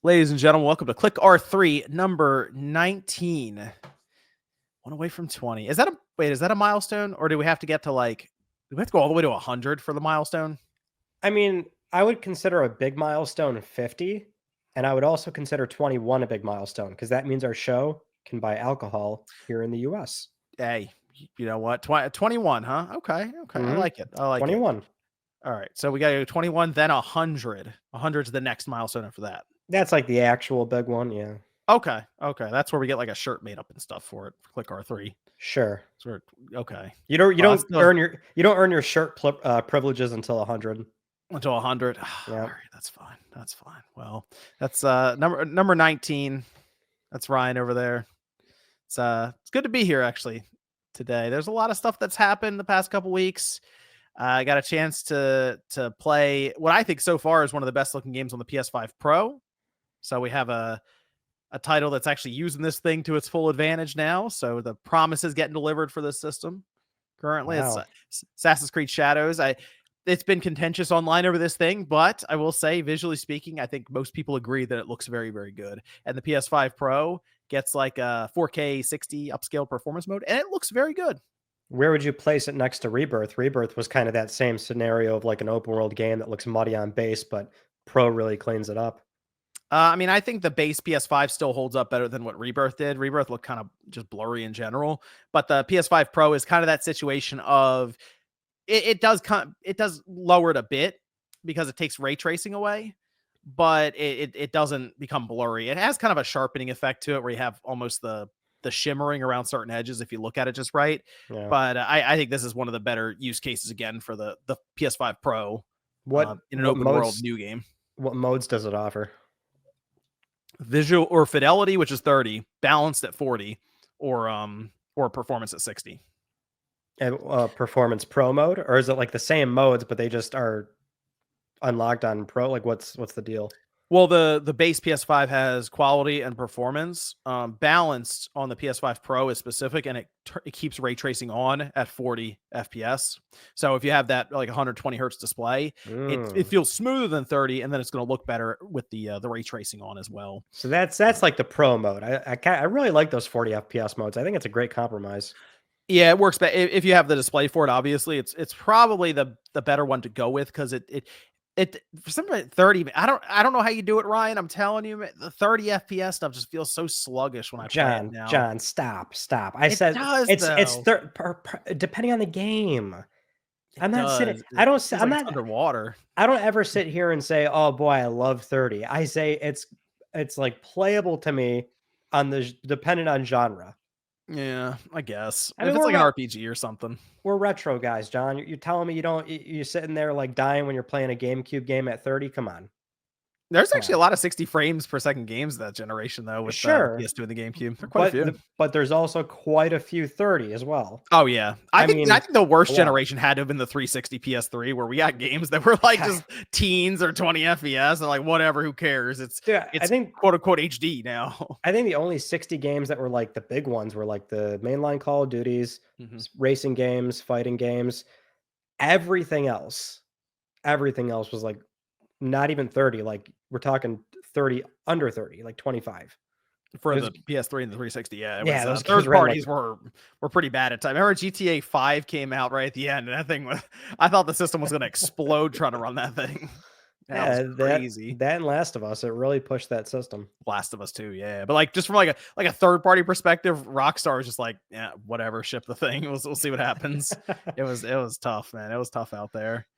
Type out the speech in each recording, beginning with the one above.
Ladies and gentlemen, welcome to Click R3 number 19. One away from 20. Is that a milestone, or do we have to get to do we have to go all the way to 100 for the milestone? I mean, I would consider a big milestone 50, and I would also consider 21 a big milestone because that means our show can buy alcohol here in the US. Hey, you know what? 21, huh? Okay. I like it. 21. All right. So we got to go 21, then 100. 100 is the next milestone after that. That's like the actual big one, yeah. Okay. That's where we get like a shirt made up and stuff for it. Click R3. Sure. So okay. You don't earn your shirt privileges until 100. Until 100. Yeah. All right, that's fine. Well, that's number 19. That's Ryan over there. It's good to be here actually today. There's a lot of stuff that's happened the past couple weeks. I got a chance to play what I think so far is one of the best looking games on the PS5 Pro. So we have a title that's actually using this thing to its full advantage now. So the promise is getting delivered for this system. Currently, Wow. It's Assassin's Creed Shadows. It's been contentious online over this thing, but I will say, visually speaking, I think most people agree that it looks very, very good. And the PS5 Pro gets like a 4K 60 upscale performance mode, and it looks very good. Where would you place it next to Rebirth? Rebirth was kind of that same scenario of like an open world game that looks muddy on base, but Pro really cleans it up. I mean, I think the base PS5 still holds up better than what Rebirth did. Rebirth looked kind of just blurry in general, but the PS5 Pro is kind of that situation of it does lower it a bit because it takes ray tracing away, but it doesn't become blurry. It has kind of a sharpening effect to it where you have almost the shimmering around certain edges if you look at it just right. Yeah. But I think this is one of the better use cases again for the PS5 Pro. In an open world new game. What modes does it offer? Visual or fidelity, which is 30, balanced at 40, or performance at 60. And performance Pro mode, or is it like the same modes but they just are unlocked on Pro? Like what's the deal? Well, the base PS5 has quality and performance. Balanced on the PS5 Pro is specific, and it keeps ray tracing on at 40 FPS. So if you have that like 120 hertz display, it feels smoother than 30, and then it's going to look better with the ray tracing on as well. So that's like the Pro mode. I really like those 40 FPS modes. I think it's a great compromise. Yeah, it works. But if you have the display for it, obviously, it's probably the better one to go with because it for some reason 30. I don't know how you do it, Ryan. I'm telling you, the 30 FPS stuff just feels so sluggish when I play it now. John, stop. It's depending on the game. I'm not sitting. I'm not underwater. I don't ever sit here and say, "Oh boy, I love 30." I say it's like playable to me depending on genre. Yeah, I guess. If it's like an RPG or something. We're retro guys, John. You're telling me you're sitting there like dying when you're playing a GameCube game at 30? Come on. There's actually a lot of 60 frames per second games that generation, though, with PS2 and the GameCube. There are quite a few. But there's also quite a few 30 as well. Oh, yeah. I think the worst generation had to have been the 360 PS3, where we got games that were like just teens or 20 FPS and like whatever, who cares? It's I think quote unquote HD now. I think the only 60 games that were like the big ones were like the mainline Call of Duties, racing games, fighting games. Everything else was like not even 30. Like we're talking 30, under 30, like 25 for the PS3 and the 360. Yeah, those third parties were pretty bad at time. I remember GTA 5 came out right at the end, and that thing was, I thought the system was going to explode trying to run that thing. That was crazy. That and Last of Us, it really pushed that system. Last of Us too, yeah. But like just from like a third party perspective, Rockstar was just like, yeah, whatever, ship the thing. We'll see what happens. It was tough, man. It was tough out there.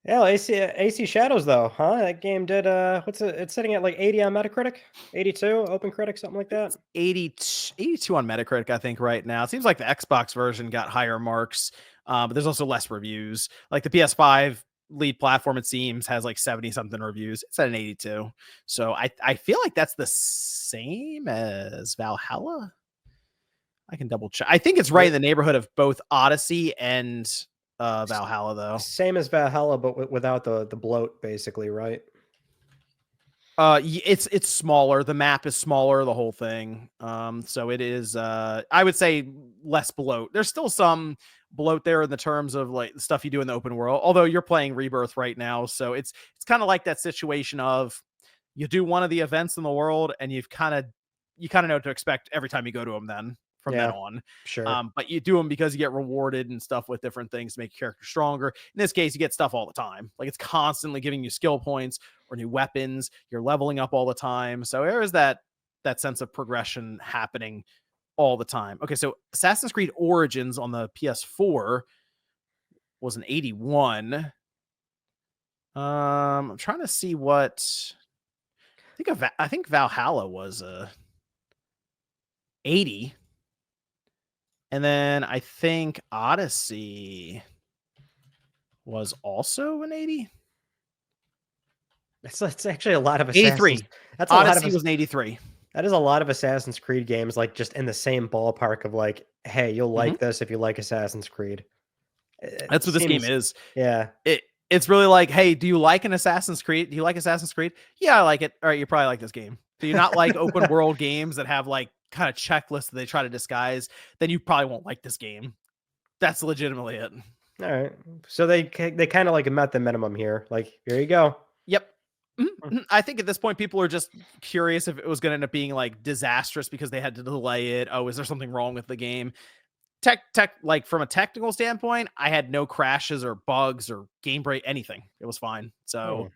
Yeah, AC Shadows though, huh? That game did it's sitting at like 80 on Metacritic, 82 Open Critic, something like that. 82 on Metacritic, I think right now. It seems like the Xbox version got higher marks, but there's also less reviews. Like the PS5 lead platform, it seems, has like 70 something reviews. It's at an 82. So I feel like that's the same as Valhalla. I can double check. I think it's right in the neighborhood of both Odyssey and Valhalla, though. Same as Valhalla, but without the bloat, basically, right? It's smaller. The map is smaller, the whole thing. So it is I would say less bloat. There's still some bloat there in the terms of like the stuff you do in the open world, although you're playing Rebirth right now, so it's kind of like that situation of you do one of the events in the world, and you kind of know what to expect every time you go to them. Then from then Yeah, on, sure. but you do them because you get rewarded and stuff with different things to make your character stronger. In this case, you get stuff all the time. Like it's constantly giving you skill points or new weapons. You're leveling up all the time. So there is that sense of progression happening all the time. Okay, so Assassin's Creed Origins on the PS4 was an 81. I'm trying to see what I think Valhalla was a 80. And then I think Odyssey was also an 80. It's actually a lot of 83. That's a lot of Odyssey was an 83. that is a lot of Assassin's Creed games, like, just in the same ballpark of, like, "Hey, you'll like this if you like Assassin's Creed." It That's what this game seems is. yeah. It's really like, hey, do you like an Assassin's Creed? Do you like Assassin's Creed? Yeah, I like it. All right, you probably like this game. Do you not like open world games that have like kind of checklists that they try to disguise? Then you probably won't like this game. That's legitimately it. Alright. So they kinda, like, met the minimum here, like, "Here you go." Yep. I think at this point, people are just curious if it was going to end up being like disastrous because they had to delay it. Oh, is there something wrong with the game? Like from a technical standpoint, I had no crashes or bugs or game break, anything. It was fine. So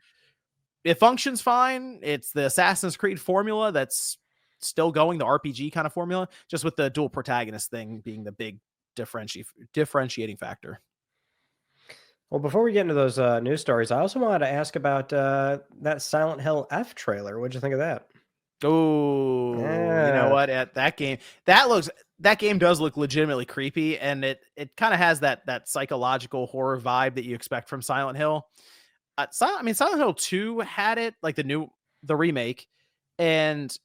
it functions fine. It's the Assassin's Creed formula that's still going, the RPG kind of formula, just with the dual protagonist thing being the big differentiating factor. Well, before we get into those, news stories, I also wanted to ask about, that Silent Hill F trailer. What'd you think of that? Oh, you know Yeah. what? At that game does look legitimately creepy, and it kind of has that psychological horror vibe that you expect from Silent Hill. Silent Hill 2 had it, like the remake, and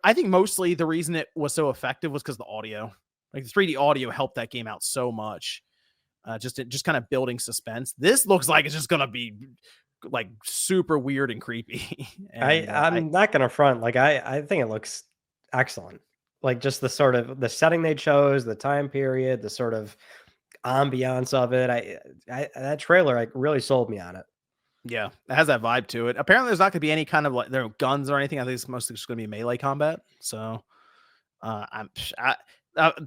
I think mostly the reason it was so effective was because the audio, like the 3D audio, helped that game out so much. Just kind of building suspense. This looks like it's just gonna be like super weird and creepy. And I'm not gonna front, like, I think it looks excellent. Like, just the sort of the setting they chose, the time period, the sort of ambiance of it. I that trailer, like, really sold me on it. Yeah, it has that vibe to it. Apparently, there's not gonna be any kind of like there are guns or anything. I think it's mostly just gonna be melee combat. So, I'm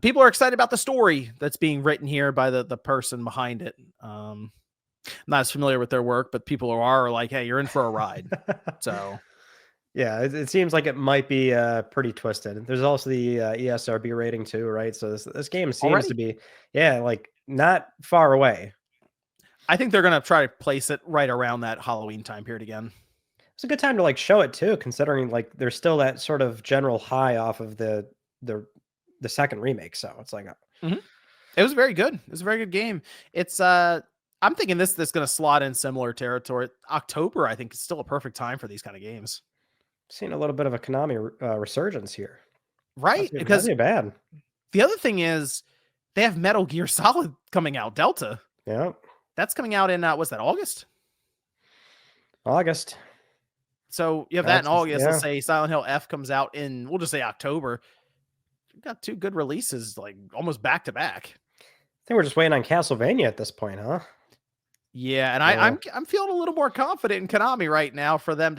people are excited about the story that's being written here by the person behind it. I'm not as familiar with their work, but people who are like, hey, you're in for a ride. So, Yeah, it seems like it might be, pretty twisted. There's also the, ESRB rating too, right? So this game seems to already, be, yeah, like, not far away. I think they're gonna try to place it right around that Halloween time period again. It's a good time to, like, show it too, considering, like, there's still that sort of general high off of the the second remake, so it's like, Mhm. It was very good. It was a very good game. It's I'm thinking this gonna slot in similar territory. October, I think, is still a perfect time for these kind of games. seeing a little bit of a Konami resurgence here. Right? Not Because too bad. the other thing is they have Metal Gear Solid coming out, Delta. Yeah. That's coming out in what's that, August? August. So you have that in That's August. Let's yeah. say Silent Hill F comes out in, we'll just say October. We've got two good releases, like almost back to back. I think we're just waiting on Castlevania at this point, huh? Yeah, and Yeah. I'm feeling a little more confident in Konami right now for them.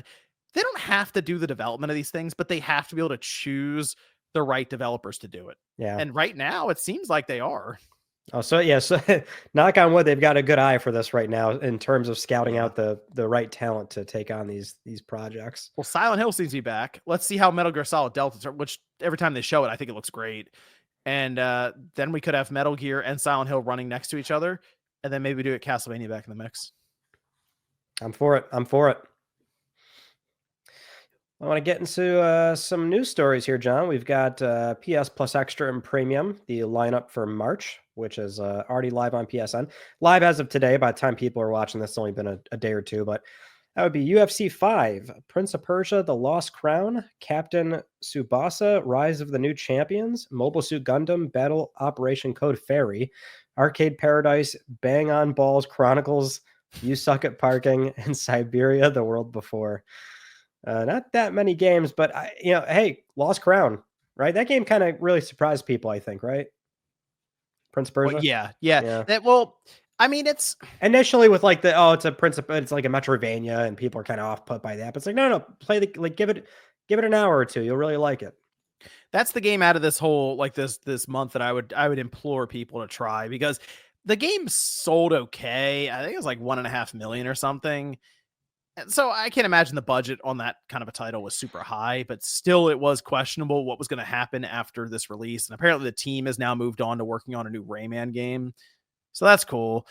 They don't have to do the development of these things, but they have to be able to choose the right developers to do it. Yeah. And right now, it seems like they are. Oh, so yeah, so knock on wood, they've got a good eye for this right now in terms of scouting Yeah. out the right talent to take on these projects. Well, Silent Hill seems to be back. Let's see how Metal Gear Solid Delta, which every time they show it, I think it looks great. And then we could have Metal Gear and Silent Hill running next to each other, and then maybe do it Castlevania back in the mix. I'm for it. I'm for it. I want to get into some news stories here, John. We've got PS Plus Extra and Premium, the lineup for March, which is already live on PSN. Live as of today. By the time people are watching this, it's only been a day or two, but that would be UFC 5, Prince of Persia, The Lost Crown, Captain Tsubasa, Rise of the New Champions, Mobile Suit Gundam, Battle Operation Code Fairy, Arcade Paradise, Bang on Balls Chronicles, You Suck at Parking, and Siberia, The World Before. Not that many games, but hey, Lost Crown, right? That game kind of really surprised people, I think, right? Prince of Well, Persia. yeah. Yeah. That well, I mean, it's initially with like it's a principle, it's like a Metroidvania, and people are kind of off put by that. But it's like no, play like give it an hour or two, you'll really like it. that's the game out of this whole like this month that I would implore people to try, because the game sold okay. I think it was like 1.5 million or something. And so I can't imagine the budget on that kind of a title was super high, but still it was questionable what was going to happen after this release. And apparently the team has now moved on to working on a new Rayman game. So that's cool.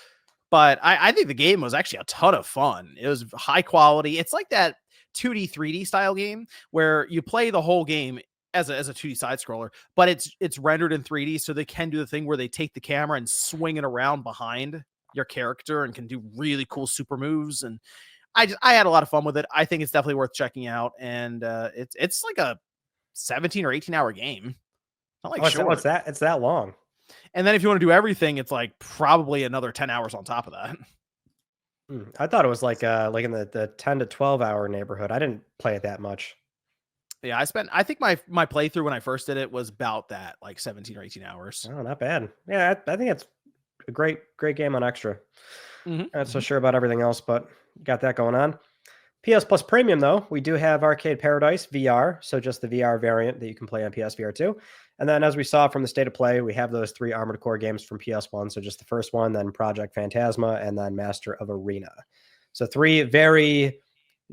But I think the game was actually a ton of fun. It was high quality. It's like that 2D, 3D style game where you play the whole game as a 2D side scroller, but it's rendered in 3D, so they can do the thing where they take the camera and swing it around behind your character and can do really cool super moves. And I had a lot of fun with it. I think it's definitely worth checking out, and it's like a 17 or 18-hour game. Not like short. What's that? It's that long. And then if you want to do everything, it's like probably another 10 hours on top of that. I thought it was like in the 10 to 12 hour neighborhood. I didn't play it that much. Yeah, I think my playthrough when I first did it was about that, like 17 or 18 hours. Oh, not bad. Yeah, I think it's a great game on Extra. Mm-hmm. Not so sure about everything else, but got that going on. PS Plus Premium, though, we do have Arcade Paradise VR, so just the VR variant that you can play on PSVR 2. And then, as we saw from the State of Play, we have those 3 Armored Core games from PS1, so just the first one, then Project Phantasma, and then Master of Arena. So 3 very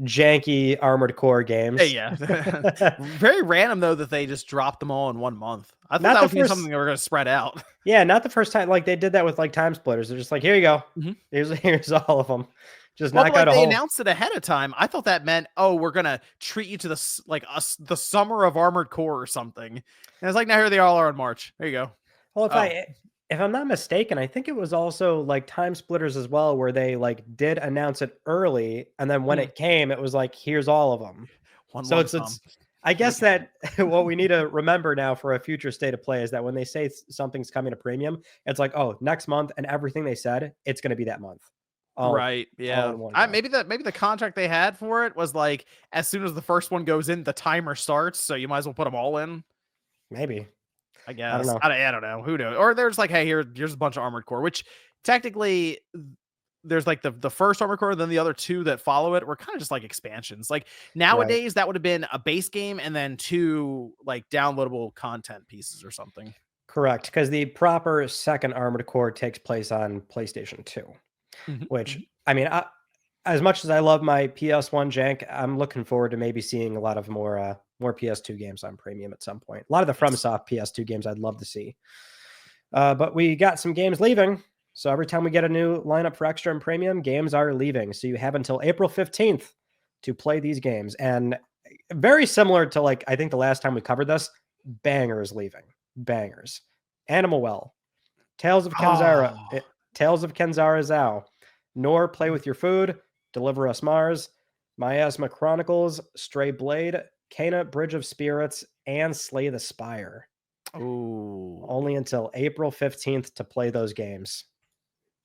janky Armored Core games. Hey, yeah. Very random, though, that they just dropped them all in 1 month. I thought that would be something they were going to spread out. Yeah, not the first time. Like, they did that with, like, Time Splitters. They're just like, here you go. Mm-hmm. Here's all of them. Just well, knock like out a they whole... announced it ahead of time. I thought that meant, oh, we're gonna treat you to the the summer of Armored Core or something. And it's like, now here they all are in March. There you go. Well, if I'm not mistaken, I think it was also like Time Splitters as well, where they like did announce it early, and then when it came, it was like, here's all of them. So it's I guess that what we need to remember now for a future State of Play is that when they say something's coming to premium, it's like, oh, next month, and everything they said, it's going to be that month. Right. Yeah. Maybe the contract they had for it was like, as soon as the first one goes in, the timer starts. So you might as well put them all in. Maybe. I guess. I don't know. Who knows? Or there's like, hey, here's a bunch of Armored Core, which technically there's like the first Armored Core, then the other 2 that follow it were kind of just like expansions. Like nowadays, that would have been a base game and then 2 like downloadable content pieces or something. Correct. Because the proper second Armored Core takes place on PlayStation 2. Which, I mean, as much as I love my PS1 jank, I'm looking forward to maybe seeing a lot of more PS2 games on premium at some point. A lot of the FromSoft PS2 games I'd love to see. But we got some games leaving. So every time we get a new lineup for Extra and Premium, games are leaving. So you have until April 15th to play these games. And very similar to, like, I think the last time we covered this, bangers leaving. Bangers. Animal Well, Tales of Kenzara, Tales of Kenzara Zao, Nor Play With Your Food, Deliver Us Mars, Miasma Chronicles, Stray Blade, Kana Bridge of Spirits, and Slay the Spire. Ooh. Only until April 15th to play those games.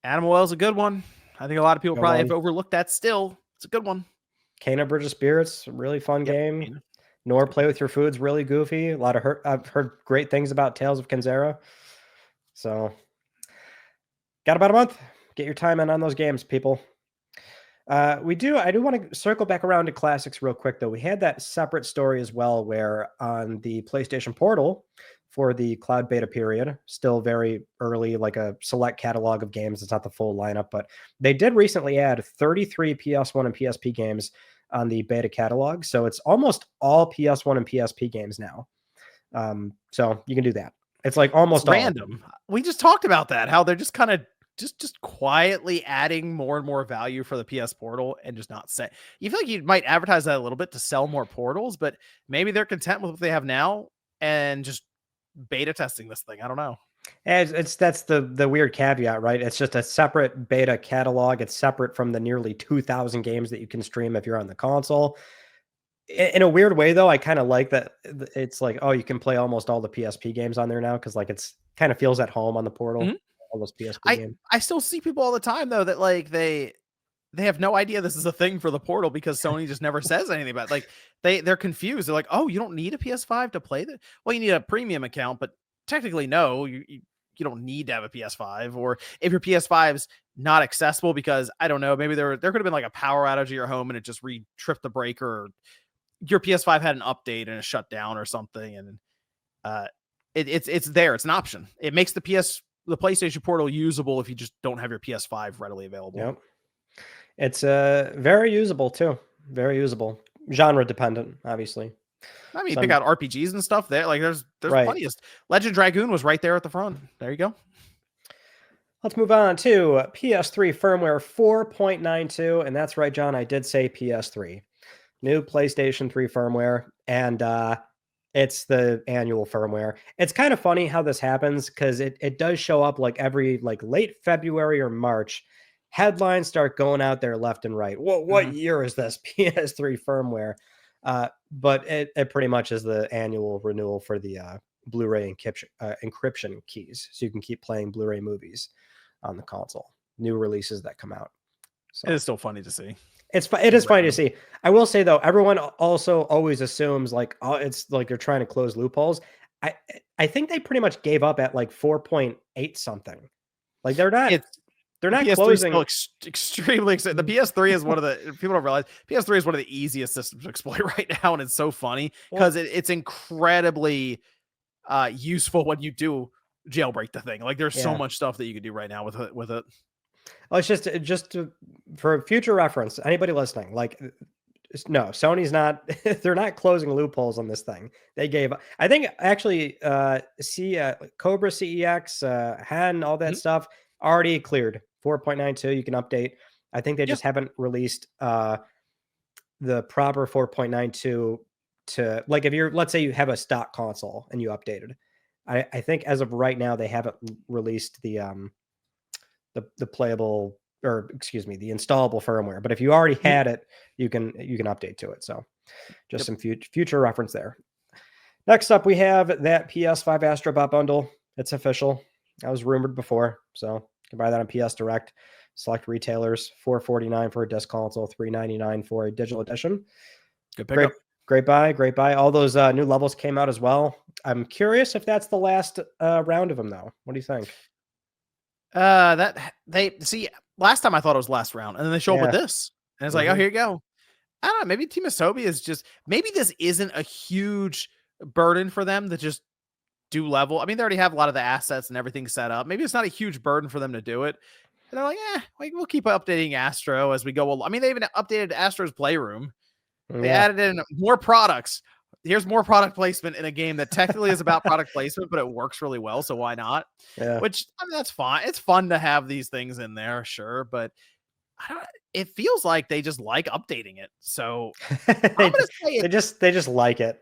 Animal Well is a good one. I think a lot of people probably have overlooked that still. It's a good one. Kana Bridge of Spirits, really fun game. Nor Play With Your Food's really goofy. I've heard great things about Tales of Kenzara. So, got about a month. Get your time in on those games, people. I do want to circle back around to classics real quick, though. We had that separate story as well, where on the PlayStation Portal for the cloud beta period, still very early, like a select catalog of games. It's not the full lineup, but they did recently add 33 PS1 and PSP games on the beta catalog. So it's almost all PS1 and PSP games now. So you can do that. It's like almost random. We just talked about that, how they're just kind of just quietly adding more and more value for the PS Portal and just not say. You feel like you might advertise that a little bit to sell more portals, but maybe they're content with what they have now and just beta testing this thing. I don't know. That's the weird caveat, right? It's just a separate beta catalog. It's separate from the nearly 2,000 games that you can stream if you're on the console. In a weird way, though, I kind of like that it's like, oh, you can play almost all the PSP games on there now, because like it's kind of feels at home on the Portal. Mm-hmm. All those PSP games. I still see people all the time though that like they have no idea this is a thing for the Portal because Sony just never says anything about it. Like they're confused. They're like, oh, you don't need a PS5 to play that? Well, you need a premium account, but technically no, you don't need to have a PS5. Or if your PS5's not accessible because I don't know, maybe there could have been like a power outage at your home and it just tripped the breaker, or your PS5 had an update and it shut down or something, and it's there. It's an option. It makes the PlayStation Portal usable if you just don't have your PS5 readily available. Yep. It's very usable too. Very usable. Genre dependent, obviously. I mean, pick out RPGs and stuff there. Like there's right. plenty of Legend Dragoon was right there at the front. There you go. Let's move on to PS3 firmware 4.92, and that's right, John. I did say PS3. New PlayStation 3 firmware, and it's the annual firmware. It's kind of funny how this happens because it does show up like every like late February or March. Headlines start going out there left and right. What year is this PS3 firmware? But it pretty much is the annual renewal for the Blu-ray encryption keys, so you can keep playing Blu-ray movies on the console. New releases that come out. So it is still funny to see. It is funny to see. I will say though, everyone also always assumes like, oh, it's like you're trying to close loopholes. I think they pretty much gave up at like 4.8 something. Like they're not PS3 closing. Extremely excited. The PS3 is one of the people don't realize PS3 is one of the easiest systems to exploit right now, and it's so funny because it's incredibly useful when you do jailbreak the thing. Like there's so much stuff that you can do right now with it. Oh, it's just for future reference. Anybody listening, like, no, Sony's not. They're not closing loopholes on this thing. They gave. I think actually, Cobra CEX, Hen, all that stuff already cleared 4.92. You can update. I think they just haven't released the proper 4.92 to like if you're, let's say you have a stock console and you updated. I think as of right now they haven't released the playable, or excuse me, the installable firmware. But if you already had it, you can update to it. So just some future reference there. Next up, we have that PS5 Astrobot bundle. It's official. That was rumored before, so you can buy that on PS Direct. Select retailers, $449 for a disc console, $399 for a digital edition. Good pickup. Great buy. All those new levels came out as well. I'm curious if that's the last round of them, though. What do you think? That they see last time I thought it was last round, and then they show up with this, and it's like, oh, here you go. I don't know. Maybe Team Asobi is just this isn't a huge burden for them to just do level. I mean, they already have a lot of the assets and everything set up. Maybe it's not a huge burden for them to do it. And they're like, we'll keep updating Astro as we go along. I mean, they even updated Astro's Playroom. They added in more products. Here's more product placement in a game that technically is about product placement, but it works really well. So why not? Yeah. Which, I mean, that's fine. It's fun to have these things in there, sure, but it feels like they just like updating it. So I'm gonna say they just like it.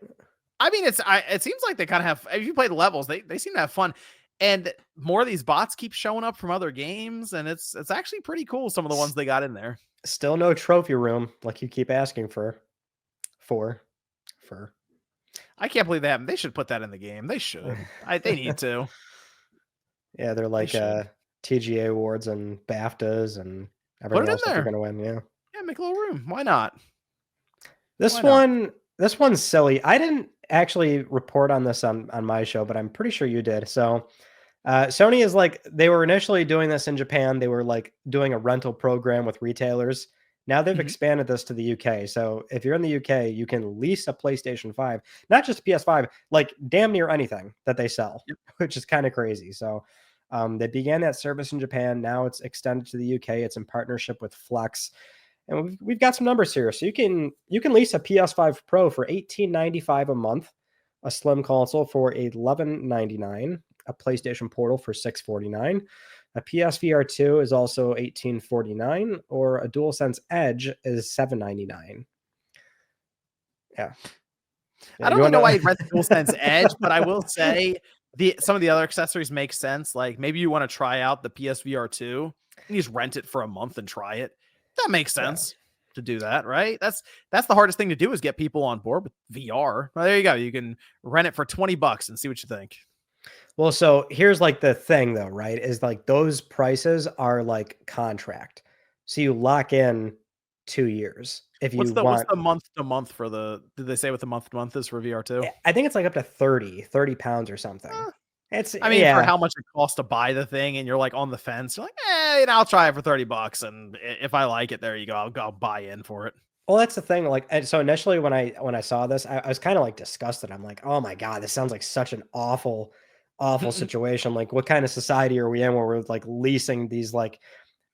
I mean, it seems like they kind of have. If you play the levels, they seem to have fun, and more of these bots keep showing up from other games, and it's actually pretty cool. Some of the ones they got in there. Still no trophy room, like you keep asking for. I can't believe they haven't. They should put that in the game. They should. They need to. Yeah, they're like TGA awards and BAFTAs and everything else that they're going to win. Yeah, make a little room. Why not? This one's silly. I didn't actually report on this on my show, but I'm pretty sure you did. So Sony is like, they were initially doing this in Japan. They were like doing a rental program with retailers. Now they've expanded this to the UK. So if you're in the UK, you can lease a PlayStation 5, not just PS5, like damn near anything that they sell, which is kind of crazy. So they began that service in Japan. Now it's extended to the UK. It's in partnership with Flex. And we've got some numbers here. So you can lease a PS5 Pro for $18.95 a month, a slim console for $11.99, a PlayStation Portal for $649. A PSVR 2 is also $18.49, or a DualSense Edge is $7.99. Yeah. I don't really know why you'd rent the DualSense Edge, but I will say some of the other accessories make sense. Like maybe you want to try out the PSVR 2 and you just rent it for a month and try it. That makes sense to do that, right? That's the hardest thing to do is get people on board with VR. Well, there you go. You can rent it for $20 and see what you think. Well, so here's like the thing though, right? Is like those prices are like contract. So you lock in 2 years. If what's the month to month for did they say what the month to month is for VR2? I think it's like up to 30 pounds or something. For how much it cost to buy the thing and you're like on the fence, you're like, I'll try it for $30, and if I like it, there you go, I'll buy in for it. Well, that's the thing. Like, and so initially when I saw this, I was kind of like disgusted. I'm like, oh my God, this sounds like such an awful situation. Like, what kind of society are we in where we're like leasing these, like,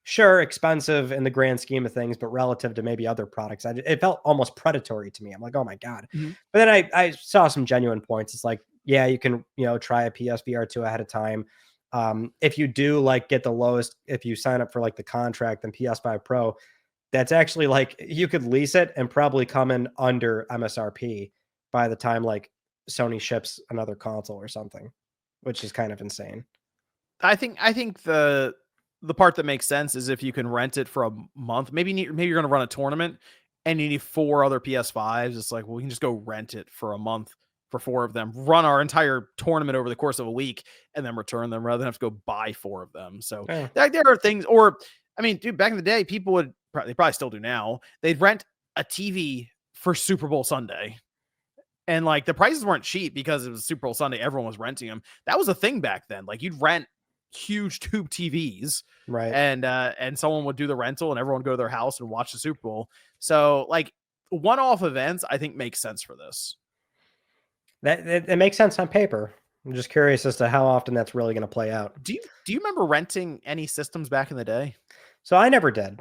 sure, expensive in the grand scheme of things, but relative to maybe other products, it felt almost predatory to me. I'm like, oh my God. Mhm. But then I saw some genuine points. It's like, yeah, you can, try a PSVR 2 ahead of time. If you do like get the lowest, if you sign up for like the contract, then PS5 Pro, that's actually like you could lease it and probably come in under MSRP by the time like Sony ships another console or something, which is kind of insane. I think the part that makes sense is if you can rent it for a month. Maybe you're gonna run a tournament and you need 4 other PS5s. It's like, well, we can just go rent it for a month for 4 of them, run our entire tournament over the course of a week, and then return them rather than have to go buy 4 of them. So Yeah. there are things, or I mean, dude, back in the day, people would they probably still do now. They'd rent a TV for Super Bowl Sunday. And like the prices weren't cheap because it was Super Bowl Sunday. Everyone was renting them. That was a thing back then. Like you'd rent huge tube TVs, Right. and someone would do the rental and everyone would go to their house and watch the Super Bowl. So like one-off events, I think makes sense for this. That it makes sense on paper. I'm just curious as to how often that's really going to play out. Do you remember renting any systems back in the day? So I never did.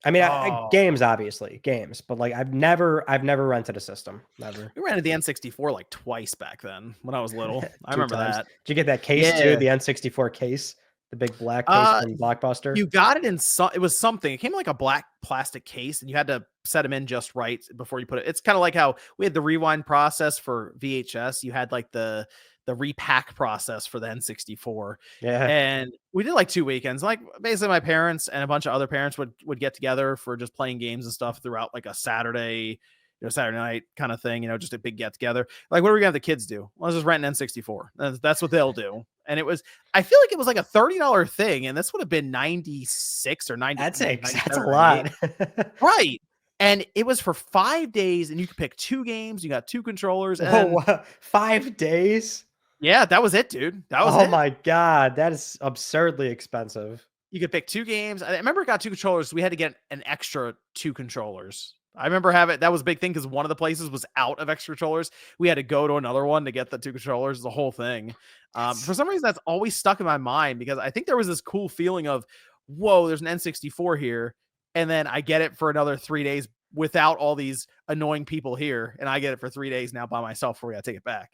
I mean, Oh, games, obviously, games, but like I've never rented a system. Never. we rented the N64 like twice back then when I was little. I Two remember times. that. Did you get that case too? Yeah. The N64 case, the big black case Uh, from Blockbuster. You got it in some. It was something. It came in like a black plastic case, and you had to set them in just right before you put it. It's kind of like how we had the rewind process for VHS. You had like the repack process for the N64, Yeah. and we did like 2 weekends. Like basically, my parents and a bunch of other parents would get together for just playing games and stuff throughout like a Saturday. Saturday night kind of thing, just a big get together. Like, what are we gonna have the kids do? Let's just rent an N64. That's what they'll do. And I feel like it was like a $30 thing, and this would have been 96 or 90. That's a 97 or 98. lot. Right. And it was for 5 days, and you could pick 2 games. You got 2 controllers. Whoa, And wow. 5 days? yeah, that was it, dude. That was Oh it. my God. That is absurdly expensive. You could pick 2 games. I remember it got 2 controllers. So we had to get an extra 2 controllers. I remember that was a big thing because one of the places was out of extra controllers. We had to go to another one to get the 2 controllers, the whole thing. For some reason, that's always stuck in my mind because I think there was this cool feeling of, whoa, there's an N64 here. And then I get it for another 3 days without all these annoying people here. And I get it for 3 days now by myself before we got to take it back.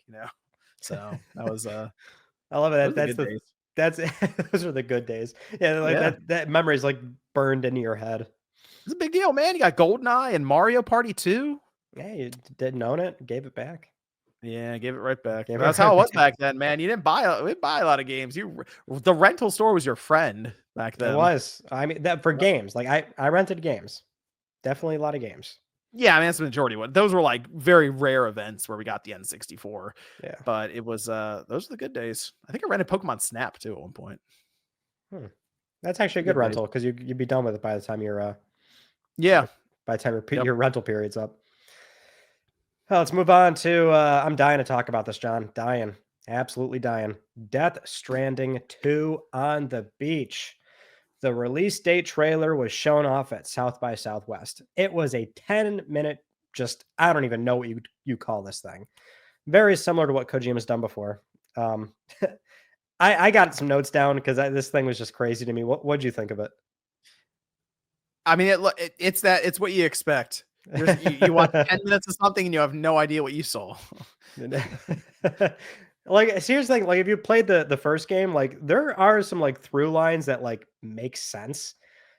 So that was, I love it. those are good days. That's those are the good days. Yeah, like Yeah. that memory is like burned into your head. It's a big deal, man. You got GoldenEye and Mario Party 2. Yeah, you didn't own it, gave it back. Yeah, gave it right back. Gave it That's right how it was back. back then, man. You didn't we didn't buy a lot of games. The rental store was your friend back It then. was. I mean, that for games. Like I rented games. Definitely a lot of games. Yeah, I mean that's the majority one. Those were like very rare events where we got the N64. Yeah. But it was those are the good days. I think I rented Pokemon Snap too at one point. Hmm. That's actually a good Good days. rental because you'd be done with it by the time Yeah. your Yep. rental period's up. Let's move on to I'm dying to talk about this, John. Dying. Absolutely dying. Death Stranding 2 on the beach. The release date trailer was shown off at South by Southwest. It was a 10-minute, just I don't even know what you call this thing. Very similar to what Kojima's done before. I got some notes down because this thing was just crazy to me. What'd you think of it? I mean, it's what you expect. You watch 10 minutes of something and you have no idea what you saw. Like, here's the thing, like if you played the first game, like there are some like through lines that like make sense.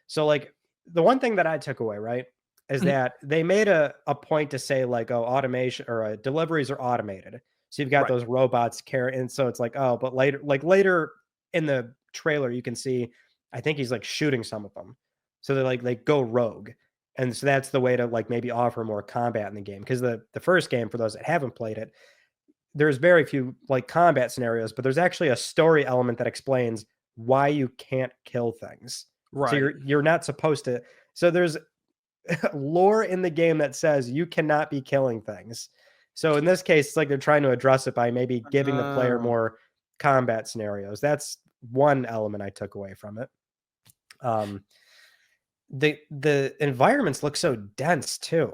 So like the one thing that I took away, right, is Mhm. that they made a point to say like, oh, automation or deliveries are automated. So you've got Right. those robots carry, and so it's like, oh, but later in the trailer, you can see, I think he's like shooting some of them. So they go rogue. And so that's the way to like maybe offer more combat in the game. Because the first game, for those that haven't played it, there's very few like combat scenarios, but there's actually a story element that explains why you can't kill things. So Right. you're not supposed to. So there's lore in the game that says you cannot be killing things. So in this case, it's like they're trying to address it by maybe giving the player Oh. more combat scenarios. That's one element I took away from it. Um, the environments look so dense too.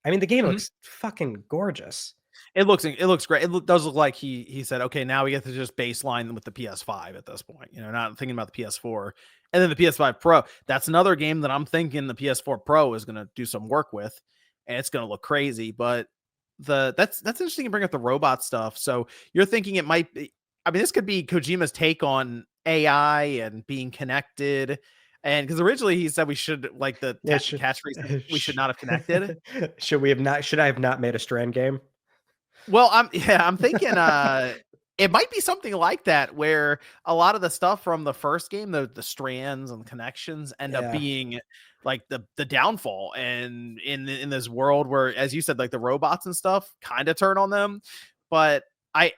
I mean, the game Mhm. looks fucking gorgeous. It looks great. Does look like he said, okay, now we get to just baseline with the PS5 at this point. You know, not thinking about the PS4 and then the PS5 Pro. That's another game that I'm thinking the PS4 Pro is going to do some work with, and it's going to look crazy. But that's interesting to bring up the robot stuff. So you're thinking it might be. I mean, this could be Kojima's take on AI and being connected. And because originally he said we should like the Yeah, catchphrase, we should not have connected. should we have not? Should I have not made a Strand game? Well, I'm thinking it might be something like that where a lot of the stuff from the first game, the strands and the connections end up Yeah, being like the downfall and in this world where, as you said, like the robots and stuff kind of turn on them. But I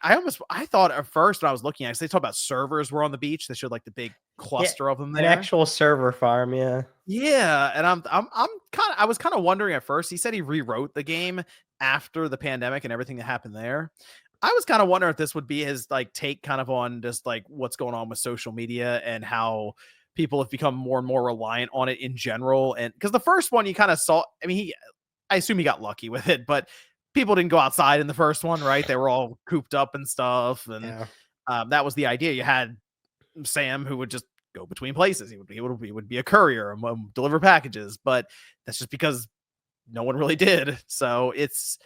thought at first when I was looking at it, 'cause they talk about servers were on the beach. They showed like the big yeah, cluster of them an there. actual server farm. Yeah, Yeah, and I was kind of wondering at first. He said he rewrote the game after the pandemic and everything that happened there. I was kind of wondering if this would be his like take kind of on just like what's going on with social media and how people have become more and more reliant on it in general. And because the first one you kind of saw, I mean, I assume he got lucky with it, but people didn't go outside in the first one, right? They were all cooped up and stuff, and yeah. that was the idea. You had Sam who would just go between places. He would be a courier and deliver packages, but that's just because no one really did. So it's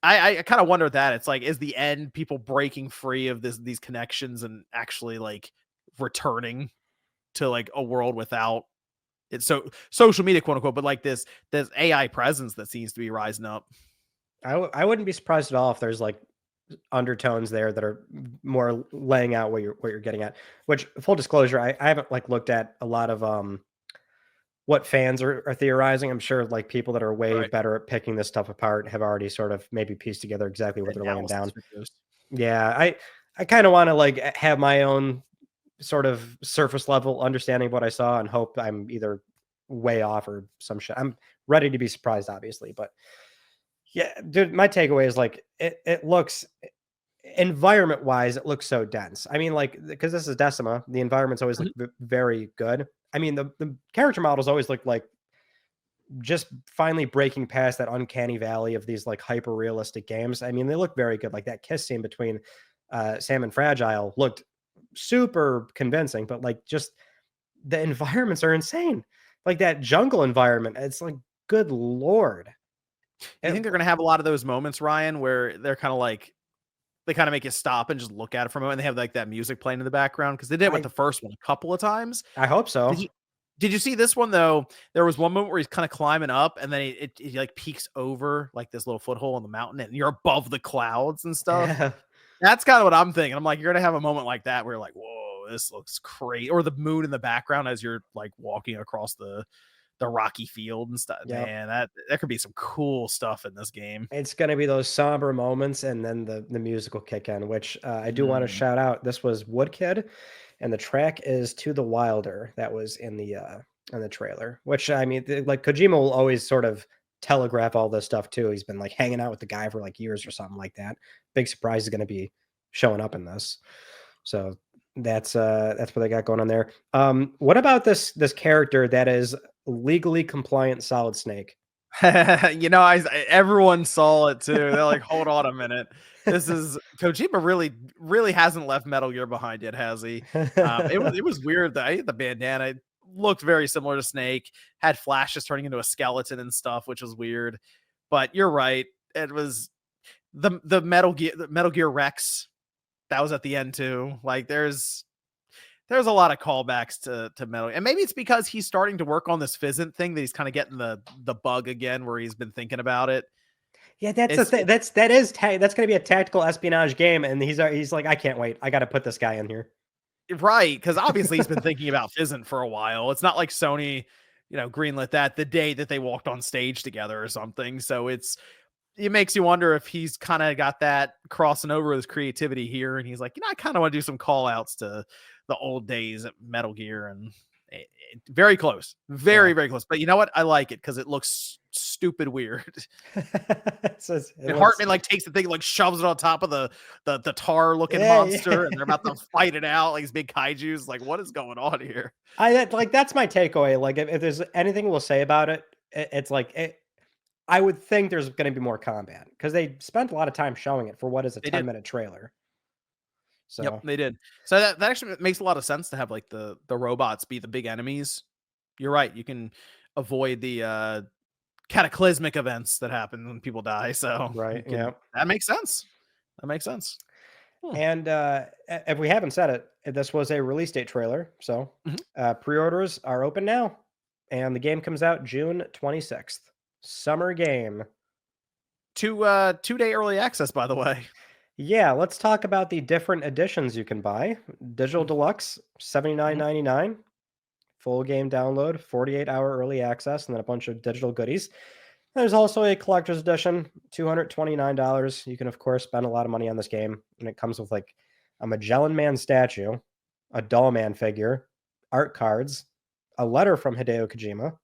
I kind of wonder that it's like is the end people breaking free of these connections and actually like returning to like a world without it's so social media quote unquote, but like this AI presence that seems to be rising up. I wouldn't be surprised at all if there's like undertones there that are more laying out what you're getting at. Which full disclosure, I haven't like looked at a lot of what fans are theorizing. I'm sure like people that are way Right. better at picking this stuff apart have already sort of maybe pieced together exactly what they're laying Analysis down. videos. Yeah, I kind of want to like have my own sort of surface level understanding of what I saw and hope I'm either way off or some shit. I'm ready to be surprised, obviously, but yeah, dude, my takeaway is like it looks environment wise, it looks so dense. I mean, like because this is Decima, the environments always look Mhm. very good. I mean, the character models always look like just finally breaking past that uncanny valley of these like hyper realistic games. I mean, they look very good. Like that kiss scene between Sam and Fragile looked super convincing, but like just the environments are insane. Like that jungle environment, it's like good lord. You It, think they're gonna have a lot of those moments, Ryan, where they're kind of like they kind of make you stop and just look at it for a moment. And they have like that music playing in the background because they did it with I the first one a couple of times. I hope so. Did you did you see this one though? There was one moment where he's kind of climbing up and then he like peeks over like this little foothold on the mountain and you're above the clouds and stuff. Yeah. That's kind of what I'm thinking. I'm like, you're gonna have a moment like that where you're like, whoa, this looks great. Or the moon in the background as you're like walking across the rocky field and stuff. Yep. Man, that could be some cool stuff in this game. It's gonna be those somber moments and then the musical kick in, which, I do wanna Mm. shout out. This was Woodkid, and the track is "To the Wilder" that was in the trailer, which, I mean, like, Kojima will always sort of telegraph all this stuff too. He's been, like, hanging out with the guy for, like, years or something like that. Big surprise is gonna be showing up in this. So, that's what they got going on there. What about this character that is legally compliant Solid Snake? Everyone saw it too. They're like, hold on a minute. This is Kojima really hasn't left Metal Gear behind yet, has he? It was weird that the bandana looked very similar to Snake, had flashes turning into a skeleton and stuff, which was weird. But you're right. It was the Metal Gear Rex that was at the end too. Like there's a lot of callbacks to Metal, and maybe it's because he's starting to work on this Fizzant thing that he's kind of getting the bug again, where he's been thinking about it. Yeah, that's the It's thing. That's gonna be a tactical espionage game, and he's like, I can't wait. I got to put this guy in here. right because obviously he's been thinking about Fizzant for a while. It's not like Sony, greenlit that the day that they walked on stage together or something. So it makes you wonder if he's kind of got that crossing over his creativity here, and he's like, I kind of want to do some call outs to the old days at Metal Gear and Very close. Yeah. Very close. But you know what? I like it because it looks stupid weird. It And looks, Hartman like takes the thing, like shoves it on top of the tar looking yeah, monster, and they're about yeah. to fight it out like these big kaiju's. Like, what is going on here? Like that's my takeaway. Like if there's anything we'll say about it, it's like I would think there's going to be more combat because they spent a lot of time showing it for what is a They did. 10-minute trailer. Yep, So they did. So that actually makes a lot of sense to have like the robots be the big enemies. You're right. You can avoid the cataclysmic events that happen when people die. So you right, can yeah. that makes sense. That makes sense. Hmm. And if we haven't said it, this was a release date trailer. So Mhm. pre-orders are open now, and the game comes out June 26th. Summer game. 2-day early access, by the way. Yeah, let's talk about the different editions you can buy. Digital Deluxe, Mhm. $79.99. Full game download, 48-hour early access, and then a bunch of digital goodies. There's also a collector's edition, $229. You can, of course, spend a lot of money on this game, and it comes with like a Magellan Man statue, a Doll Man figure, art cards, a letter from Hideo Kojima,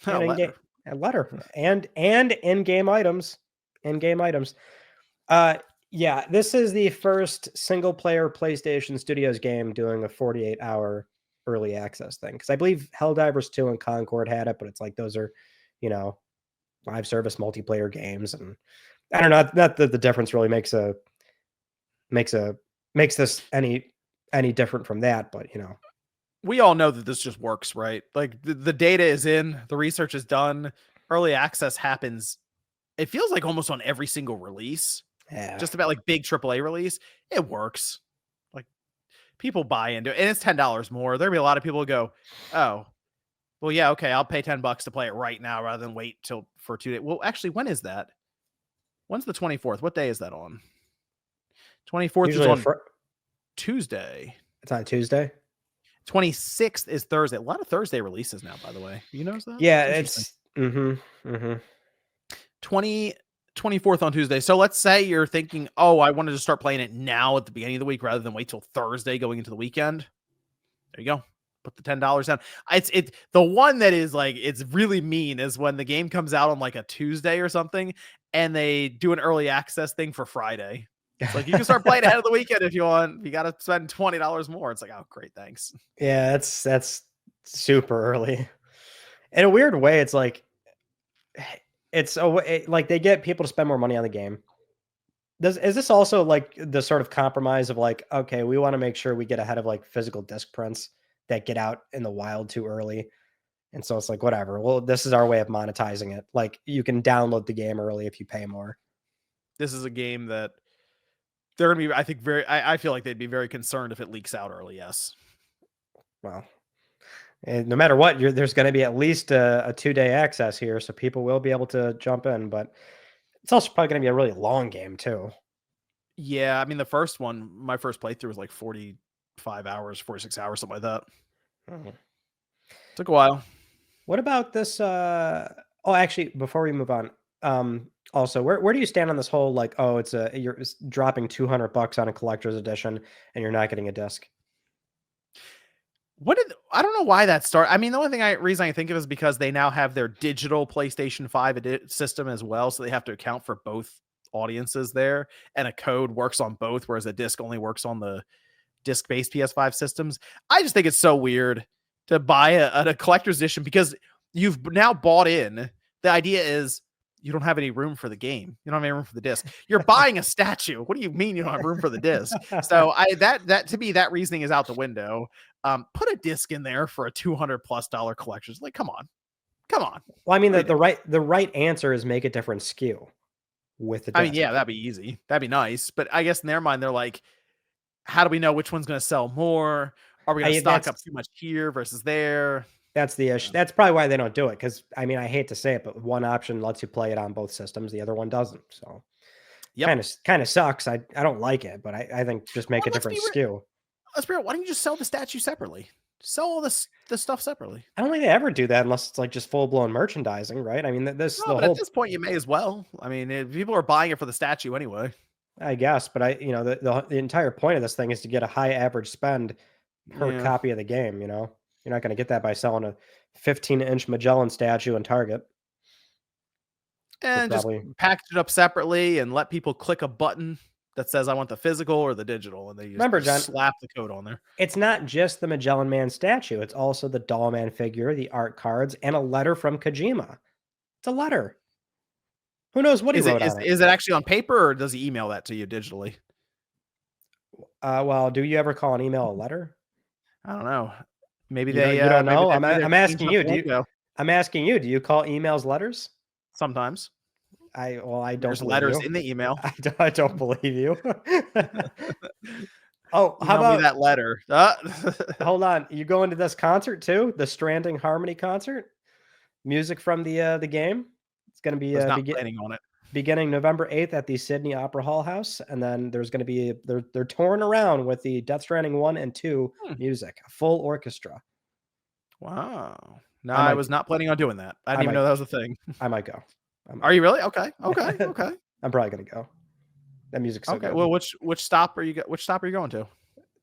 A and in-game letter. a letter, and in-game items, in-game items. Uh, yeah, this is the first single-player PlayStation Studios game doing a 48-hour early access thing, because I believe Helldivers 2 and Concord had it, but it's like those are, you know, live service multiplayer games, and I don't know, not that the difference really makes a makes this any different from that, but you know. We all know that this just works, right? Like the data is in, the research is done, early access happens. It feels like almost on every single release, Yeah. just about like big AAA release, it works. Like people buy into it, and it's $10 more. There'll be a lot of people who go, "Oh, well, yeah, okay, I'll pay $10 to play it right now rather than wait till for 2 days." Well, actually, when is that? When's the 24th? What day is that on? 24th is Usually on Tuesday. it's on Tuesday. 26th is Thursday. A lot of Thursday releases now, by the way. You notice that? Yeah, It's interesting. it's 24th on Tuesday. So let's say you're thinking, oh, I wanted to start playing it now at the beginning of the week rather than wait till Thursday going into the weekend. There you go. Put the $10 down. It's the one that is like it's really mean is when the game comes out on like a Tuesday or something and they do an early access thing for Friday. It's like you can start playing ahead of the weekend if you want. You got to spend $20 more. It's like, oh, great, thanks. Yeah, that's super early. In a weird way, it's like like they get people to spend more money on the game. Is this also like the sort of compromise of like, okay, we want to make sure we get ahead of like physical disc prints that get out in the wild too early. And so it's like, whatever. Well, this is our way of monetizing it. Like you can download the game early if you pay more. This is a game that they're gonna be, I think, I feel like they'd be very concerned if it leaks out early. Yes. Well, and no matter what, there's going to be at least a 2-day access here, so people will be able to jump in. But it's also probably going to be a really long game too. Yeah, I mean the first one, my first playthrough was like 45 hours, 46 hours, something like that. Mhm. Took a while. What about this? Oh, actually, before we move on, also, where do you stand on this whole like, oh, it's dropping $200 on a collector's edition and you're not getting a disc? I don't know why that started. I mean, the only reason I think of is because they now have their digital PlayStation 5 system as well, so they have to account for both audiences there, and a code works on both, whereas a disc only works on the disc-based PS5 systems. I just think it's so weird to buy a collector's edition because you've now bought in. The idea is you don't have any room for the game. You don't have any room for the disc. You're buying a statue. What do you mean you don't have room for the disc? So that to me, that reasoning is out the window. Put a disc in there for a $200+ collection. Like, come on. Well, I mean, What are you the right answer is make a different SKU with the I mean, disc. yeah, that'd be easy. That'd be nice. But I guess in their mind, they're like, how do we know which one's going to sell more? Are we going to stock up too much here versus there? That's the issue. That's probably why they don't do it. Because I mean, I hate to say it, but one option lets you play it on both systems, the other one doesn't. So Yep. kind of sucks. I don't like it, but I think just make Well, a different SKU. let's be real. Why don't you just sell the statue separately? Sell all this stuff separately. I don't think they ever do that unless it's like just full blown merchandising, right? I mean, No, but at this point, you may as well. I mean, people are buying it for the statue anyway. I guess, but the entire point of this thing is to get a high average spend per Yeah. copy of the game. You're not going to get that by selling a 15-inch Magellan statue in Target. And just Probably package it up separately and let people click a button that says I want the physical or the digital, and they just remember, John, slap the code on there. it's not just the Magellan Man statue. It's also the Doll Man figure, the art cards, and a letter from Kojima. It's a letter. Who knows what he Is it wrote on it? is it actually on paper, or does he email that to you digitally? Well, do you ever call an email a letter? I don't know. Maybe You don't. they You don't know. maybe they've I'm changed asking up you. the lingo I'm asking you. Do you call emails letters? sometimes. I don't There's believe letters you. in the email. I don't believe you. Oh, how Email me about that letter. hold on? You going to this concert too? The Stranding Harmony concert? Music from the game. It's going to be Was not planning on it. beginning November 8th at the Sydney Opera Hall House, and then there's going to be they're touring around with the Death Stranding 1 and 2 Hmm. music, a full orchestra. Wow. No, I I might was not planning on doing that. I I didn't even might know that was a thing. I might go. I Are might. you really? Okay. Okay. Okay. I'm probably going to go. That music's so Okay. good. Well, which stop are you going to?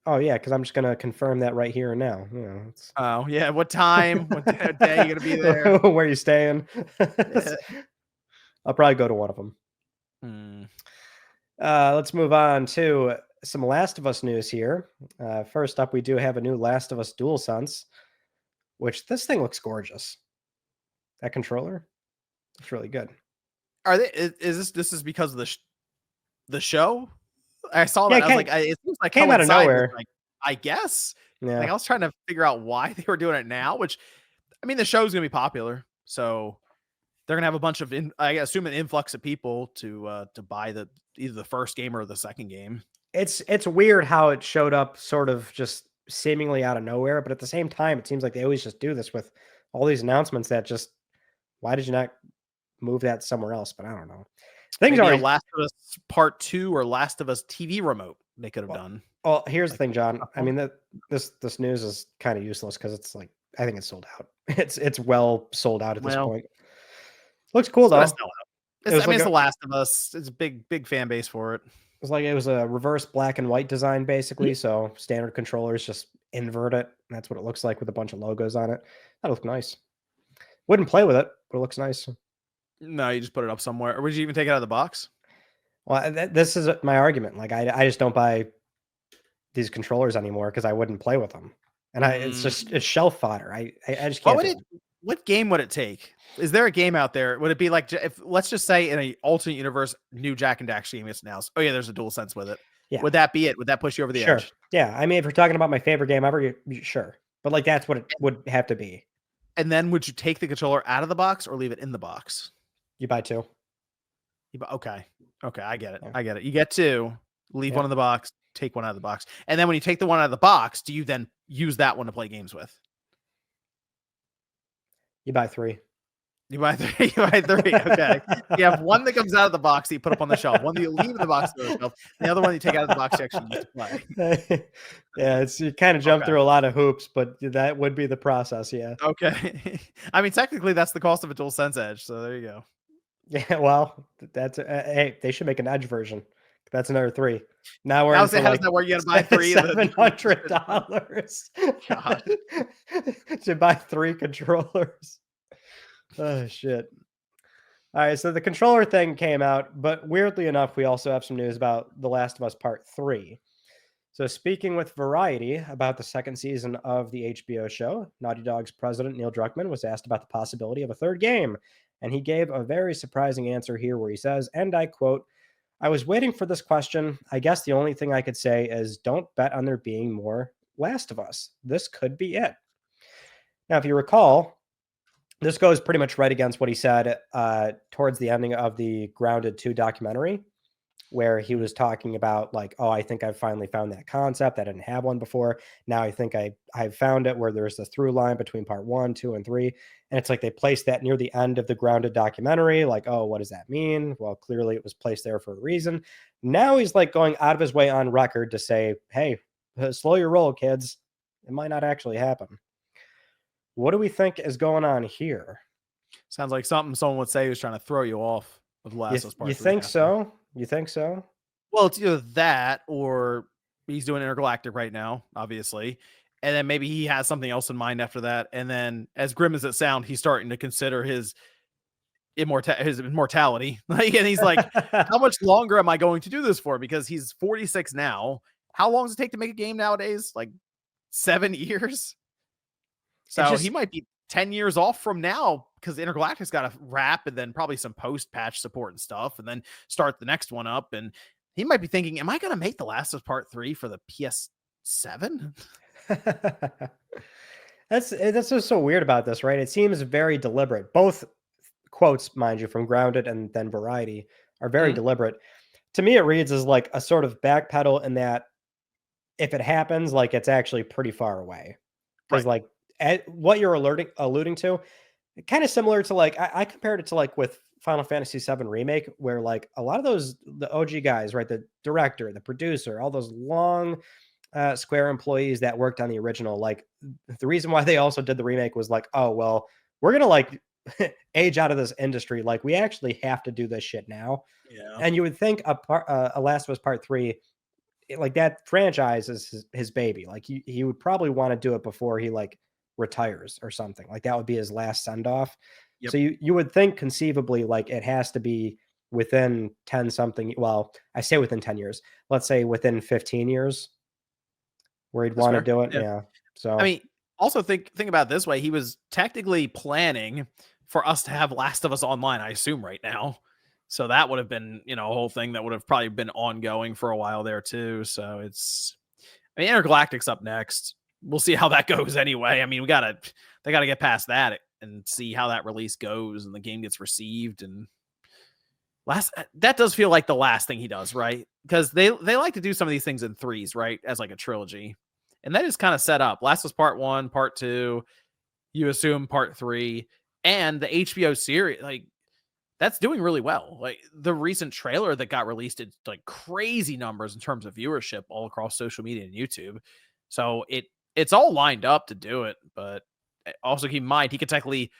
Oh yeah, because I'm just gonna confirm that right here and now. You know, Oh, yeah. What time? What day you gonna be there? where you staying? Yeah. I'll probably go to one of them. Hmm. Let's move on to some Last of Us news here. First up, we do have a new Last of Us DualSense, which this thing looks gorgeous. That controller, it's really good. Are they? This is because of the show? I saw Yeah, that. I was like, it seems like came out of coincide with nowhere. like, I guess. Like Yeah, I was trying to figure out why they were doing it now. Which, I mean, the show's gonna be popular, so they're gonna have a bunch of, I assume, an influx of people to buy either the first game or the second game. it's weird how it showed up sort of just seemingly out of nowhere, but at the same time, it seems like they always just do this with all these announcements that just why did you not move that somewhere else? But I don't know. Things Maybe a already Last of Us Part 2 or Last of Us TV remote they could have well, done. well, here's the Like, thing, John. I mean that this news is kind of useless because it's like I think it's sold out. It's well sold out at this well, point. Looks cool it's gonna though. sell out. It I was mean, like it's a The Last of Us. It's a big fan base for it. it was a reverse black and white design Mhm. basically. So standard controllers just invert it. That's what it looks like with a bunch of logos on it. That looks nice. Wouldn't play with it, but it looks nice. No, you just put it up somewhere. Or would you even take it out of the box? Well, this is my argument. Like I just don't buy these controllers anymore because I wouldn't play with them. And it's Mm. just it's shelf fodder. I just What can't would do it? it. What game would it take? Is there a game out there? Would it be like, if let's just say in a alternate universe, new Jack and Dax game is announced? Oh yeah, there's a dual sense with it. Yeah, Would that be it? Would that push you over the sure. edge? Yeah, I mean, if you're talking about my favorite game ever, sure. But like that's what it would have to be. And then would you take the controller out of the box or leave it in the box? You buy two. Okay, okay, I get it. Yeah, I get it. You get two, leave yeah. one in the box, take one out of the box, and then when you take the one out of the box, do you then use that one to play games with? You buy three. You buy three. You buy three. Okay. You have one that comes out of the box that you put up on the shelf. One that you leave in the box on the shelf. The other one you take out of the box you actually use to play. Yeah, it's you kind of jump Okay. through a lot of hoops, but that would be the process. Yeah. Okay. I mean, technically, that's the cost of a dual sense edge. So there you go. Yeah. Well, that's hey, they should make an Edge version. That's another three. Now we're Now, into how does like that work? You got to buy three of the $700 God. to buy three controllers. Oh shit. All right, so the controller thing came out, but weirdly enough, we also have some news about The Last of Us Part 3. So, speaking with Variety about the second season of the HBO show, Naughty Dog's president, Neil Druckmann, was asked about the possibility of a third game. And he gave a very surprising answer here where he says, and I quote, I was waiting for this question. I guess the only thing I could say is don't bet on there being more Last of Us. This could be it. Now, if you recall, this goes pretty much right against what he said towards the ending of the Grounded 2 documentary, where he was talking about like, oh, I think I've finally found that concept. I didn't have one before. Now I think I've found it where there's a through line between part 1, 2, and 3. And it's like they placed that near the end of the Grounded documentary. Like, oh, what does that mean? Well, clearly it was placed there for a reason. Now he's like going out of his way on record to say, hey, slow your roll, kids. It might not actually happen. What do we think is going on here? Sounds like something someone would say who's trying to throw you off with Last of Us You Part 3 think happening. so? You think so? Well, it's either that or he's doing Intergalactic right now, obviously. and then maybe he has something else in mind after that. And then, as grim as it sounds, he's starting to consider his immortality. Like, and he's like, how much longer am I going to do this for? Because he's 46 now. How long does it take to make a game nowadays? Like 7 years. So he might be 10 years off from now, because Intergalactic's got to wrap, and then probably some post-patch support and stuff, and then start the next one up. And he might be thinking, am I going to make The Last of Us Part 3 for the PS7? That's just so weird about this, right? It seems very deliberate. Both quotes, mind you, from Grounded and then Variety are very deliberate. To me, it reads as like a sort of backpedal in that if it happens, like it's actually pretty far away. Because like what you're alluding to, kind of similar to like I compared it to like with Final Fantasy VII Remake, where like a lot of the OG guys, right, the director, the producer, all those long Square employees that worked on the original, like the reason why they also did the remake was like, oh well, we're gonna like age out of this industry, like we actually have to do this shit now. Yeah. And you would think a Last of Us Part 3, like that franchise is his baby. Like he would probably want to do it before he like retires or something. Like that would be his last send off. Yep. So you would think conceivably like it has to be within 10 something. Well, I say within 10 years. Let's say within 15 years where he'd want to do it. Yeah. So I mean, also think about it this way. He was technically planning for us to have Last of Us Online, I assume, right now. So that would have been, a whole thing that would have probably been ongoing for a while there too. So Intergalactic's up next. We'll see how that goes anyway. I mean, they gotta get past that and see how that release goes and the game gets received. And that does feel like the last thing he does, right? Because they like to do some of these things in threes, right? As like a trilogy. And that is kind of set up. Last was Part 1, Part 2, you assume Part 3, and the HBO series, like, that's doing really well. Like, the recent trailer that got released, it's like crazy numbers in terms of viewership all across social media and YouTube. So it's all lined up to do it, but also keep in mind, he could technically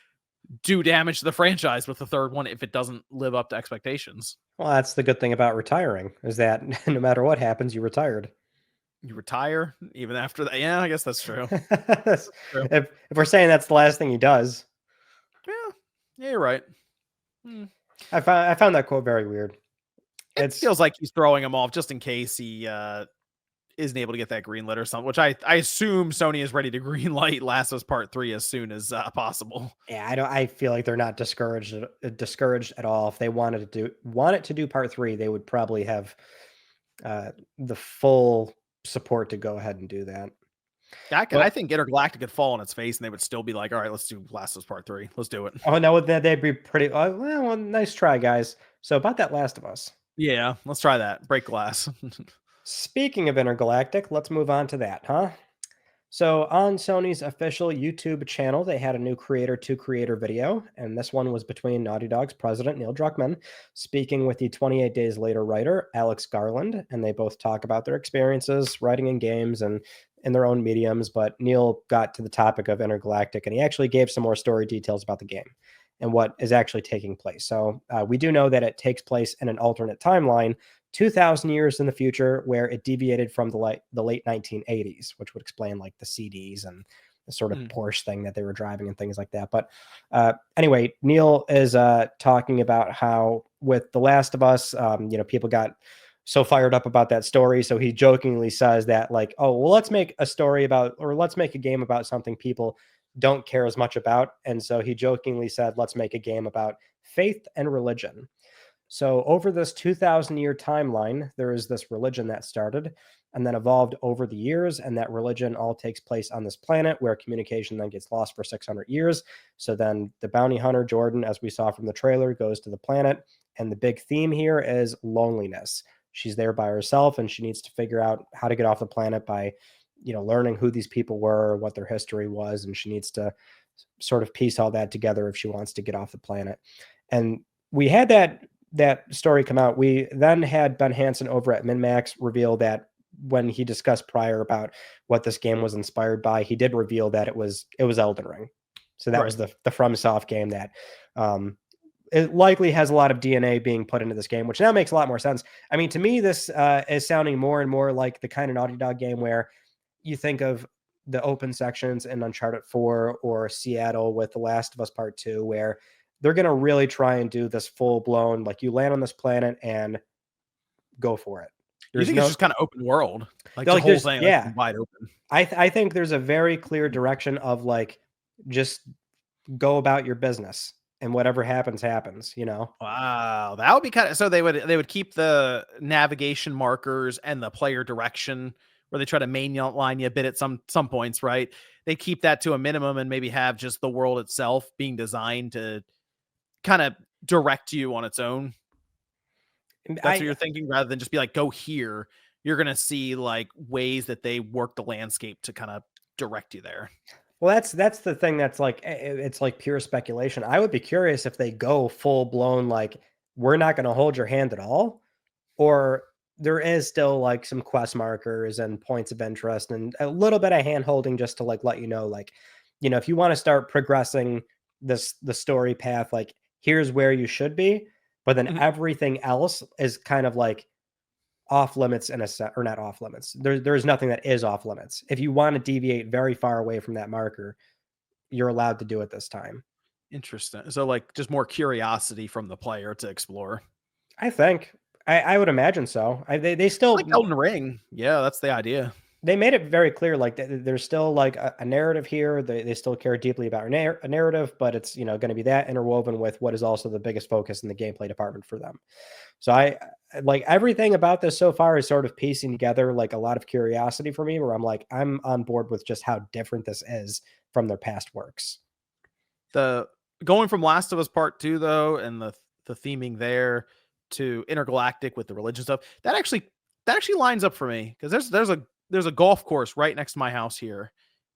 do damage to the franchise with the third one if it doesn't live up to expectations. Well, that's the good thing about retiring, is that no matter what happens, you retired. You retire even after that. Yeah, I guess that's true. That's true. If we're saying that's the last thing he does. Yeah, you're right. I found that quote very weird. It feels like he's throwing him off just in case he isn't able to get that green light or something, which I assume Sony is ready to green light Last of Us Part 3 as soon as possible. Yeah, I feel like they're not discouraged at all. If they wanted to do Part 3, they would probably have the full support to go ahead and do that. I think Intergalactic could fall on its face and they would still be like, all right, let's do Last of Us Part 3. Let's do it. Oh, no, they'd be pretty, well, nice try, guys. So about that Last of Us. Yeah, let's try that. Break glass. Speaking of Intergalactic, let's move on to that, huh? So on Sony's official YouTube channel, they had a new creator-to-creator video, and this one was between Naughty Dog's president, Neil Druckmann, speaking with the 28 Days Later writer, Alex Garland, and they both talk about their experiences writing in games and in their own mediums, but Neil got to the topic of Intergalactic, and he actually gave some more story details about the game and what is actually taking place. So we do know that it takes place in an alternate timeline, 2,000 years in the future, where it deviated from the late 1980s, which would explain like the CDs and the sort of Porsche thing that they were driving and things like that. But anyway, Neil is talking about how with The Last of Us, people got so fired up about that story. So he jokingly says that like, oh, well, let's make a game about something people don't care as much about. And so he jokingly said, let's make a game about faith and religion. So over this 2,000-year timeline, there is this religion that started and then evolved over the years, and that religion all takes place on this planet where communication then gets lost for 600 years. So then the bounty hunter, Jordan, as we saw from the trailer, goes to the planet, and the big theme here is loneliness. She's there by herself, and she needs to figure out how to get off the planet by, learning who these people were, what their history was, and she needs to sort of piece all that together if she wants to get off the planet. And we had that story come out. We then had Ben Hansen over at MinMax reveal that when he discussed prior about what this game was inspired by, he did reveal that it was Elden Ring. So that was the FromSoft game that it likely has a lot of DNA being put into this game, which now makes a lot more sense. I mean, to me, this is sounding more and more like the kind of Naughty Dog game where you think of the open sections in Uncharted 4 or Seattle with The Last of Us Part 2, where they're going to really try and do this full blown, like you land on this planet and go for it. You There's think it's no, just kind of open world, like they're the like, whole there's, thing, like yeah, wide open. I think there's a very clear direction of like, just go about your business and whatever happens, happens, you know? Wow, that would be kind of so they would keep the navigation markers and the player direction where they try to mainline you a bit at some points, right? They keep that to a minimum and maybe have just the world itself being designed to kind of direct you on its own. That's what I you're thinking rather than just be like, go here. You're gonna see like ways that they work the landscape to kind of direct you there. Well, that's the thing that's like it's like pure speculation. I would be curious if they go full blown like we're not going to hold your hand at all, or there is still like some quest markers and points of interest and a little bit of hand holding just to like let you know like, you know, if you want to start progressing the story path, like here's where you should be, but then Mhm. everything else is kind of like off limits in a set, or not off limits. There's nothing that is off limits. If you want to deviate very far away from that marker, you're allowed to do it this time. Interesting. So like just more curiosity from the player to explore. I think. I would imagine so. They Like still Elden Ring. Yeah, that's the idea. they made it very clear like there's still like a narrative here. They still care deeply about a narrative, but it's, you know, going to be that interwoven with what is also the biggest focus in the gameplay department for them. So I like everything about this so far is sort of piecing together like a lot of curiosity for me, where I'm like, I'm on board with just how different this is from their past works. The going from Last of Us Part 2 though, and the theming there to intergalactic with the religion stuff, that actually lines up for me because there's a golf course right next to my house here.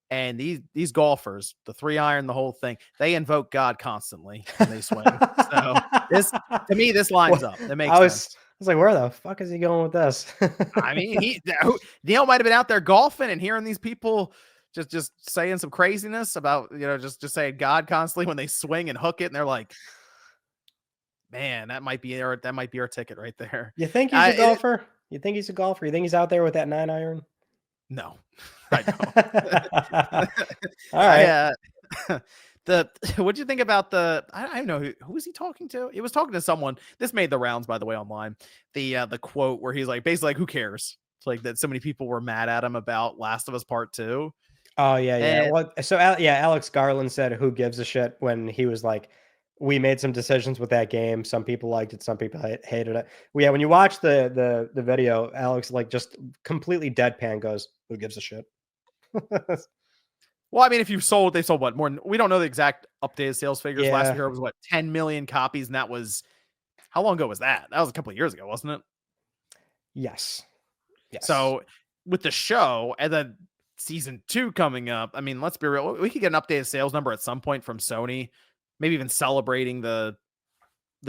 And these golfers, the 3-iron, the whole thing, they invoke God constantly when they swing. So this to me, this lines What up. That I makes was sense. I was like, where the fuck is he going with this? I mean, Neil might have been out there golfing and hearing these people just saying some craziness about, just saying God constantly when they swing and hook it, and they're like, man, that might be our ticket right there. You think he's I a it, golfer? You think he's a golfer? You think he's out there with that 9-iron? no, I don't. All I right. the what'd you think about I don't know who was he talking to? He was talking to someone. This made the rounds, by the way, online. The quote where he's like basically like, who cares? It's like that so many people were mad at him about Last of Us Part 2. Oh, yeah, yeah. And Well, so yeah, Alex Garland said, "Who gives a shit?" when he was like, "We made some decisions with that game. Some people liked it, some people hated it." Well, yeah, when you watch the video, Alex like just completely deadpan goes, "Who gives a shit?" well, I mean, if they sold what more we don't know the exact updated sales figures. Last we Yeah. heard was what 10 million copies, and that was how long ago was that? That was a couple of years ago, wasn't it? Yes. Yes. So with the show and then season 2 coming up, I mean, let's be real. We could get an updated sales number at some point from Sony, maybe even celebrating the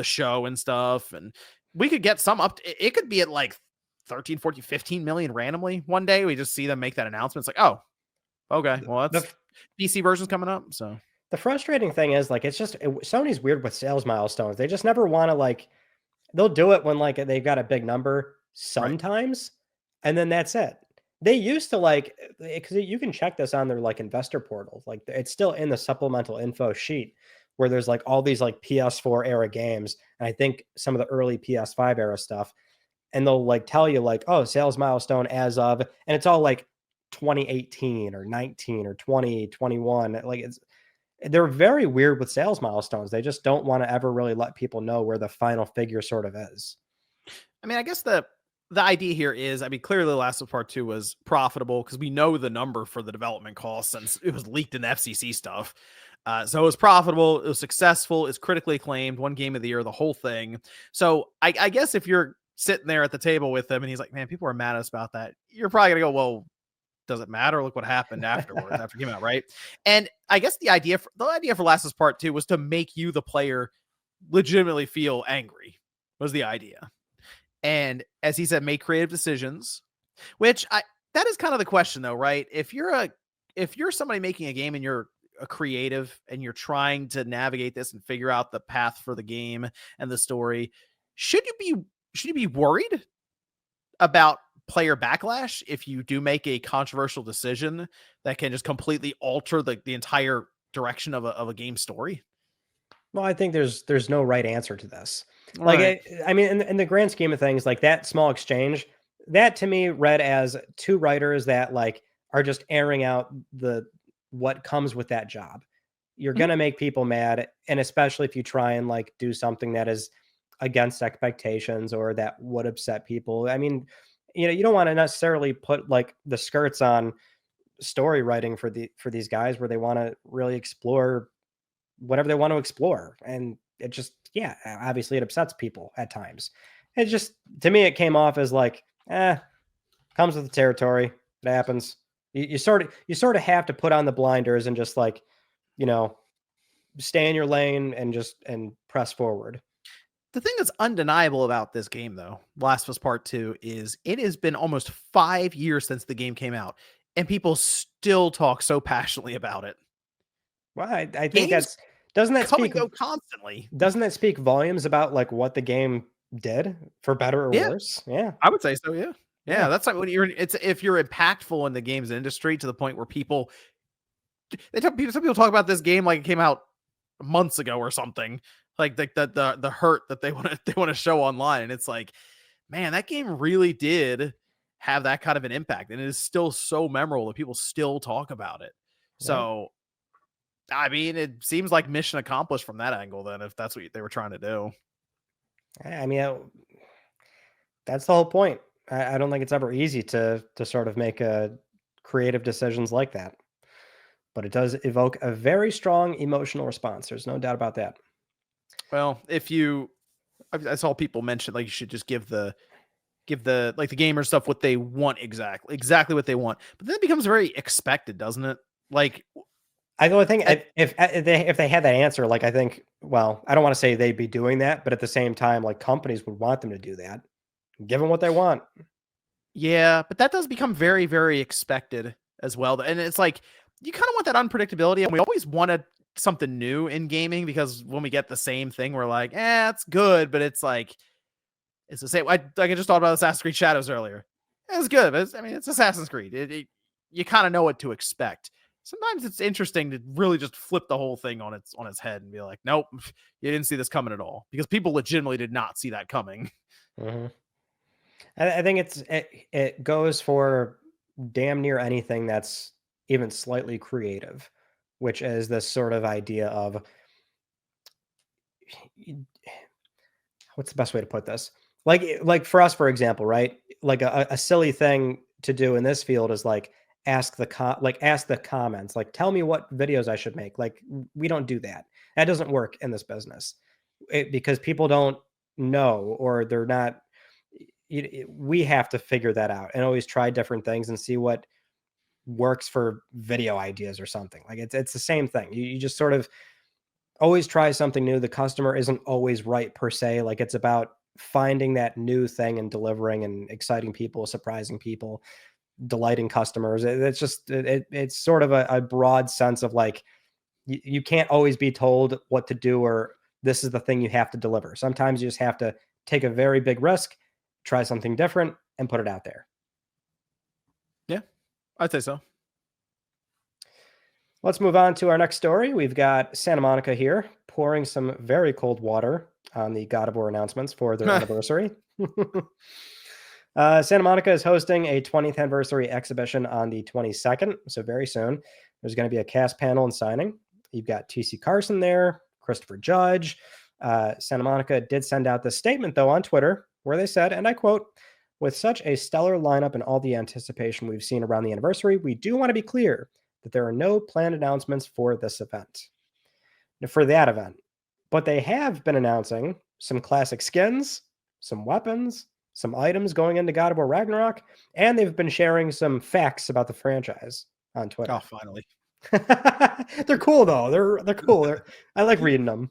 show and stuff. And we could get some up. It could be at like 13, 14, 15 million randomly one day. We just see them make that announcement. It's like, oh, okay. Well, The that's PC version's coming up. So the frustrating thing is like Sony's weird with sales milestones. They just never want to like they'll do it when like they've got a big number right. sometimes, and then that's it. They used to like because you can check this on their like investor portal. Like it's still in the supplemental info sheet where there's like all these like PS4 era games, and I think some of the early PS5 era stuff. And they'll like tell you like, oh, sales milestone as of, and it's all like 2018 or 19 or 2021. Like they're very weird with sales milestones. They just don't want to ever really let people know where the final figure sort of is. I mean, I guess the idea here is, I mean, clearly The Last of Us Part 2 was profitable because we know the number for the development cost since it was leaked in the FCC stuff. So it was profitable, it was successful, it's critically acclaimed, one game of the year, the whole thing. So I guess if you're sitting there at the table with him and he's like, man, people are mad at us about that, you're probably gonna go, well, does it matter? Look what happened afterwards, after it came out, right? And I guess the idea for Last of Us Part 2 was to make you, the player, legitimately feel angry, was the idea. And as he said, make creative decisions, which that is kind of the question though, right? If you're somebody making a game and you're a creative and you're trying to navigate this and figure out the path for the game and the story, should you be worried about player backlash if you do make a controversial decision that can just completely alter the entire direction of a game story? Well, I think there's no right answer to this. Like, Right. I mean, in the grand scheme of things, like that small exchange, that to me read as two writers that like are just airing out the what comes with that job. You're Mhm. gonna make people mad, and especially if you try and like do something that is against expectations or that would upset people. I mean, you don't want to necessarily put like the skirts on story writing for these guys where they want to really explore whatever they want to explore. And it just, yeah, obviously it upsets people at times. It just, to me, it came off as like, comes with the territory. It happens. You sort of have to put on the blinders and just like, you know, stay in your lane and press forward. The thing that's undeniable about this game, though, Last of Us Part 2, is it has been almost 5 years since the game came out, and people still talk so passionately about it. Well, I think Games that's doesn't that come speak and go constantly. doesn't that speak volumes about like what the game did for better or Yeah, worse? Yeah. I would say so, yeah. Yeah, Yeah. that's like when you're it's if you're impactful in the games industry to the point where some people talk about this game like it came out months ago or something. Like the hurt that they want to they want to show online. And it's like, man, that game really did have that kind of an impact. And it is still so memorable that people still talk about it. Yeah. So I mean, it seems like mission accomplished from that angle, then, if that's what they were trying to do. I mean, that's the whole point. I don't think it's ever easy to sort of make creative decisions like that, but it does evoke a very strong emotional response. There's no doubt about that. Well, if you I saw people mention like you should just give the like the gamer stuff what they want exactly what they want. But then it becomes very expected, doesn't it? Like I the only thing at, if they had that answer, like I think, well, I don't want to say they'd be doing that, but at the same time, like companies would want them to do that. Give them what they want. yeah, but that does become very, very expected as well. And it's like you kind of want that unpredictability, and we always wanted something new in gaming because when we get the same thing, we're like, it's good, but it's like it's the same. I just thought about Assassin's Creed Shadows earlier. It's good, but I mean, it's Assassin's Creed. You kind of know what to expect. Sometimes it's interesting to really just flip the whole thing on its head and be like, nope, you didn't see this coming at all, because people legitimately did not see that coming. Mhm. I think it goes for damn near anything that's even slightly creative, which is this sort of idea of what's the best way to put this? Like for us, for example, right? Like a silly thing to do in this field is like ask the comments, like tell me what videos I should make. Like we don't do that. That doesn't work in this business because people don't know or they're not. We have to figure that out and always try different things and see what works for video ideas or something. Like it's the same thing. You just sort of always try something new. The customer isn't always right per se. Like it's about finding that new thing and delivering and exciting people, surprising people, delighting customers. It's just it's sort of a broad sense of like you can't always be told what to do or this is the thing you have to deliver. Sometimes you just have to take a very big risk, try something different, and put it out there. Yeah, I'd say so. Let's move on to our next story. We've got Santa Monica here pouring some very cold water on the God of War announcements for their anniversary. Santa Monica is hosting a 20th anniversary exhibition on the 22nd, so very soon. There's going to be a cast panel and signing. You've got TC Carson there, Christopher Judge. Santa Monica did send out this statement, though, on Twitter where they said, and I quote, "With such a stellar lineup and all the anticipation we've seen around the anniversary, we do want to be clear that there are no planned announcements for this event, for that event. But they have been announcing some classic skins, some weapons, some items going into God of War Ragnarok, and they've been sharing some facts about the franchise on Oh, Twitter." finally. They're cool though. They're cool. I like reading them.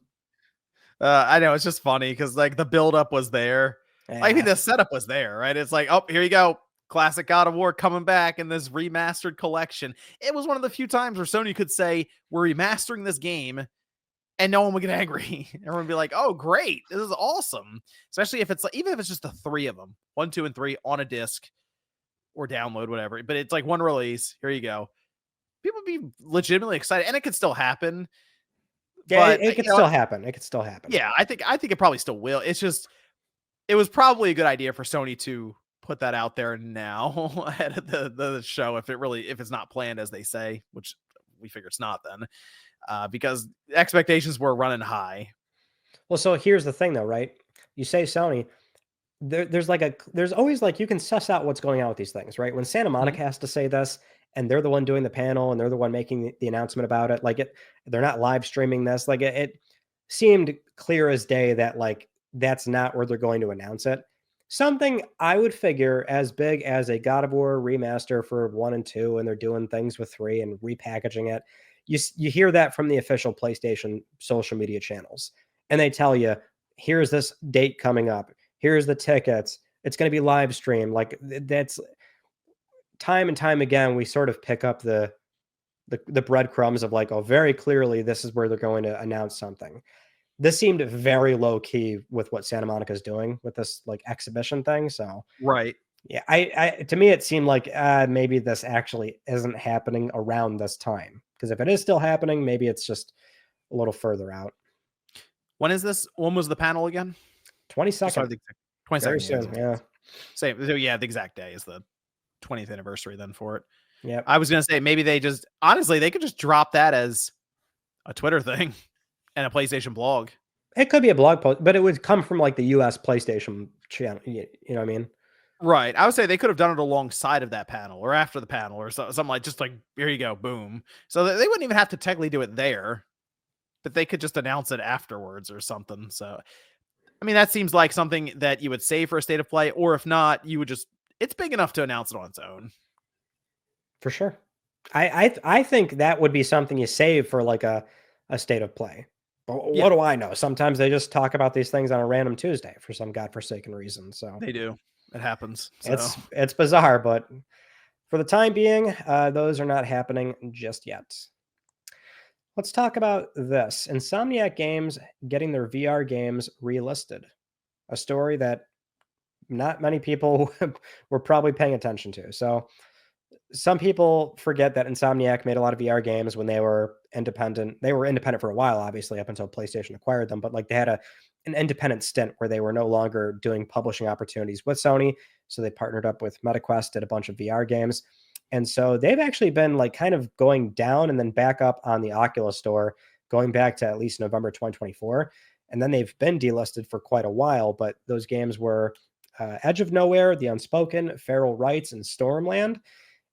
I know it's just funny because like the buildup was there. I mean, Yeah. the setup was there, right? It's like, oh, here you go. Classic God of War coming back in this remastered collection. It was one of the few times where Sony could say, we're remastering this game, and no one would get angry. Everyone would be like, oh, great. This is awesome. Especially if it's like, even if it's just the three of them, 1, 2, and 3 on a disc. or download, whatever. But it's like one release. Here you go. People be legitimately excited, and it could still happen. Yeah, But it could still happen. It could still happen. yeah, I think it probably still will. It's just it was probably a good idea for Sony to put that out there now ahead of the show if it's not planned as they say, which we figure it's not then, because expectations were running high. Well, so here's the thing though, right? You say Sony, there's always like you can suss out what's going on with these things, right? When Santa Monica has to say this and they're the one doing the panel and they're the one making the announcement about it, they're not live streaming this. It seemed clear as day that like that's not where they're going to announce it. Something I would figure as big as a God of War remaster for 1 and 2, and they're doing things with 3 and repackaging it. You hear that from the official PlayStation social media channels, and they tell you, here's this date coming up. Here's the tickets. It's going to be live streamed. Like that's time and time again, we sort of pick up the breadcrumbs of like, oh, very clearly this is where they're going to announce something. This seemed very low key with what Santa Monica is doing with this like exhibition thing. So Right. yeah, I to me it seemed like maybe this actually isn't happening around this time, because if it is still happening, maybe it's just a little further out. When is this? When was the panel again? 22nd. 22nd. Very soon. Yeah. Same. So yeah, the exact day is the 20th anniversary then for it. Yeah. I was gonna say maybe they just honestly they could just drop that as a Twitter thing and a PlayStation blog. It could be a blog post, but it would come from like the US PlayStation channel. You know what I mean? Right. I would say they could have done it alongside of that panel or after the panel or something like just like, here you go, boom. So they wouldn't even have to technically do it there, but they could just announce it afterwards or something. So, I mean, that seems like something that you would save for a state of play, or if not, you would just, it's big enough to announce it on its own. For sure. I think that would be something you save for like a state of play. But Yeah. what do I know? Sometimes they just talk about these things on a random Tuesday for some godforsaken reason. So They do. It happens. So. It's bizarre, but for the time being, those are not happening just yet. Let's talk about this. Insomniac Games getting their VR games relisted. A story that not many people were probably paying attention to. So some people forget that Insomniac made a lot of VR games when they were independent. They were independent for a while, obviously, up until PlayStation acquired them. But like they had an independent stint where they were no longer doing publishing opportunities with Sony. So they partnered up with MetaQuest, did a bunch of VR games. And so they've actually been like kind of going down and then back up on the Oculus store, going back to at least November 2024. And then they've been delisted for quite a while. But those games were Edge of Nowhere, The Unspoken, Feral Rights, and Stormland.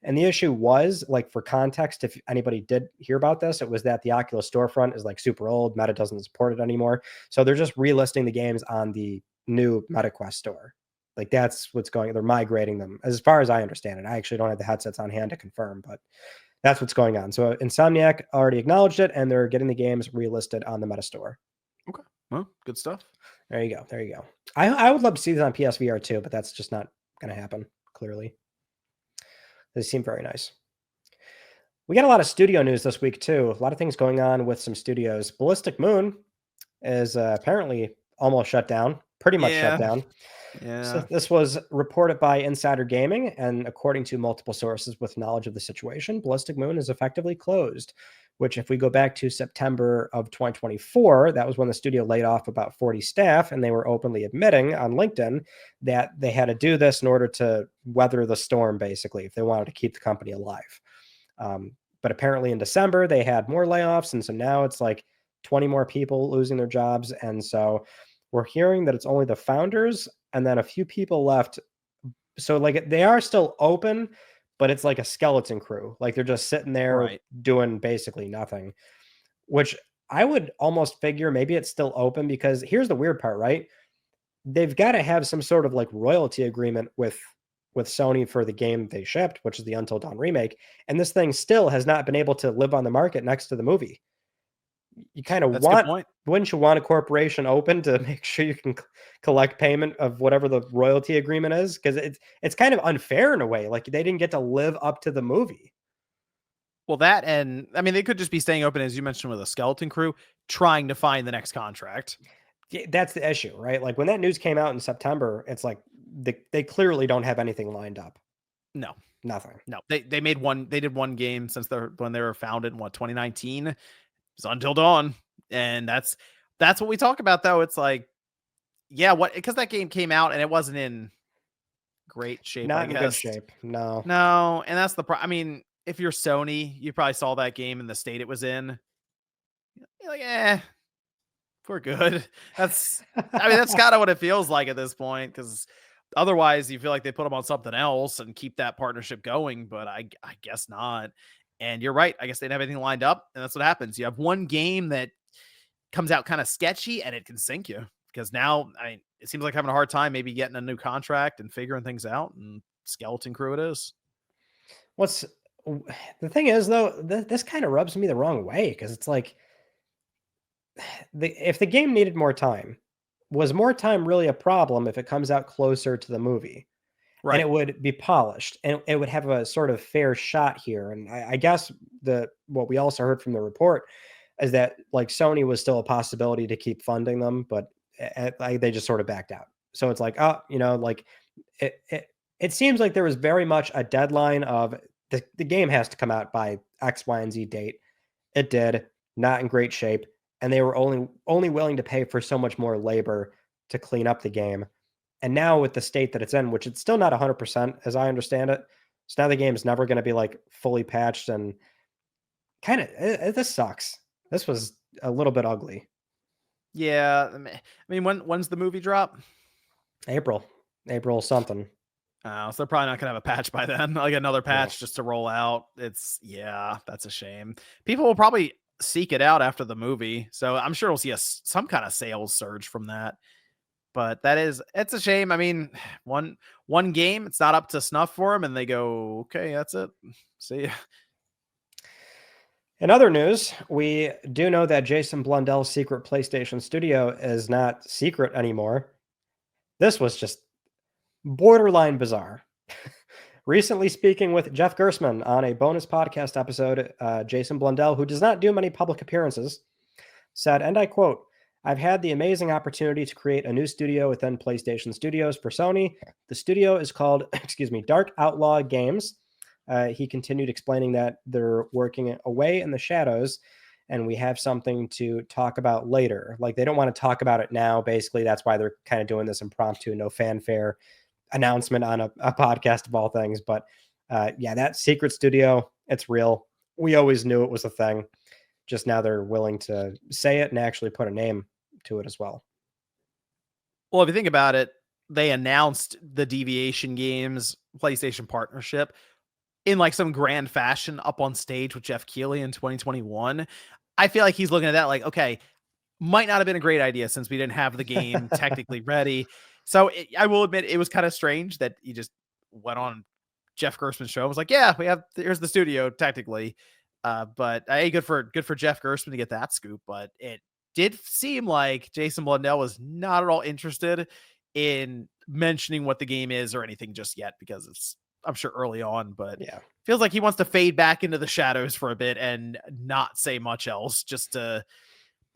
And the issue was, like, for context, if anybody did hear about this, it was that the Oculus storefront is like super old. Meta doesn't support it anymore. So they're just relisting the games on the new MetaQuest store. Like that's what's going. They're migrating them, as far as I understand it. I actually don't have the headsets on hand to confirm, but that's what's going on. So Insomniac already acknowledged it, and they're getting the games relisted on the Meta store. Okay. Well, good stuff. There you go. There you go. I would love to see this on PSVR too, but that's just not going to happen, clearly. They seem very nice. We got a lot of studio news this week too. A lot of things going on with some studios. Ballistic Moon is apparently almost shut down, pretty much shut down. Yeah. So this was reported by Insider Gaming, and according to multiple sources with knowledge of the situation, Ballistic Moon is effectively closed, which if we go back to September of 2024, that was when the studio laid off about 40 staff, and they were openly admitting on LinkedIn that they had to do this in order to weather the storm, basically, if they wanted to keep the company alive. But apparently in December, they had more layoffs, and so now it's like 20 more people losing their jobs, and so we're hearing that it's only the founders and then a few people left. So like they are still open, but it's like a skeleton crew. Like they're just sitting there doing basically nothing, which I would almost figure maybe it's still open, because here's the weird part, right? They've got to have some sort of like royalty agreement with Sony for the game they shipped, which is the Until Dawn remake. And this thing still has not been able to live on the market next to the movie. You kind of wouldn't you want a corporation open to make sure you can collect payment of whatever the royalty agreement is? Because it's kind of unfair in a way. Like they didn't get to live up to the movie. Well, that, and I mean, they could just be staying open, as you mentioned, with a skeleton crew, trying to find the next contract. Yeah, that's the issue, right? Like when that news came out in September, it's like they clearly don't have anything lined up. No, Nothing. no. They made one. They did one game since when they were founded in 2019. It's Until Dawn, and that's what we talk about though. It's like, yeah, what, because that game came out and it wasn't in great shape, I Not in good guess. shape. No. No, and that's the I mean, if you're Sony, you probably saw that game in the state it was in. You're like, we're good. That's, I mean, that's kind of what it feels like at this point, because otherwise you feel like they put them on something else and keep that partnership going, but I guess not. And you're right. I guess they didn't have anything lined up, and that's what happens. You have one game that comes out kind of sketchy and it can sink you, because now it seems like having a hard time maybe getting a new contract and figuring things out, and Skeleton Crew it is. What's the thing is though, this kind of rubs me the wrong way because it's like if the game needed more time, was more time really a problem if it comes out closer to the movie? And Right. it would be polished and it would have a sort of fair shot here. And I guess what we also heard from the report is that like Sony was still a possibility to keep funding them, but they just sort of backed out. So it's like, oh, like it seems like there was very much a deadline of the game has to come out by X, Y, and Z date. It did, not in great shape, and they were only willing to pay for so much more labor to clean up the game. And now with the state that it's in, which it's still not 100% as I understand it, so now the game is never going to be like fully patched and kind of this sucks. This was a little bit ugly. Yeah, I mean, when's the movie drop? April something. So they're probably not gonna have a patch by then, like another No. patch just to roll out. Yeah, that's a shame. People will probably seek it out after the movie, so I'm sure we'll see some kind of sales surge from that. But it's a shame. I mean, one game, it's not up to snuff for them, and they go, okay, that's it. See ya. In other news, we do know that Jason Blundell's secret PlayStation studio is not secret anymore. This was just borderline bizarre. Recently speaking with Jeff Gersman on a bonus podcast episode, Jason Blundell, who does not do many public appearances, said, and I quote, "I've had the amazing opportunity to create a new studio within PlayStation Studios for Sony. The studio is called, Dark Outlaw Games." He continued explaining that they're working away in the shadows and we have something to talk about later. Like they don't want to talk about it now. Basically, that's why they're kind of doing this impromptu, no fanfare announcement on a podcast of all things. But yeah, that secret studio, it's real. We always knew it was a thing. Just now they're willing to say it and actually put a name to it as well. Well, if you think about it, they announced the Deviation Games PlayStation partnership in like some grand fashion up on stage with Jeff Keighley in 2021. I feel like he's looking at that like, okay, might not have been a great idea since we didn't have the game technically ready. So I will admit it was kind of strange that he just went on Jeff Gersman's show and was like, yeah, here's the studio technically. But hey, good for Jeff Gersman to get that scoop. But it did seem like Jason Blundell was not at all interested in mentioning what the game is or anything just yet, because it's, I'm sure, early on, but yeah, feels like he wants to fade back into the shadows for a bit and not say much else, just to,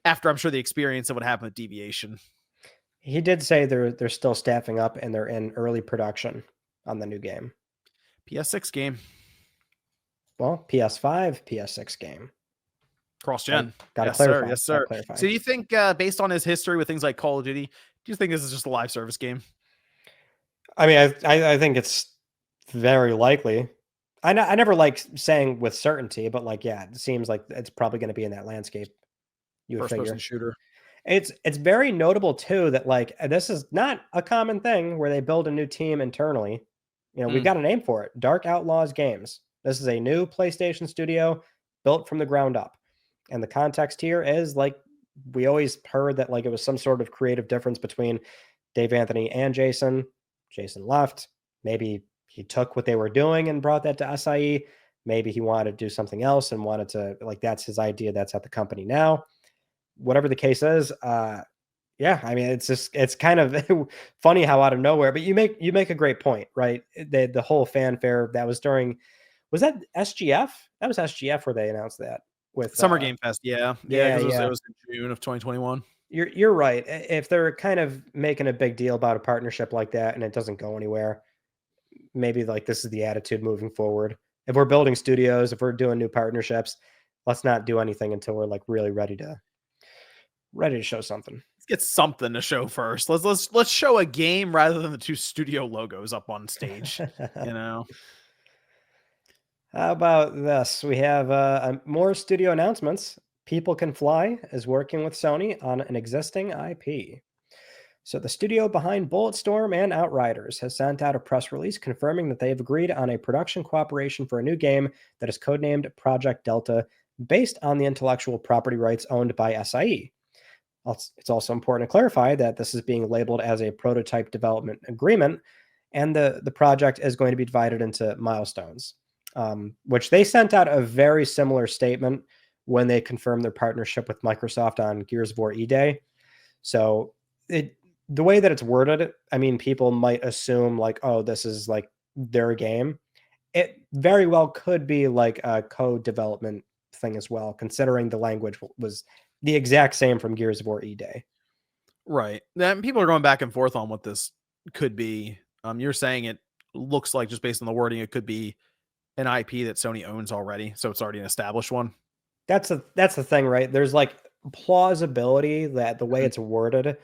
after I'm sure the experience of what happened with Deviation. he did say they're still staffing up and they're in early production on the new game. PS6 game. Well, PS5, PS6 game. Cross-gen. Gotta Yes, clarify. sir. Yes, sir. Clarify. So do you think, based on his history with things like Call of Duty, do you think this is just a live service game? I mean, I think it's very likely. I never like saying with certainty, but like, yeah, it seems like it's probably going to be in that landscape. You would First-person figure. shooter. It's very notable too that like this is not a common thing where they build a new team internally. We've got a name for it: Dark Outlaws Games. This is a new PlayStation studio built from the ground up, and the context here is like we always heard that like it was some sort of creative difference between Dave Anthony and Jason. Jason left. Maybe he took what they were doing and brought that to SIE. Maybe he wanted to do something else and wanted to, like, that's his idea. That's at the company now. Whatever the case is, yeah, I mean, it's kind of funny how out of nowhere, but you make a great point, right? The whole fanfare that was was that SGF? That was SGF where they announced that with Summer Game Fest. Yeah. Yeah, Because yeah. it was in June of 2021. You're right. If they're kind of making a big deal about a partnership like that and it doesn't go anywhere, maybe like this is the attitude moving forward. If we're building studios, if we're doing new partnerships, let's not do anything until we're like really ready to show something. Let's get something to show first. Let's show a game rather than the two studio logos up on stage. You know. How about this? We have more studio announcements. People Can Fly is working with Sony on an existing IP. So, the studio behind Bulletstorm and Outriders has sent out a press release confirming that they have agreed on a production cooperation for a new game that is codenamed Project Delta, based on the intellectual property rights owned by SIE. It's also important to clarify that this is being labeled as a prototype development agreement, and the project is going to be divided into milestones, which they sent out a very similar statement when they confirmed their partnership with Microsoft on Gears of War E-Day. So the way that it's worded, I mean, people might assume like, oh, this is like their game. It very well could be like a co-development thing as well, considering the language was the exact same from Gears of War E-Day. Right. Then people are going back and forth on what this could be. You're saying it looks like, just based on the wording, it could be an IP that Sony owns already, so it's already an established one. That's the thing, right? There's like plausibility that the way it's worded,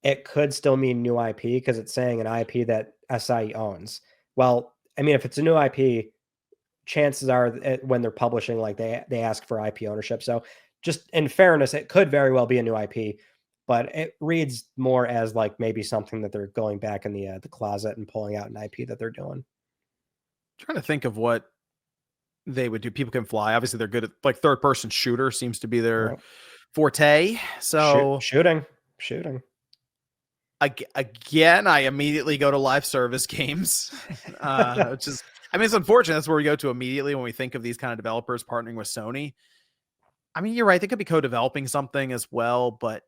it could still mean new IP because it's saying an IP that SIE owns. Well, I mean, if it's a new IP, chances are when they're publishing, like they ask for IP ownership. So just in fairness, it could very well be a new IP, but it reads more as like maybe something that they're going back in the closet and pulling out an IP that they're doing. Trying to think of what they would do. People Can Fly. Obviously, they're good at like third person shooter seems to be their forte. So Shooting. Again, I immediately go to live service games, which is, I mean, it's unfortunate. That's where we go to immediately when we think of these kind of developers partnering with Sony. I mean, you're right. They could be co-developing something as well, but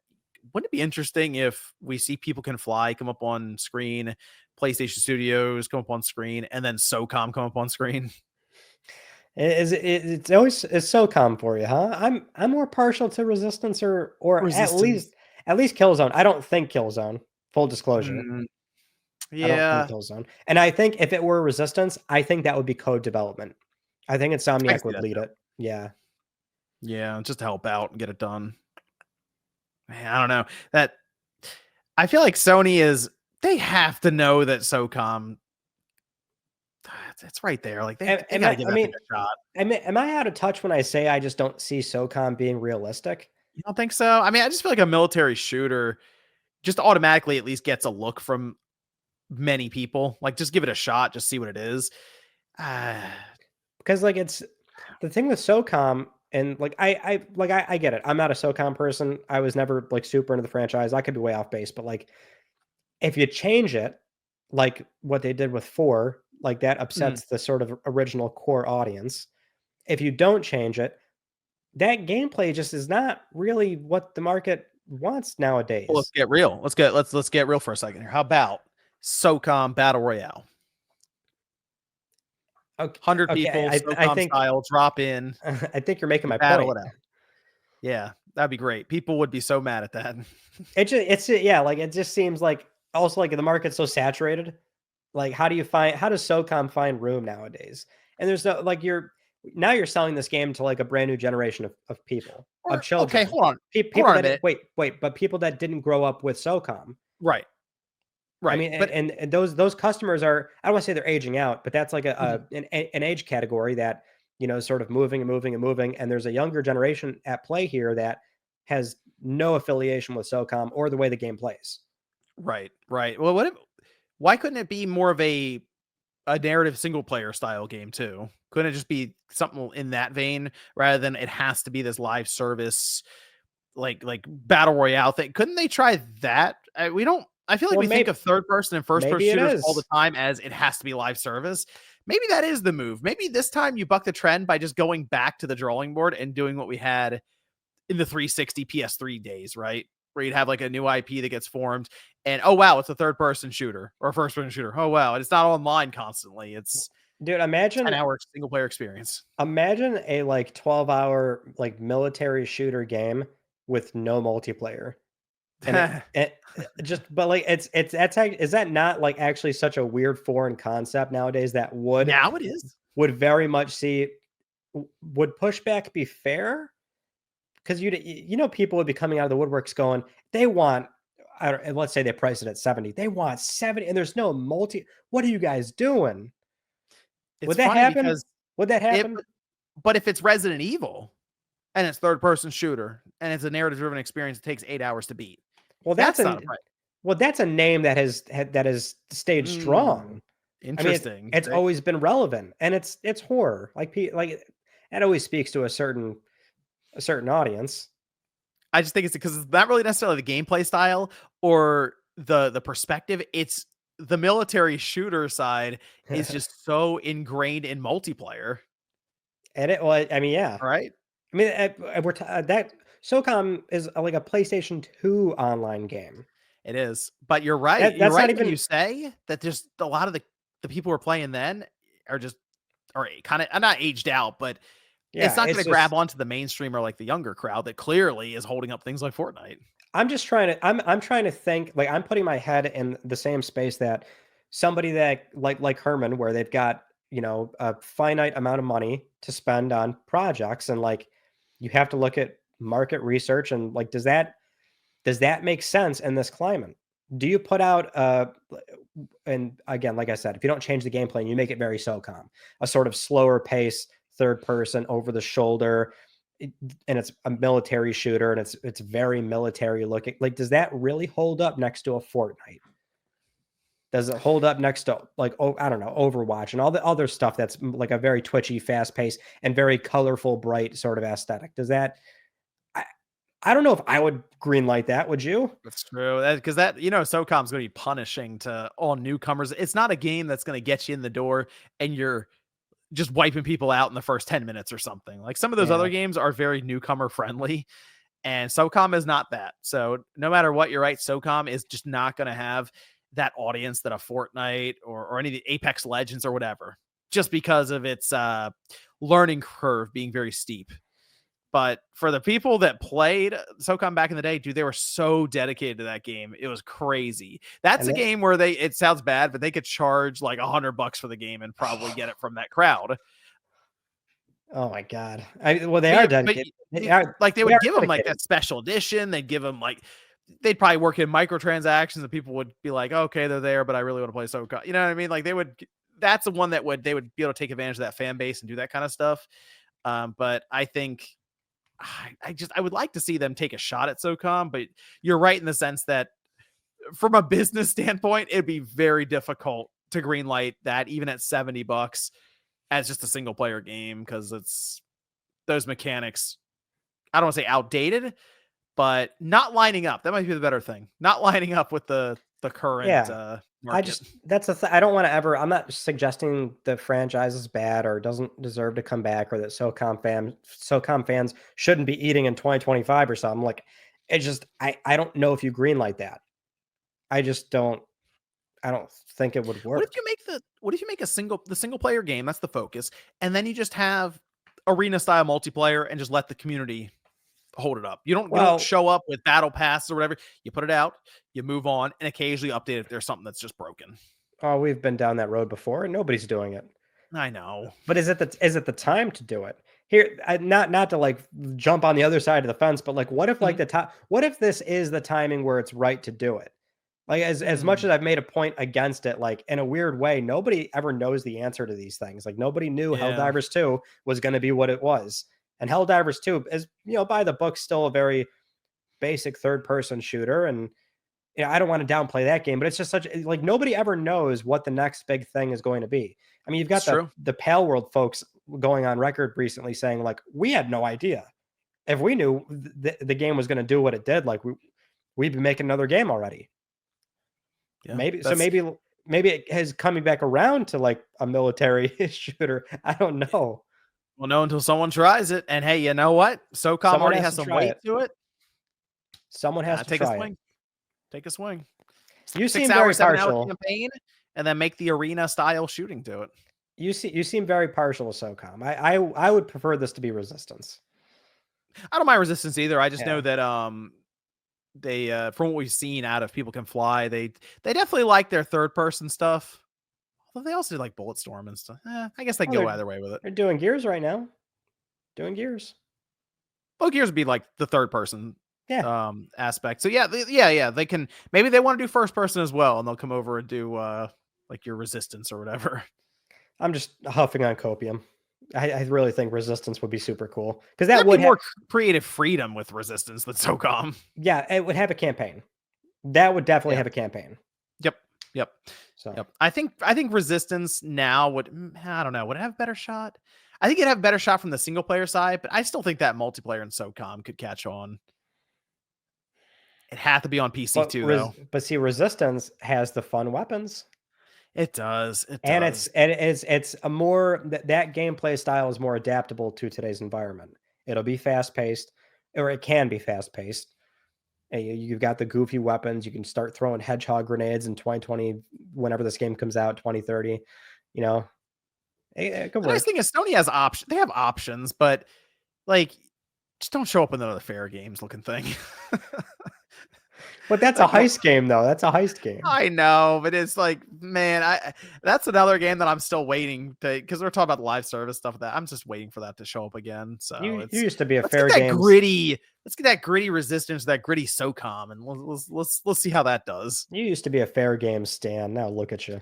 wouldn't it be interesting if we see People Can Fly come up on screen, PlayStation Studios come up on screen, and then SOCOM come up on screen? It's always it's SOCOM for you, huh? I'm more partial to Resistance or Resistance. at least Killzone. I don't think Killzone. Full disclosure. I don't think Yeah, Killzone. And I think if it were Resistance, I think that would be code development. I think I can Insomniac see would that lead too. it. Yeah. Yeah, just to help out and get it done. Man, I don't know. That I feel like Sony is, they have to know that SOCOM, it's right there. Like they got to give I that thing mean, a shot. am I out of touch when I say I just don't see SOCOM being realistic? You don't think so? I mean, I just feel like a military shooter just automatically at least gets a look from many people. Like, just give it a shot, just see what it is. Uh, Because like it's the thing with SOCOM, and like I get it. I'm not a SOCOM person. I was never like super into the franchise. I could be way off base, but like if you change it, like what they did with 4, like that mm, upsets the sort of original core audience. If you don't change it, that gameplay just is not really what the market wants well, let's nowadays. get real. Let's get real for a second here. How about SOCOM Battle Royale? Okay, 100 okay, people, I SOCOM think style, drop in, I think you're making you my battle point. it out. Yeah, that'd be great. People would be so mad at that. It's yeah, like it just seems like also like the market's so saturated. Like how does SOCOM find room nowadays? And there's no like you're selling this game to like a brand new generation of people, of Or okay, children. hold People on a that minute. but people that didn't grow up with SOCOM. Right, I right, mean, but and those customers are, I don't want to say they're aging out, but that's like mhm, an age category that, is sort of moving and moving and moving. And there's a younger generation at play here that has no affiliation with SOCOM or the way the game plays. right, right. Well, why couldn't it be more of a narrative single player style game too? Couldn't it just be something in that vein rather than it has to be this live service like battle royale thing? Couldn't they try that? We don't. I feel like Well, we think of third person and first person maybe it shooters all the is. time as it has to be live service. Maybe that is the move. Maybe this time you buck the trend by just going back to the drawing board and doing what we had in the 360 PS3 days, right? Where you'd have like a new IP that gets formed, and oh wow, it's a third person shooter or a first person shooter. Oh wow, and it's not online constantly. It's Dude, 10-hour single player experience. imagine a like 12-hour like military shooter game with no multiplayer. And it just, but like is that not like actually such a weird foreign concept nowadays that Now it is. would very much see would pushback be fair? Because people would be coming out of the woodworks going, they want, I don't, and let's say they price it at 70. They want 70, and there's no multi. What are you guys doing? It's Would that funny happen? because Would that it, happen? but if it's Resident Evil and it's third person shooter and it's a narrative driven experience, it takes 8 hours to beat. Well, That's not a price. that's a name that has stayed strong. I mean, Interesting. it's always been relevant, and it's horror. Like it always speaks to a certain audience. I just think it's because it's not really necessarily the gameplay style or the perspective. It's the military shooter side is just so ingrained in multiplayer. And I mean, yeah. Right. I mean, that SOCOM is like a PlayStation 2 online game. It is. But you're right. That's You're not right even when you say that just a lot of the people who are playing then are just kind of not aged out, but yeah, it's not going to grab onto the mainstream or like the younger crowd that clearly is holding up things like Fortnite. I'm just trying to I'm trying to think, like, I'm putting my head in the same space that somebody that like Herman, where they've got, a finite amount of money to spend on projects, and like you have to look at market research, and like does that make sense in this climate? Do you put out and again, like I said, if you don't change the gameplay and you make it very SOCOM, a sort of slower pace, third person, over the shoulder, and it's a military shooter, and it's very military looking, like, does that really hold up next to a Fortnite? Does it hold up next to, like, I don't know, Overwatch and all the other stuff that's like a very twitchy, fast paced, and very colorful, bright sort of aesthetic? Does that, I don't know if I would green light that. Would you? That's true. Because SOCOM's going to be punishing to all newcomers. It's not a game that's going to get you in the door and you're just wiping people out in the first 10 minutes or something. Like some of those other games are very newcomer friendly, and SOCOM is not that. So no matter what, you're right. SOCOM is just not going to have that audience that a Fortnite or any of the Apex Legends or whatever, just because of its learning curve being very steep. But for the people that played SOCOM back in the day, dude, they were so dedicated to that game. It was crazy. That's a game where it sounds bad, but they could charge like $100 for the game and probably get it from that crowd. Oh my God. They are dedicated. They would give them like that special edition. They'd give them they'd probably work in microtransactions, and people would be like, okay, they're there, but I really want to play SOCOM. You know what I mean? Like that's the one that they would be able to take advantage of that fan base and do that kind of stuff. But I think, I would like to see them take a shot at SOCOM, but you're right in the sense that from a business standpoint, it'd be very difficult to greenlight that even at $70 as just a single player game, because it's those mechanics. I don't want to say outdated, but not lining up. That might be the better thing. Not lining up with the current market. I don't want to ever, I'm not suggesting the franchise is bad or doesn't deserve to come back, or that SOCOM fans shouldn't be eating in 2025 or something. Like, it's just, I don't know if you greenlight that. I don't think it would work. What if you make the single player game, that's the focus, and then you just have arena style multiplayer and just let the community hold it up. You don't show up with battle passes or whatever. You put it out, you move on, and occasionally update if there's something that's just broken. Oh, we've been down that road before, and nobody's doing it. I know, but is it the time to do it? Here, not to like jump on the other side of the fence, but like, what if like what if this is the timing where it's right to do it? Like, as much as I've made a point against it, like, in a weird way, nobody ever knows the answer to these things. Like, nobody knew Helldivers 2 was going to be what it was. And Helldivers 2 is, by the book, still a very basic third-person shooter. And, I don't want to downplay that game, but it's just like, nobody ever knows what the next big thing is going to be. I mean, you've got the Pale World folks going on record recently saying, like, we had no idea. If we knew the game was going to do what it did, like, we'd be making another game already. Yeah, maybe it has coming back around to like a military shooter. I don't know. Well, no, until someone tries it. And hey, you know what? SOCOM already has some weight to it. Someone has to take try a swing. It. Take a swing. You seem very partial. Campaign, and then make the arena style shooting to it. You seem very partial to SOCOM. I would prefer this to be Resistance. I don't mind Resistance either. I just know that from what we've seen out of People Can Fly, they definitely like their third person stuff. Although they also do like Bulletstorm and stuff. I guess they Oh, go either way with it. they're doing Gears right now. Doing Gears. Well, Gears would be like the third person Yeah. aspect. So yeah, yeah, they can, maybe they want to do first person as well, and they'll come over and do like your Resistance or whatever. I'm just huffing on copium. I really think Resistance would be super cool because that There'd be would have, more creative freedom with Resistance than SOCOM. yeah, it would have a campaign. That would definitely Yeah. have a campaign. Yep. So Yep. I think Resistance now would, I don't know, would it have a better shot? I think it'd have a better shot from the single player side, but I still think that multiplayer in SOCOM could catch on. It had to be on PC too, though. but see, Resistance has the fun weapons. It does. It And does. it's a more that gameplay style is more adaptable to today's environment. It'll be fast paced, or it can be fast paced. You've got the goofy weapons. You can start throwing hedgehog grenades in 2020, whenever this game comes out, 2030. You know, it could The nice work. thing is Sony has options. They have options, but like, just don't show up in the fair games looking thing. But that's Like, a heist game, though. That's a heist game. I know, but it's like, man, that's another game that I'm still waiting to, because we're talking about live service stuff. That I'm just waiting for that to show up again. So You it's, used to be a let's fair get that games. gritty. Let's get that gritty Resistance, that gritty SOCOM, and let's see how that does. You used to be a fair games stan. Now look at you.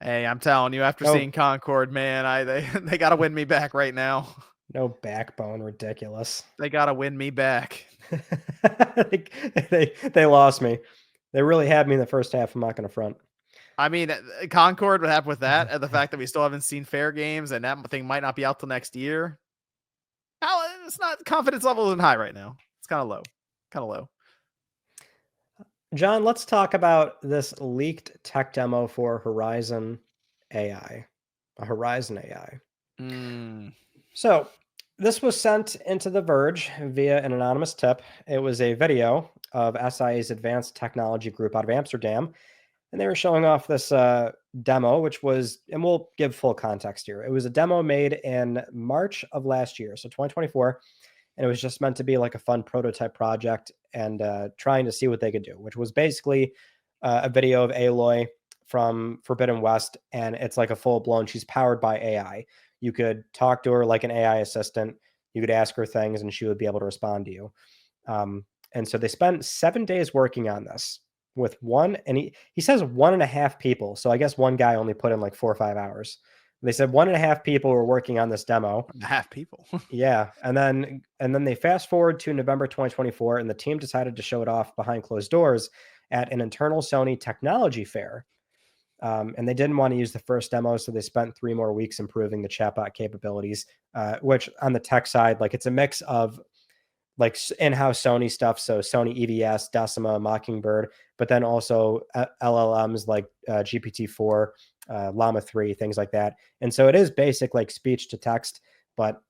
Hey, I'm telling you, after No, seeing Concord, man, they got to win me back right now. no backbone. Ridiculous. They got to win me back. they lost me. They really had me in the first half. I'm not going to front. I mean, Concord would happen with that, and the fact that we still haven't seen fair games, and that thing might not be out till next year. It's not, confidence level isn't high right now. It's kind of low. Kind of low. John, let's talk about this leaked tech demo for Horizon AI. A Horizon AI. So this was sent into The Verge via an anonymous tip. It was a video of SIA's Advanced Technology Group out of Amsterdam. And they were showing off this demo, which was, and we'll give full context here. It was a demo made in March of last year, so 2024. And it was just meant to be like a fun prototype project and trying to see what they could do, which was basically a video of Aloy from Forbidden West. And it's like a full blown, she's powered by AI. You could talk to her like an AI assistant. You could ask her things and she would be able to respond to you. And so they spent 7 days working on this with one, and he says 1.5 people. So I guess one guy only put in like 4 or 5 hours. They said 1.5 people were working on this demo. 1.5 people. Yeah. And then they fast forward to November 2024, and the team decided to show it off behind closed doors at an internal Sony technology fair. And they didn't want to use the first demo, so they spent 3 more weeks improving the chatbot capabilities, which on the tech side, like it's a mix of like in-house Sony stuff. So Sony EVS, Decima, Mockingbird, but then also LLMs like GPT-4, Llama 3, things like that. And so it is basic like speech to text, but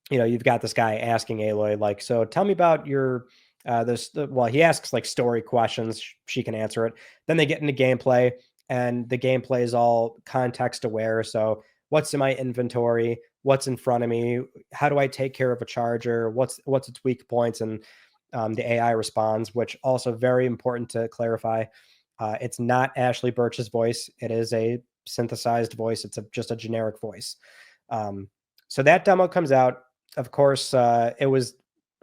you've got this guy asking Aloy, like, so tell me about your, he asks like story questions. She can answer it. Then they get into gameplay, and the gameplay is all context aware. So what's in my inventory? What's in front of me? How do I take care of a charger? What's its weak points? And the AI responds, which also very important to clarify. It's not Ashley Birch's voice. It is a synthesized voice. It's just a generic voice. So that demo comes out. Of course, it was,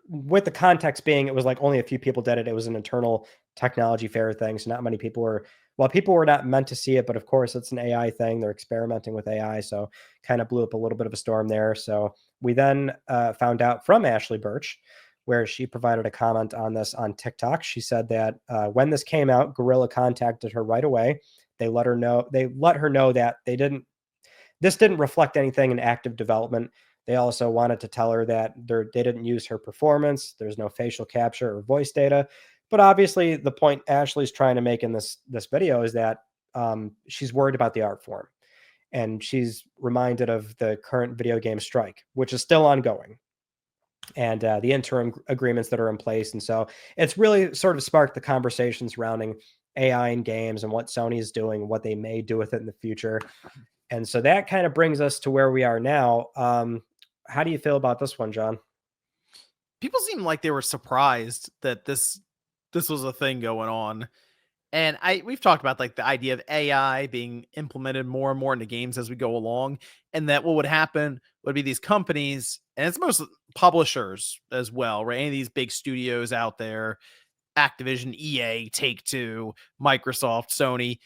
with the context being, it was like only a few people did it. It was an internal technology fair thing. So not many people were, people were not meant to see it, but of course it's an AI thing. They're experimenting with AI. So kind of blew up a little bit of a storm there. So we then found out from Ashley Birch, where she provided a comment on this on TikTok. She said that when this came out, Gorilla contacted her right away. They let her know that this didn't reflect anything in active development. They also wanted to tell her that they didn't use her performance. There's no facial capture or voice data. But obviously, the point Ashley's trying to make in this video is that she's worried about the art form. And she's reminded of the current video game strike, which is still ongoing, and the interim agreements that are in place. And so it's really sort of sparked the conversation surrounding AI in games and what Sony is doing, what they may do with it in the future. And so that kind of brings us to where we are now. How do you feel about this one, John? People seem like they were surprised that this this was a thing going on. And we've talked about like the idea of AI being implemented more and more into games as we go along, and that what would happen would be these companies, and it's most publishers as well, right? Any of these big studios out there, Activision, EA, Take-Two, Microsoft, Sony,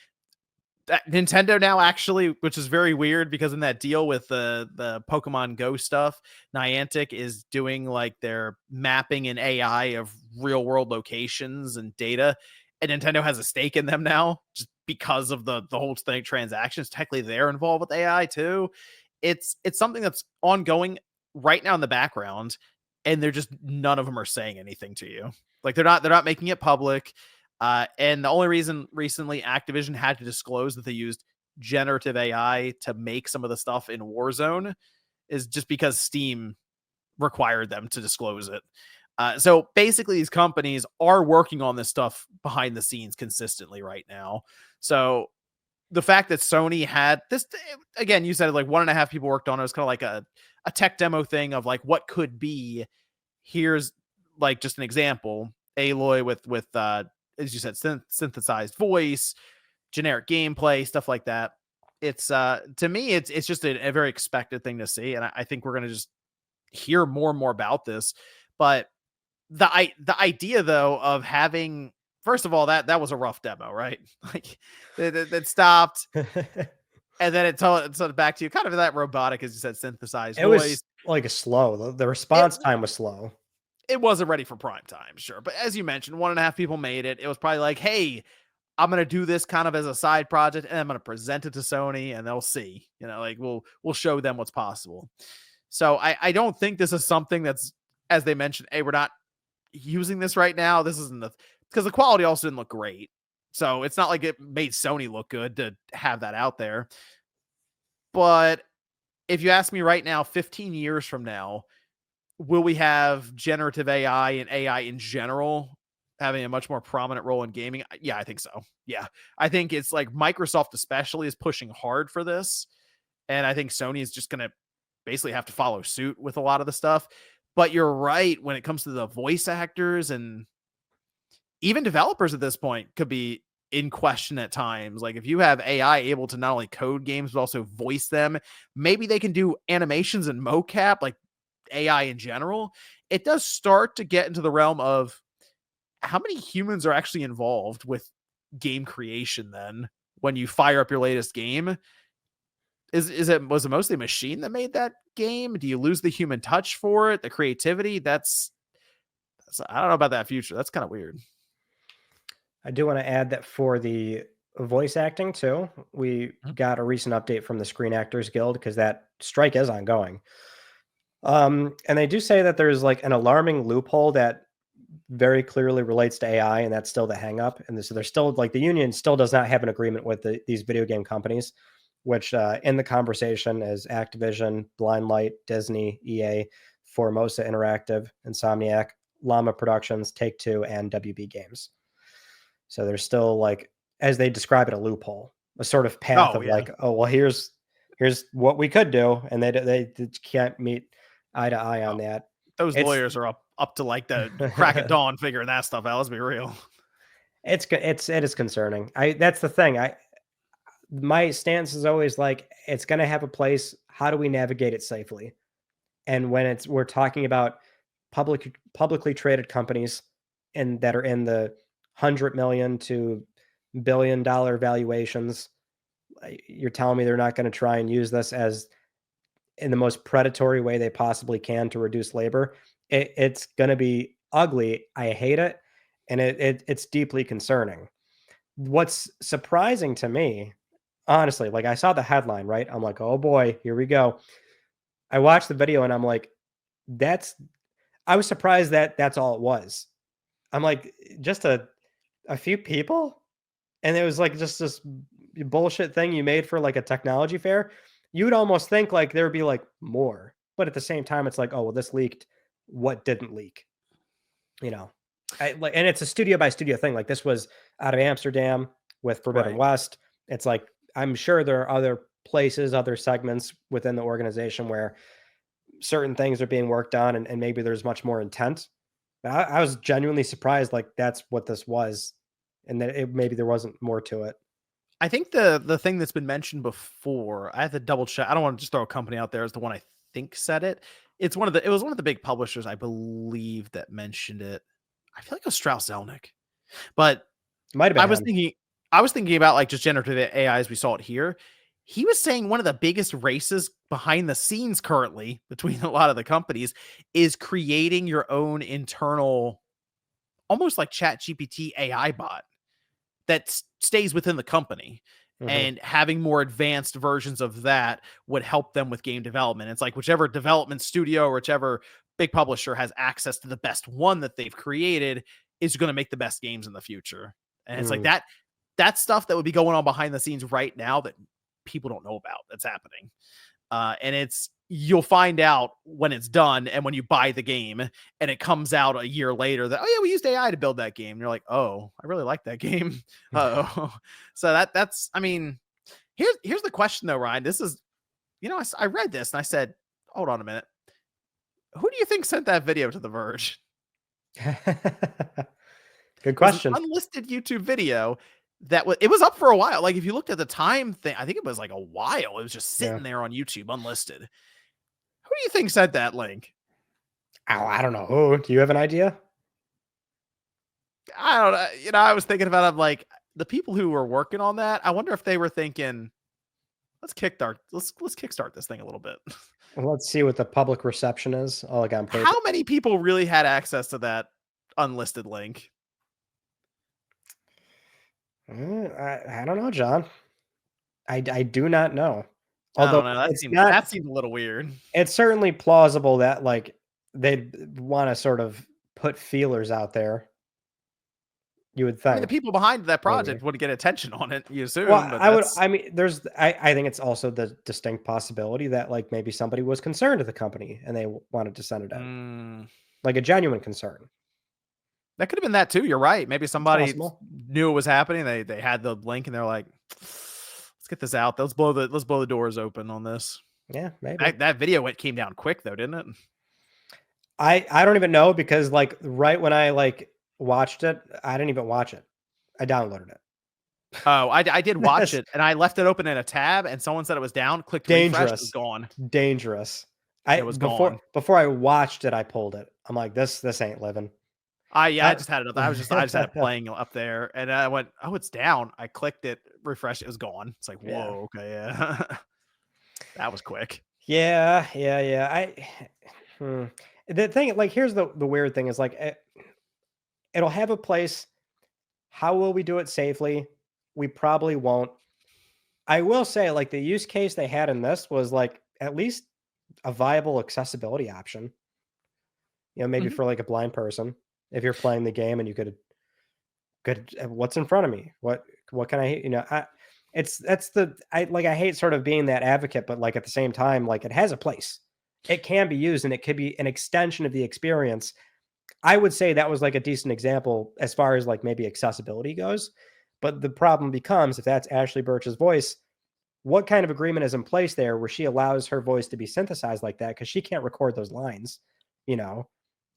Nintendo now actually, which is very weird because in that deal with the Pokemon Go stuff, Niantic is doing like their mapping and AI of real world locations and data, and Nintendo has a stake in them now just because of the whole thing transactions. Technically, they're involved with AI too. It's something that's ongoing right now in the background, and they're just none of them are saying anything to you. Like they're not making it public. And the only reason recently Activision had to disclose that they used generative AI to make some of the stuff in Warzone is just because Steam required them to disclose it. So basically, these companies are working on this stuff behind the scenes consistently right now. So the fact that Sony had this, again, you said like 1.5 people worked on it. It was kind of like a tech demo thing of like what could be. Here's like just an example. Aloy with as you said, synthesized voice, generic gameplay, stuff like that. It's to me, it's just a very expected thing to see, and I think we're gonna just hear more and more about this. But the idea though of having, first of all, that was a rough demo, right? Like it stopped, and then it told back to you, kind of that robotic, as you said, synthesized It voice. was like a slow. The It response time was slow. it wasn't ready for prime time, sure, but as you mentioned, 1.5 people made it. It was probably like, hey, I'm gonna do this kind of as a side project, and I'm gonna present it to Sony, and they'll see. You know, like we'll show them what's possible. So I don't think this is something that's, as they mentioned, hey, we're not using this right now. This isn't because the quality also didn't look great. So it's not like it made Sony look good to have that out there. But if you ask me right now, 15 years from now, will we have generative AI and AI in general having a much more prominent role in gaming? Yeah, I think so. Yeah. I think it's like Microsoft especially is pushing hard for this. And I think Sony is just going to basically have to follow suit with a lot of the stuff. But you're right, when it comes to the voice actors and even developers at this point could be in question at times. Like if you have AI able to not only code games but also voice them, maybe they can do animations and mocap, like AI in general. It does start to get into the realm of how many humans are actually involved with game creation then when you fire up your latest game. Was it mostly a machine that made that game? Do you lose the human touch for it, the creativity? That's I don't know about that future. That's kind of weird. I do want to add that for the voice acting too, we Mhm. got a recent update from the Screen Actors Guild because that strike is ongoing. And they do say that there's like an alarming loophole that very clearly relates to AI, and that's still the hang up. And so there's still like the union still does not have an agreement with these video game companies, which in the conversation is Activision, Blindlight, Disney, EA, Formosa Interactive, Insomniac, Llama Productions, Take-Two, and WB Games. So there's still like, as they describe it, a loophole, a sort of path Oh of yeah, like, oh well, here's what we could do, and they can't meet eye to eye on that. those It's lawyers are up to like the crack of dawn figuring that stuff out. Let's be real. it is concerning. That's the thing. My stance is always like it's going to have a place. How do we navigate it safely? And when we're talking about publicly traded companies and that are in the 100 million to $1 billion valuations, you're telling me they're not going to try and use this as in the most predatory way they possibly can to reduce labor. It's going to be ugly. I hate it, and it's deeply concerning. What's surprising to me, honestly, like I saw the headline, right? I'm like, oh boy, here we go. I watched the video and I'm like, that's. I was surprised that that's all it was. I'm like, just a few people, and it was like just this bullshit thing you made for like a technology fair. You would almost think like there would be like more, but at the same time, it's like, oh well, this leaked. What didn't leak? You know, and it's a studio by studio thing. Like this was out of Amsterdam with Forbidden Right. West. It's like I'm sure there are other places, other segments within the organization where certain things are being worked on, and maybe there's much more intent. I was genuinely surprised, like, that's what this was, and that maybe there wasn't more to it. I think the thing that's been mentioned before, I have to double check. I don't want to just throw a company out there as the one I think said it. It was one of the big publishers, I believe, that mentioned it. I feel like it was Strauss Zelnick. But Might have I been was him. thinking I was thinking about, like, just generative AI as we saw it here. He was saying one of the biggest races behind the scenes currently between a lot of the companies is creating your own internal, almost like ChatGPT AI bot that stays within the company. Mhm, And having more advanced versions of that would help them with game development. It's like whichever development studio or whichever big publisher has access to the best one that they've created is going to make the best games in the future. And it's like mm. that's stuff that would be going on behind the scenes right now that people don't know about that's happening. And you'll find out when it's done and when you buy the game and it comes out a year later that, oh yeah, we used AI to build that game. And you're like, oh, I really like that game. Oh, so that's, I mean, here's the question though, Ryan. This is, I read this and I said, hold on a minute. Who do you think sent that video to The Verge? Good It was an question. unlisted YouTube video it was up for a while. Like if you looked at the time thing, I think it was like a while. It was just Yeah. sitting there on YouTube unlisted. Who do you think sent that link? Oh, I don't know who. Do you have an idea? I don't know. I was thinking about it, like the people who were working on that. I wonder if they were thinking, let's kickstart this thing a little bit. Well, let's see what the public reception is. Oh, like on paper. How many people really had access to that unlisted link? I don't know, John. I do not know. I Although don't know. it's not That seemed a little weird. it's certainly plausible that, like, they'd wanna sort of put feelers out there, you would I mean, the think, people behind that maybe. project would get attention on it, you Well, assume, but that's I mean, I think it's also the distinct possibility that, like, maybe somebody was concerned with the company and they wanted to send it out, mm, like a genuine concern. that could have been that too. You're right. Maybe It's somebody possible. knew it was happening. They had the link and they're like, let's get this out. Let's blow the doors open on this. Yeah, maybe. That video came down quick though, didn't it? I don't even know because, like, right when I, like, watched it, I didn't even watch it. I downloaded it. Oh, I did watch That's it and I left it open in a tab and someone said it was down, clicked refresh, it was dangerous, gone. dangerous. It I was gone. before I watched it, I pulled it. I'm like, "This ain't living." I I just had it up. I just had it playing up there and I went, "Oh, it's down." I clicked it, refreshed, it was gone. It's like, Yeah. "Whoa, okay, yeah." That was quick. Yeah, yeah, yeah. Hmm. The thing, like, here's the weird thing is, like, it'll have a place. How will we do it safely? We probably won't. I will say, like, the use case they had in this was, like, at least a viable accessibility option. Maybe Mhm. for, like, a blind person, if you're playing the game and you could what's in front of me? What can I, it's that's the I hate sort of being that advocate, but, like, at the same time, like, it has a place. It can be used and it could be an extension of the experience. I would say that was, like, a decent example as far as, like, maybe accessibility goes. But the problem becomes if that's Ashley Birch's voice, what kind of agreement is in place there where she allows her voice to be synthesized like that? Because she can't record those lines, you know?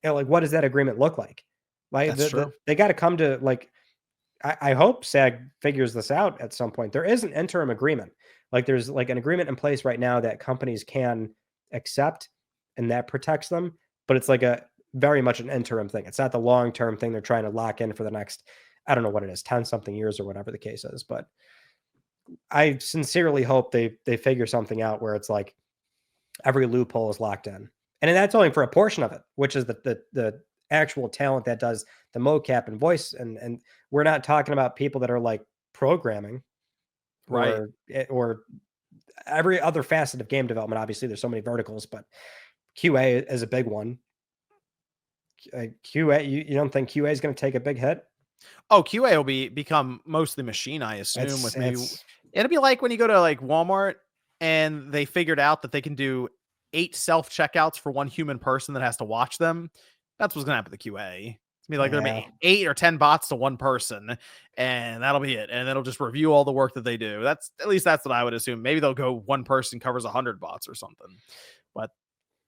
Like, what does that agreement look like? Like, That's true. they got to come to, like, I hope SAG figures this out at some point. There is an interim agreement. Like, there's, like, an agreement in place right now that companies can accept, and that protects them. But it's like a very much an interim thing. It's not the long term thing they're trying to lock in for the next, I don't know what it is, 10 something years or whatever the case is. But I sincerely hope they figure something out where it's like every loophole is locked in. And that's only for a portion of it, which is the actual talent that does the mocap and voice. And we're not talking about people that are like programming Right. or every other facet of game development. Obviously, there's so many verticals, but QA is a big one. QA, you don't think QA is going to take a big hit? Oh, QA will become mostly machine, I assume, with maybe It's it'll be like when you go to, like, Walmart and they figured out that they can do 8 self-checkouts for 1 human person that has to watch them. That's what's gonna happen to QA. It's gonna be like there'll yeah. be 8 or 10 bots to 1 person, and that'll be it, and it'll just review all the work that they do. That's at least that's what I would assume. Maybe they'll go 1 person covers 100 bots or something, but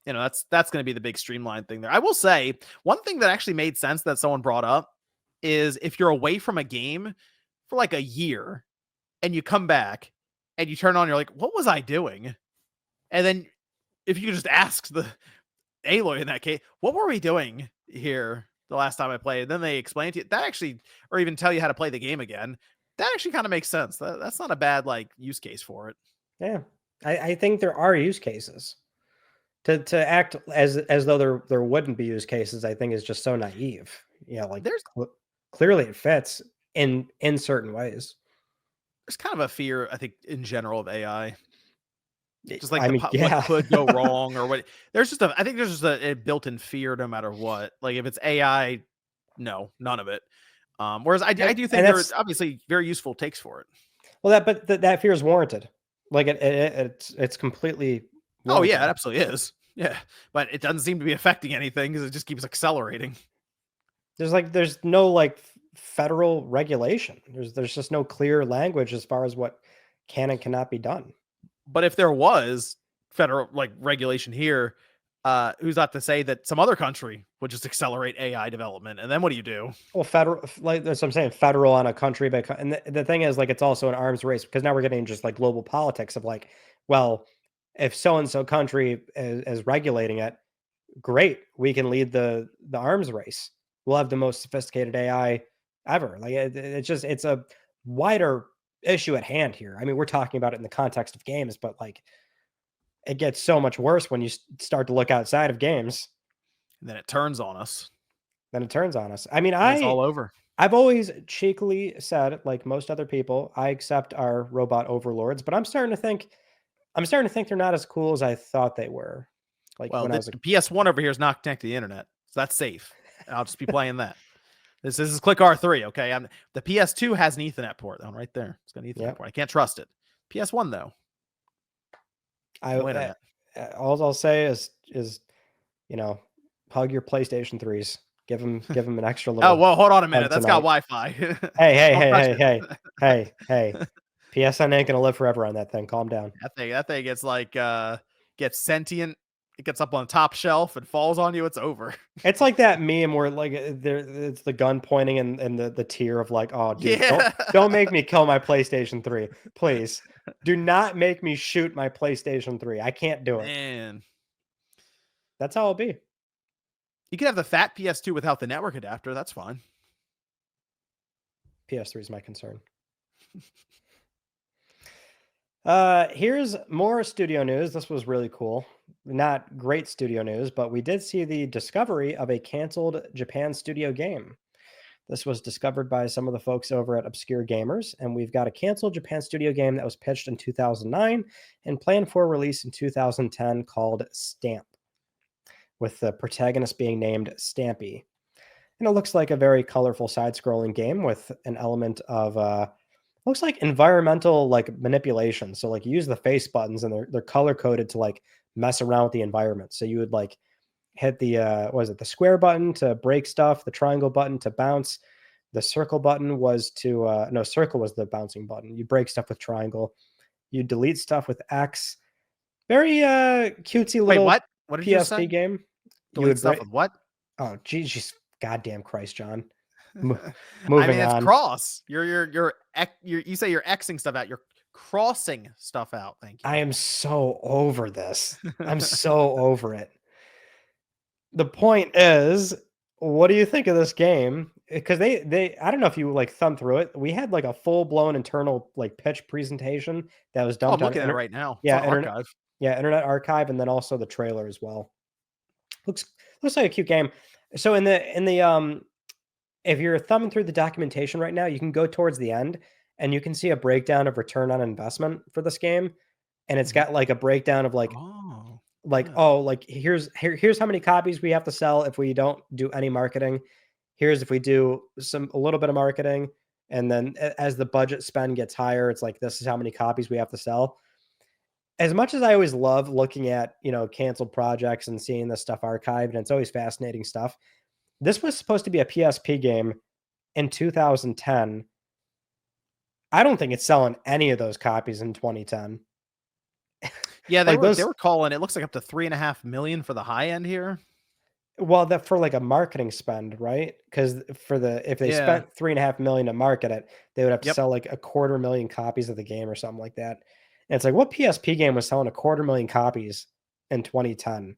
that's going to be the big streamline thing there. I will say one thing that actually made sense that someone brought up is if you're away from a game for like a year and you come back and you turn on, you're like, what was I doing? And then if you just ask the Aloy in that case, what were we doing here the last time I played? And then they explain to you that actually, or even tell you how to play the game again. That actually kind of makes sense. That's not a bad like use case for it. Yeah. I think there are use cases. To act as though there wouldn't be use cases, I think is just so naive. Like There's clearly it fits in certain ways. There's kind of a fear, I think, in general of AI. Just like I mean, yeah. what could go wrong or what I think there's just a built-in fear no matter what. Like if it's AI, no, none of it. Whereas I do think there's obviously very useful takes for it. Well, that fear is warranted. Like it's completely warranted. Oh yeah, it absolutely is. Yeah, but it doesn't seem to be affecting anything because it just keeps accelerating. There's no like federal regulation. There's just no clear language as far as what can and cannot be done. But if there was federal like regulation here, who's not to say that some other country would just accelerate AI development? And then what do you do? Well, federal, like that's what I'm saying, federal on a country, and the thing is, like, it's also an arms race because now we're getting just like global politics of like, well, if so and so country is regulating it, great, we can lead the arms race. We'll have the most sophisticated AI ever. Like it's a wider issue at hand here. I mean, we're talking about it in the context of games, but like it gets so much worse when you start to look outside of games. And then it turns on us. I mean, it's all over. I've always cheekily said, like most other people, I accept our robot overlords, but I'm starting to think they're not as cool as I thought they were. Like, well, when the PS1 over here is not connected to the internet, so that's safe. I'll just be playing that. This is click R3, okay? The PS2 has an Ethernet port, though, right there. It's got an Ethernet port. I can't trust it. PS1 though, all I'll say is hug your PlayStation 3s. Give them an extra little. Oh well, hold on a minute. That's got Wi-Fi. hey. PSN ain't gonna live forever on that thing. Calm down. That thing gets like gets sentient. It gets up on the top shelf and falls on you. It's over. It's like that meme where like it's the gun pointing and the tear of like, oh dude, don't make me kill my PlayStation 3. Please. Do not make me shoot my PlayStation 3. I can't do it. Man. That's how it'll be. You could have the fat PS2 without the network adapter. That's fine. PS3 is my concern. Here's more studio news. This was really cool. Not great studio news, but we did see the discovery of a canceled Japan studio game. This was discovered by some of the folks over at Obscure Gamers, and we've got a canceled Japan studio game that was pitched in 2009 and planned for release in 2010 called Stamp, with the protagonist being named Stampy. And it looks like a very colorful side-scrolling game with an element of looks like environmental like manipulation. So like you use the face buttons and they're color-coded to like mess around with the environment. So you would like hit the the square button to break stuff, the triangle button to bounce, the circle button was to circle was the bouncing button. You break stuff with triangle, you delete stuff with X. Very cutesy little what did you PSP game. Delete you would stuff with what? Oh geez, goddamn Christ, John. Moving it's on. Cross. You say you're Xing stuff out. You're crossing stuff out. Thank you. I am so over this. I'm so over it. The point is, what do you think of this game? Because they I don't know if you like thumb through it. We had like a full blown internal like pitch presentation that was dumped I'm looking at it right now. Yeah, archive. Yeah, Internet Archive, and then also the trailer as well. Looks like a cute game. So in the if you're thumbing through the documentation right now, you can go towards the end and you can see a breakdown of return on investment for this game, and it's got like a breakdown of like here's how many copies we have to sell if we don't do any marketing. Here's if we do a little bit of marketing, and then as the budget spend gets higher, it's like this is how many copies we have to sell. As much as I always love looking at canceled projects and seeing this stuff archived, and it's always fascinating stuff. This was supposed to be a PSP game in 2010. I don't think it's selling any of those copies in 2010. Yeah, Like they those were calling it looks like up to 3.5 million for the high end here. well, that for like a marketing spend, right? Because for the if they Yeah. spent 3.5 million to market it, they would have to Yep. sell like 250,000 copies of the game or something like that. And it's like, what PSP game was selling 250,000 copies in 2010?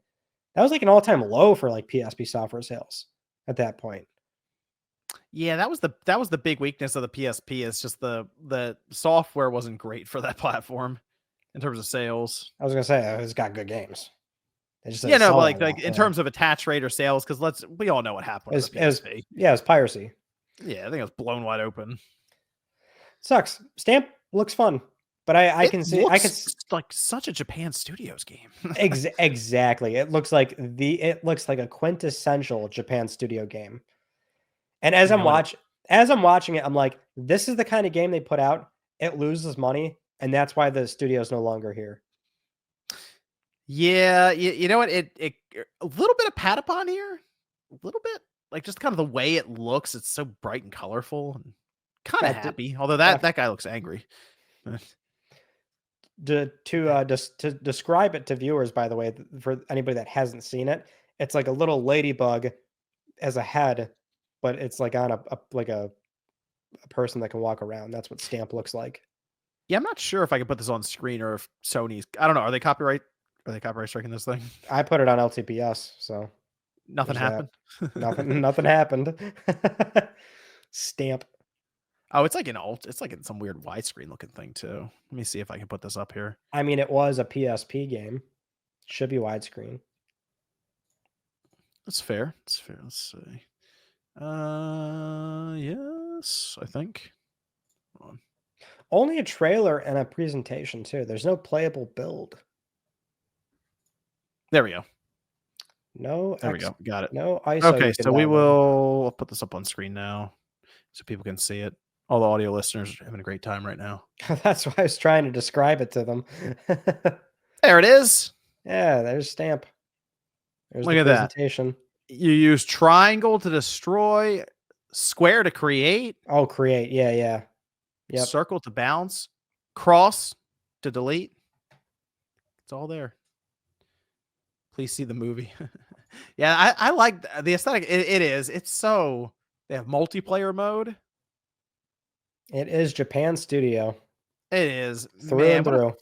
That was like an all-time low for like PSP software sales at that point. Yeah, that was the big weakness of the PSP is just the software wasn't great for that platform in terms of sales. I was gonna say it's got good games. They just Yeah, didn't no, but sell that like well. in Yeah. terms of attach rate or sales, because we all know what happened with the It was PSP. yeah, it was piracy. Yeah, I think it was blown wide open. Sucks. Stamp looks fun, but I It can see I can looks like such a Japan Studios game. exactly. It looks like a quintessential Japan studio game. And You know, and as I'm watching it, I'm like, this is the kind of game they put out. It loses money, and that's why the studio's no longer here. yeah, you know what? It a little bit of Patapon here, a little bit like just kind of the way it looks. It's so bright and colorful, and kind of Yeah, happy. Although yeah, that guy looks angry. to describe it to viewers, by the way, for anybody that hasn't seen it, it's like a little ladybug as a head, but it's like on a person that can walk around. That's what Stamp looks like. Yeah, I'm not sure if I can put this on screen or if Sony's. I don't know. Are they copyright? Are they copyright striking this thing? I put it on LTPS, so Nothing there's that. happened. Nothing happened. Stamp. Oh, it's like an alt. It's like in some weird widescreen looking thing too. Let me see if I can put this up here. I mean, it was a PSP game. Should be widescreen. That's fair. That's fair. Let's see. Yes, I think. Hold on. Only a trailer and a presentation too. There's no playable build. There we go. No, There we go. Got it. no ISO Okay, you can so we download. will I'll put this up on screen now so people can see it. All the audio listeners are having a great time right now. That's why I was trying to describe it to them. There it is. Yeah, there's Stamp. There's Look the at that. presentation. You use triangle to destroy, square to create, Oh, create. Yeah, yeah. Yep. circle to bounce, cross to delete. It's all there. Please see the movie. Yeah, I like the aesthetic. It is. It's so they have multiplayer mode. It is Japan Studio It is, through man. and through.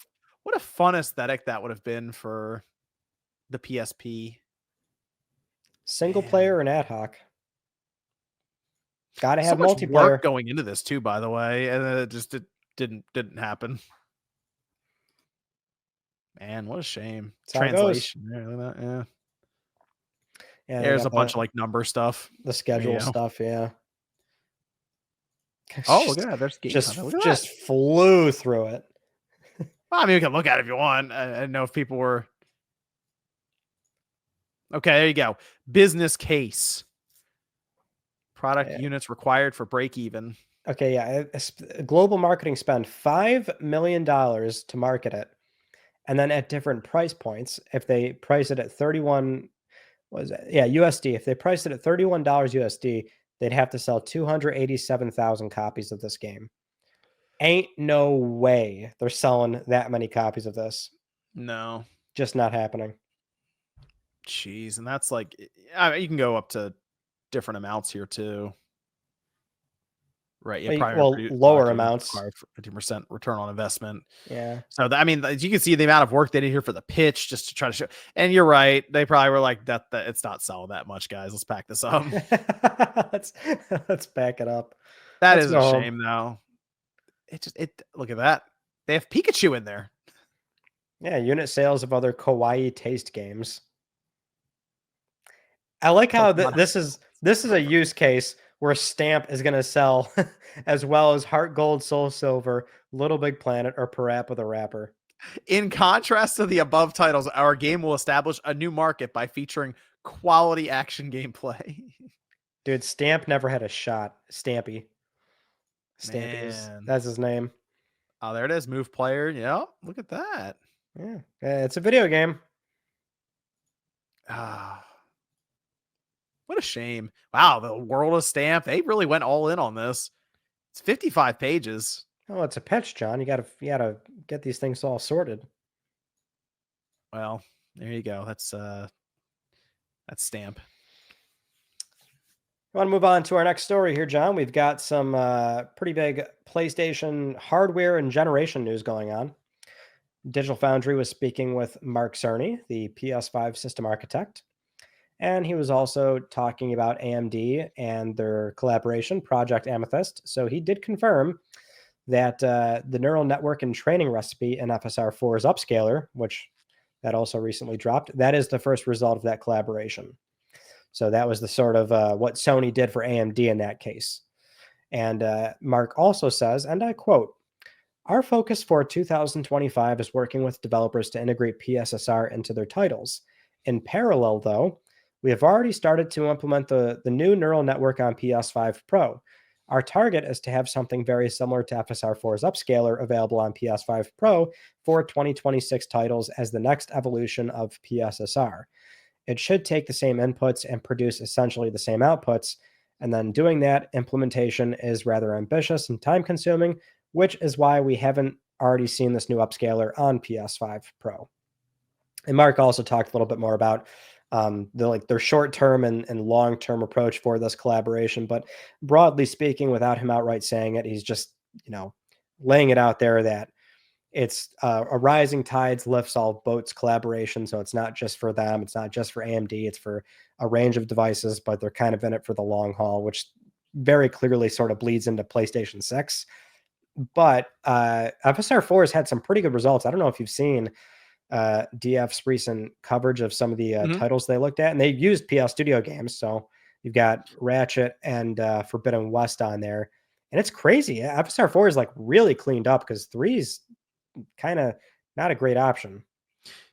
What a fun aesthetic that would have been for the PSP. Single Man. player and ad hoc. Gotta So have much multiplayer. work going into this too, by the way, and it didn't happen. Man, what a shame. That's how it goes. Translation. Yeah, look at that. Yeah. Yeah, There's a bunch of like number stuff. the schedule go. stuff. Yeah. Oh, look at that. There's game just content. Look at just flew through it. that. Well, I mean, we can look at it if you want. I didn't know if people were. Okay, there you go. Business case. Product Yeah. units required for break even. Okay, yeah. Global marketing spend $5 million to market it. And then at different price points, if they price it at 31, what is it? Yeah, USD. If they price it at $31 USD, they'd have to sell 287,000 copies of this game. Ain't no way they're selling that many copies of this. No. Just not happening. Jeez, and that's like I mean, you can go up to different amounts here too. Right. Yeah. Well, lower amounts. 50% return on investment. Yeah. So I mean, as you can see the amount of work they did here for the pitch just to try to show. And you're right. They probably were like that it's not selling that much, guys. Let's pack this up. let's back it up. That Let's is go a home. shame though. It look at that. They have Pikachu in there. Yeah, unit sales of other kawaii taste games. I like how this is a use case where Stamp is going to sell as well as Heart Gold, Soul Silver, Little Big Planet, or Parappa the Rapper. In contrast to the above titles, our game will establish a new market by featuring quality action gameplay. Dude, Stamp never had a shot. Stampy. That's his name. Oh, there it is. Move player. Yeah, look at that. Yeah, it's a video game. Ah. What a shame. Wow, the world of Stamp. They really went all in on this. It's 55 pages. Oh, it's a pitch, John. You gotta get these things all sorted. Well, there you go. That's Stamp. I want to move on to our next story here, John. We've got some pretty big PlayStation hardware and generation news going on. Digital Foundry was speaking with Mark Cerny, the PS5 system architect, and he was also talking about AMD and their collaboration, Project Amethyst. So he did confirm that the neural network and training recipe in FSR4's upscaler, which that also recently dropped, that is the first result of that collaboration. So that was the sort of what Sony did for AMD in that case. And Mark also says, and I quote, "Our focus for 2025 is working with developers to integrate PSSR into their titles. In parallel, though, we have already started to implement the new neural network on PS5 Pro. Our target is to have something very similar to FSR4's upscaler available on PS5 Pro for 2026 titles as the next evolution of PSSR. It should take the same inputs and produce essentially the same outputs. And then doing that implementation is rather ambitious and time consuming, which is why we haven't already seen this new upscaler on PS5 Pro." And Mark also talked a little bit more about their short-term and long-term approach for this collaboration. But broadly speaking, without him outright saying it, he's just, laying it out there that it's a rising tides lifts all boats collaboration. So it's not just for them. It's not just for AMD. It's for a range of devices, but they're kind of in it for the long haul, which very clearly sort of bleeds into PlayStation 6. But FSR4 has had some pretty good results. I don't know if you've seen DF's recent coverage of some of the titles they looked at, and they used PS Studio games. So you've got Ratchet and Forbidden West on there. And it's crazy. FSR4 is like really cleaned up because 3 is kind of not a great option.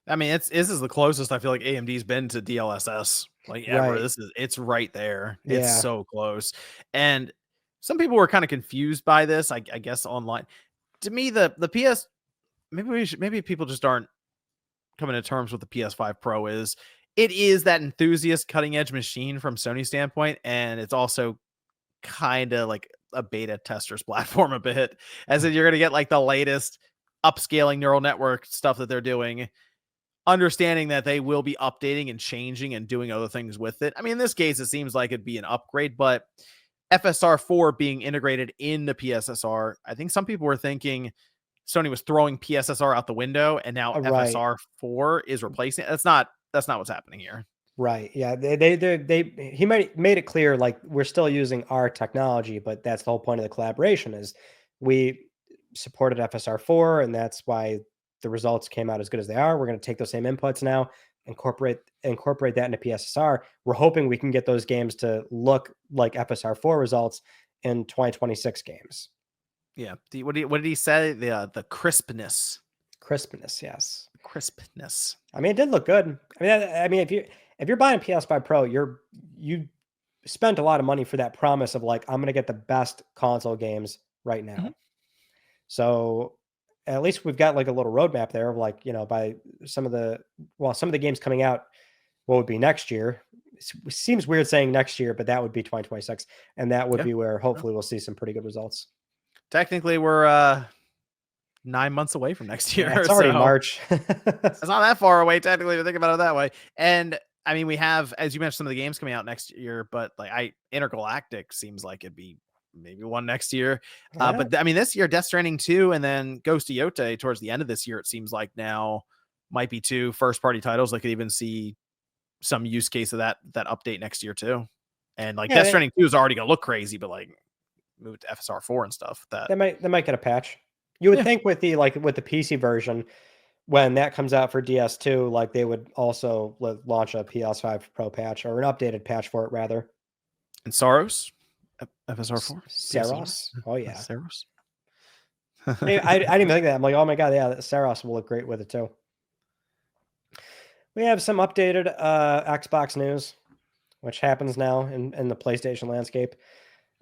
I mean, this is the closest I feel like AMD's been to DLSS like ever. Right. It's right there. Yeah. It's so close. And some people were kind of confused by this, I guess online. To me, the PS maybe people just aren't coming to terms with the PS5 Pro is. It is that enthusiast cutting edge machine from Sony's standpoint, and it's also kind of like a beta tester's platform a bit, as in you're going to get like the latest upscaling neural network stuff that they're doing, understanding that they will be updating and changing and doing other things with it. I mean, in this case, it seems like it'd be an upgrade, but FSR4 being integrated in the PSSR, I think some people were thinking Sony was throwing PSSR out the window and now Right. FSR4 is replacing it. That's not what's happening here. Right. Yeah. He made it clear like we're still using our technology, but that's the whole point of the collaboration is we supported FSR4, and that's why the results came out as good as they are. We're going to take those same inputs now, incorporate that into PSSR. We're hoping we can get those games to look like FSR4 results in 2026 games. Yeah. What did he say? The crispness. Crispness, yes. Crispness. I mean, it did look good. I mean, if you're buying PS5 Pro, you spent a lot of money for that promise of like, I'm going to get the best console games right now. So at least we've got like a little roadmap there of like, by some of the games coming out, what would be next year? It seems weird saying next year, but that would be 2026. And that would be where hopefully we'll see some pretty good results. Technically, we're 9 months away from next year. Yeah, it's already March. It's not that far away, technically, to think about it that way. And I mean, we have, as you mentioned, some of the games coming out next year, but like Intergalactic seems like it'd be maybe one next year. Yeah. But I mean, this year, Death Stranding 2 and then Ghost of Yote towards the end of this year, it seems like now might be 2 first-party titles. I could even see some use case of that update next year too. And like Death Stranding 2 is already gonna look crazy, but like move to FSR4 and stuff. They might get a patch. You would think with the PC version, when that comes out for DS2, like they would also launch a PS5 Pro patch or an updated patch for it rather. And Saros, FSR4, Saros. Oh yeah, Saros. I didn't even think of that. I'm like, oh my god, yeah, Saros will look great with it too. We have some updated Xbox news, which happens now in the PlayStation landscape.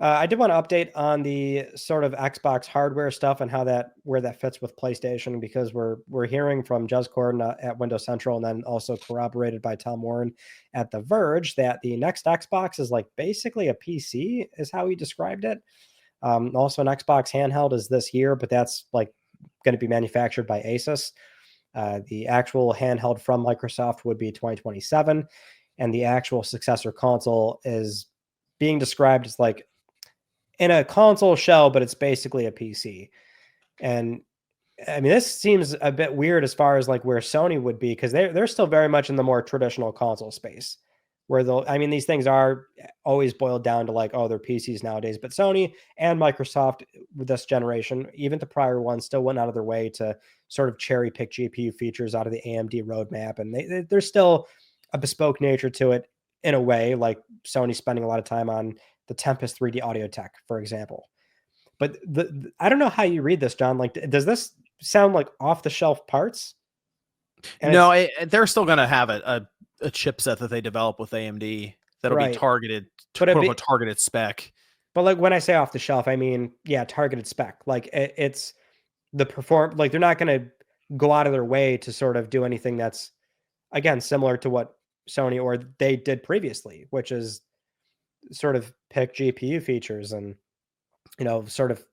I did want to update on the sort of Xbox hardware stuff and where that fits with PlayStation, because we're hearing from Jez Corden at Windows Central, and then also corroborated by Tom Warren at The Verge, that the next Xbox is like basically a PC, is how he described it. Also, an Xbox handheld is this year, but that's like going to be manufactured by Asus. The actual handheld from Microsoft would be 2027, and the actual successor console is being described as like in a console shell, but it's basically a PC. And I mean, this seems a bit weird as far as like where Sony would be, because they're still very much in the more traditional console space, where they'll, I mean, these things are always boiled down to like, oh, they're PCs nowadays. But Sony and Microsoft with this generation, even the prior ones, still went out of their way to sort of cherry pick GPU features out of the AMD roadmap, and there's still a bespoke nature to it in a way. Like Sony spending a lot of time on the Tempest 3D audio tech, for example. But I don't know how you read this, John. Like, does this sound like off the shelf parts? And No, it's they're still going to have a chipset that they develop with AMD that'll be right, targeted, but quote unquote, targeted spec. but like when I say off the shelf, I mean, yeah, targeted spec. Like it's the perform. Like they're not going to go out of their way to sort of do anything that's, again, similar to what Sony or they did previously, which is sort of pick GPU features and, you know, sort of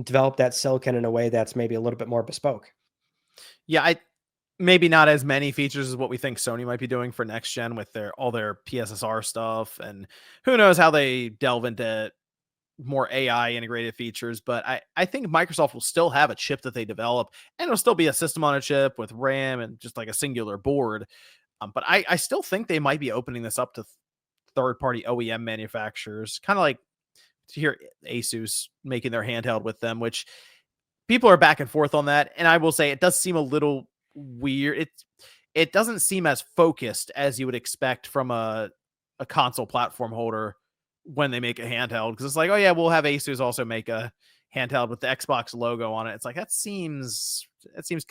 develop that silicon in a way that's maybe a little bit more bespoke. Yeah, maybe not as many features as what we think Sony might be doing for next gen with all their PSSR stuff, and who knows how they delve into more AI integrated features. But I think Microsoft will still have a chip that they develop, and it'll still be a system on a chip with RAM and just like a singular board. But I still think they might be opening this up to third party OEM manufacturers, kind of like to hear Asus making their handheld with them, which people are back and forth on that. And I will say it does seem a little weird. It doesn't seem as focused as you would expect from a console platform holder when they make a handheld, because it's like, oh yeah, we'll have Asus also make a handheld with the Xbox logo on it. It's like that seems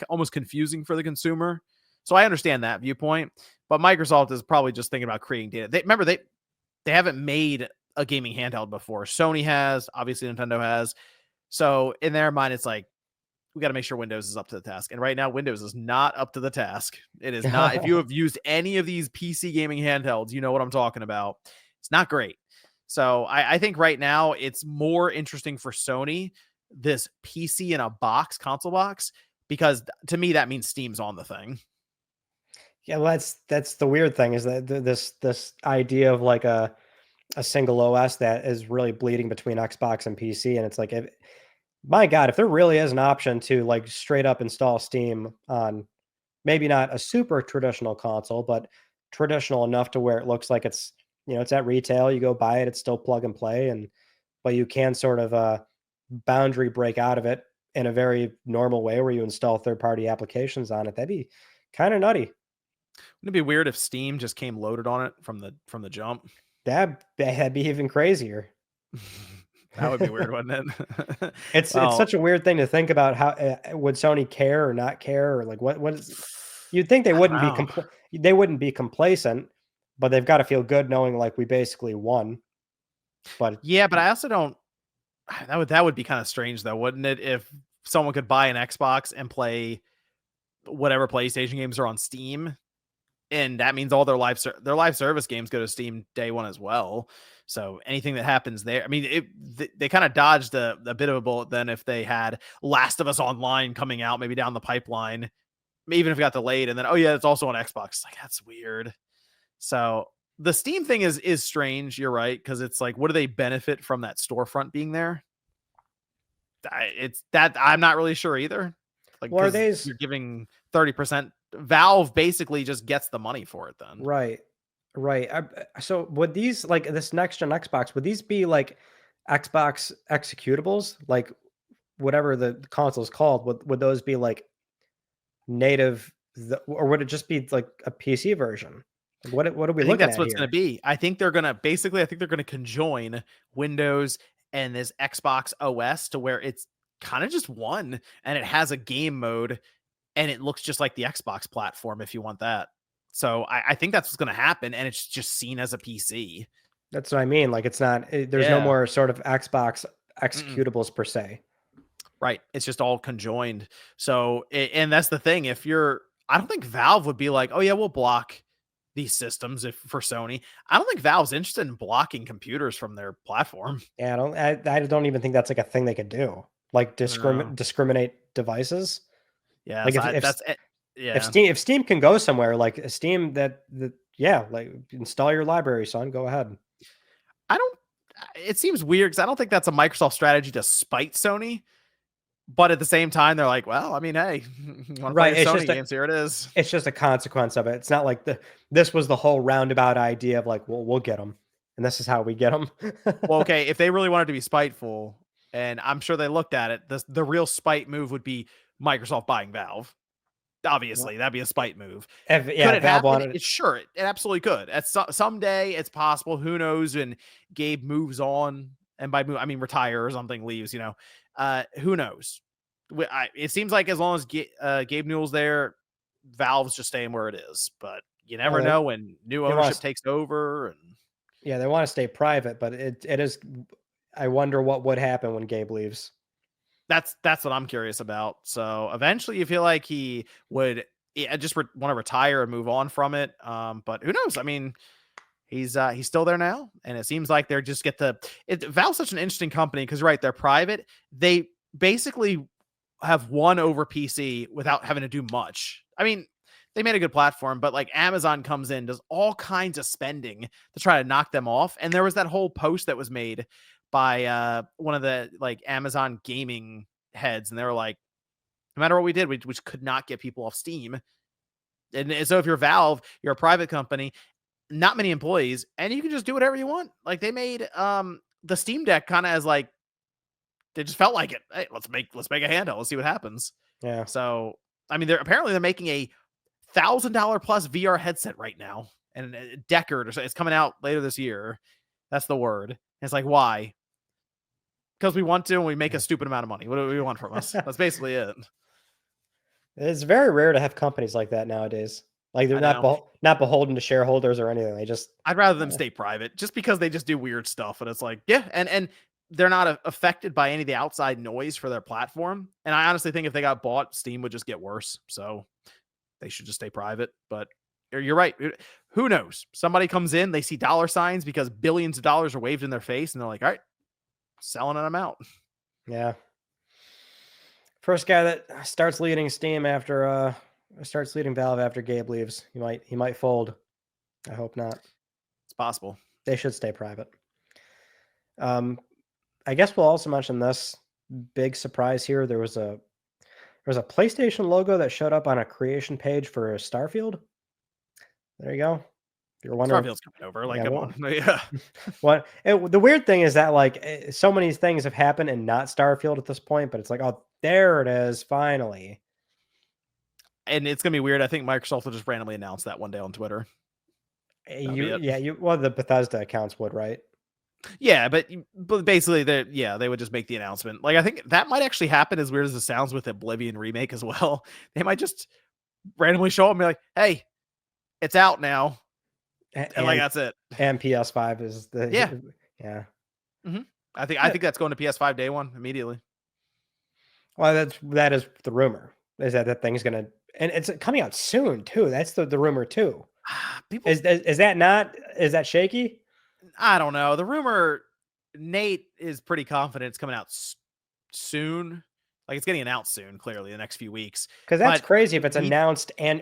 almost confusing for the consumer. So I understand that viewpoint, but Microsoft is probably just thinking about creating data. They haven't made a gaming handheld before. Sony has, obviously Nintendo has. So in their mind, it's like, we got to make sure Windows is up to the task. And right now, Windows is not up to the task. It is not. If you have used any of these PC gaming handhelds, you know what I'm talking about. It's not great. So I think right now it's more interesting for Sony, this PC in a box, console box, because to me, that means Steam's on the thing. Yeah, well, that's the weird thing, is that this idea of like a single OS that is really bleeding between Xbox and PC, and it's like, my God, if there really is an option to like straight up install Steam on maybe not a super traditional console, but traditional enough to where it looks like it's, you know, it's at retail, you go buy it, it's still plug and play, and but you can sort of boundary break out of it in a very normal way where you install third party applications on it. That'd be kind of nutty. Wouldn't it be weird if Steam just came loaded on it from the jump? That'd be even crazier. That would be weird, wouldn't it? It's Well, such a weird thing to think about. How would Sony care or not care, or like what is? You'd think they I don't wouldn't be know. they wouldn't be complacent, but they've got to feel good knowing like we basically won. But Yeah, but I also don't. That would be kind of strange though, wouldn't it? If someone could buy an Xbox and play whatever PlayStation games are on Steam, and that means all their live service games go to Steam day one as well. So anything that happens there, I mean, they kind of dodged a bit of a bullet then if they had Last of Us Online coming out maybe down the pipeline, even if it got delayed, and then oh yeah, it's also on Xbox. It's like that's weird. So the Steam thing is strange. You're right, because it's like, what do they benefit from that storefront being there? It's that I'm not really sure either. Like, well, are because these you're giving 30%. Valve basically just gets the money for it then. right? Right. So would these, like this next gen Xbox, would these be like Xbox executables, like whatever the console is called? Would those be like native, or would it just be like a PC version? Like, what are we I think looking that's at what it's going to here? be. I think they're going to conjoin Windows and this Xbox OS to where it's kind of just one, and it has a game mode, and it looks just like the Xbox platform if you want that. So I think that's what's going to happen, and it's just seen as a PC. That's what I mean. Like it's not. There's no Yeah. more sort of Xbox Mm-mm. executables per se. Right. It's just all conjoined. So, and that's the thing. I don't think Valve would be like, oh yeah, we'll block these systems if for Sony. I don't think Valve's interested in blocking computers from their platform. Yeah, I don't even think that's like a thing they could do. Like No. discriminate devices. Yeah. Like So if that's it. Yeah. If Steam can go somewhere, like Steam yeah, like install your library, son. Go ahead. I don't. It seems weird because I don't think that's a Microsoft strategy to spite Sony. But at the same time, they're like, well, I mean, hey, you want to play Right. your Sony games? Here it is. It's just a consequence of it. It's not like this was the whole roundabout idea of like, well, we'll get them, and this is how we get them. Well, okay, if they really wanted to be spiteful, and I'm sure they looked at it, the real spite move would be Microsoft buying Valve. Obviously, that'd be a spite move. Could it Valve happen? wanted it. Sure, it absolutely could. At someday, it's possible. Who knows? And Gabe moves on, and by move, I mean retire or something, leaves. Who knows? It seems like as long as Gabe Newell's there, Valve's just staying where it is. But you never know when new ownership takes over. And yeah, they want to stay private, but it is. I wonder what would happen when Gabe leaves. That's what I'm curious about. So eventually, you feel like he would just want to retire and move on from it. But who knows? I mean, he's still there now, and it seems like they're just Valve's such an interesting company because right, they're private. They basically have won over PC without having to do much. I mean, they made a good platform, but like Amazon comes in, does all kinds of spending to try to knock them off. And there was that whole post that was made by one of the like Amazon gaming heads, and they were like, no matter what we did, we could not get people off Steam. And so if you're Valve, you're a private company, not many employees, and you can just do whatever you want. Like they made the Steam Deck kind of as like they just felt like it. Hey, let's make a handheld. Let's see what happens. Yeah. So I mean, they're making a $1,000 plus VR headset right now, and a Deckard or so. It's coming out later this year. That's the word. And it's like, why? Because we want to, and we make a stupid amount of money. What do we want from us? That's basically it. It's very rare to have companies like that nowadays. Like they're not beholden to shareholders or anything. I'd rather them stay private, just because they just do weird stuff, and it's like, yeah, and they're not affected by any of the outside noise for their platform. And I honestly think if they got bought, Steam would just get worse. So they should just stay private. But you're right. Who knows? Somebody comes in, they see dollar signs because billions of dollars are waved in their face, and they're like, all right, selling it, I'm out. Yeah. First guy that starts leading Valve after Gabe leaves. He might fold. I hope not. It's possible. They should stay private. I guess we'll also mention this big surprise here. There was a PlayStation logo that showed up on a creation page for Starfield. There you go. If you're wondering, Starfield's coming over. Like, come on. Yeah. The weird thing is that like so many things have happened and not Starfield at this point, but it's like, oh, there it is, finally. And it's gonna be weird. I think Microsoft will just randomly announce that one day on Twitter. Well, the Bethesda accounts would, right? Yeah, but basically, they would just make the announcement. Like, I think that might actually happen, as weird as it sounds, with Oblivion remake as well. They might just randomly show up and be like, "Hey, it's out now," and like that's it. And PS5 is the yeah. Mm-hmm. I think that's going to PS5 day one immediately. Well, that is the rumor. Is that thing's gonna, and it's coming out soon too. That's the rumor too. Is that shaky? I don't know. The rumor, Nate is pretty confident it's coming out soon. Like it's getting announced soon, clearly the next few weeks. Because that's crazy if it's announced and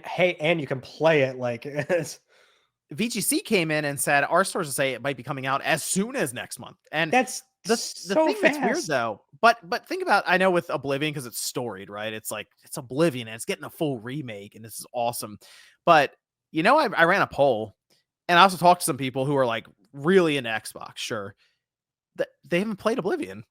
you can play it. Like VGC came in and said our sources say it might be coming out as soon as next month, and that's the thing fast. That's weird though. But think about, I know with Oblivion, because it's storied, right? It's like it's Oblivion and it's getting a full remake, and this is awesome. But I ran a poll, and I also talked to some people who are like really into Xbox. Sure, they haven't played Oblivion.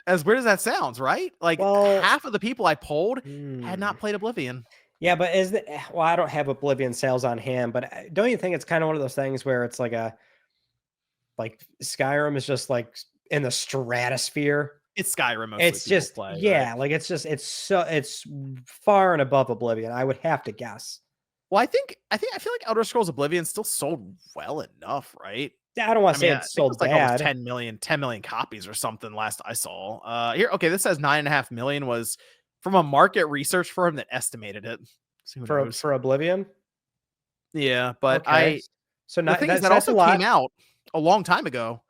As weird as that sounds, right? Like half of the people I polled had not played Oblivion. Yeah, but I don't have Oblivion sales on hand, but don't you think it's kind of one of those things where it's like Skyrim is just like in the stratosphere? It's Skyrim. It's just play, yeah, right? Like it's far and above Oblivion, I would have to guess. Well, I feel like Elder Scrolls Oblivion still sold well enough, right? I don't want to say it sold like bad. Almost 10 million copies or something last I saw. Here, okay, this says 9.5 million was from a market research firm that estimated it. For Oblivion? Yeah, but okay. So the thing is that also came out a long time ago,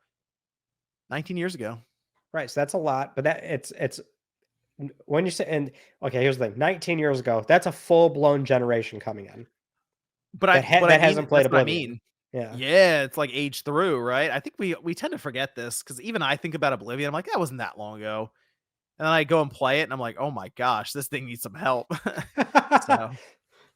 19 years ago. Right, so that's a lot, but when you say, and okay, here's the thing: 19 years ago, that's a full blown generation coming in But I that mean, hasn't played that's what I Oblivion. mean. Yeah. Yeah, it's like age through, right? I think we tend to forget this because even I think about Oblivion, I'm like, that wasn't that long ago. And then I go and play it, and I'm like, oh my gosh, this thing needs some help. So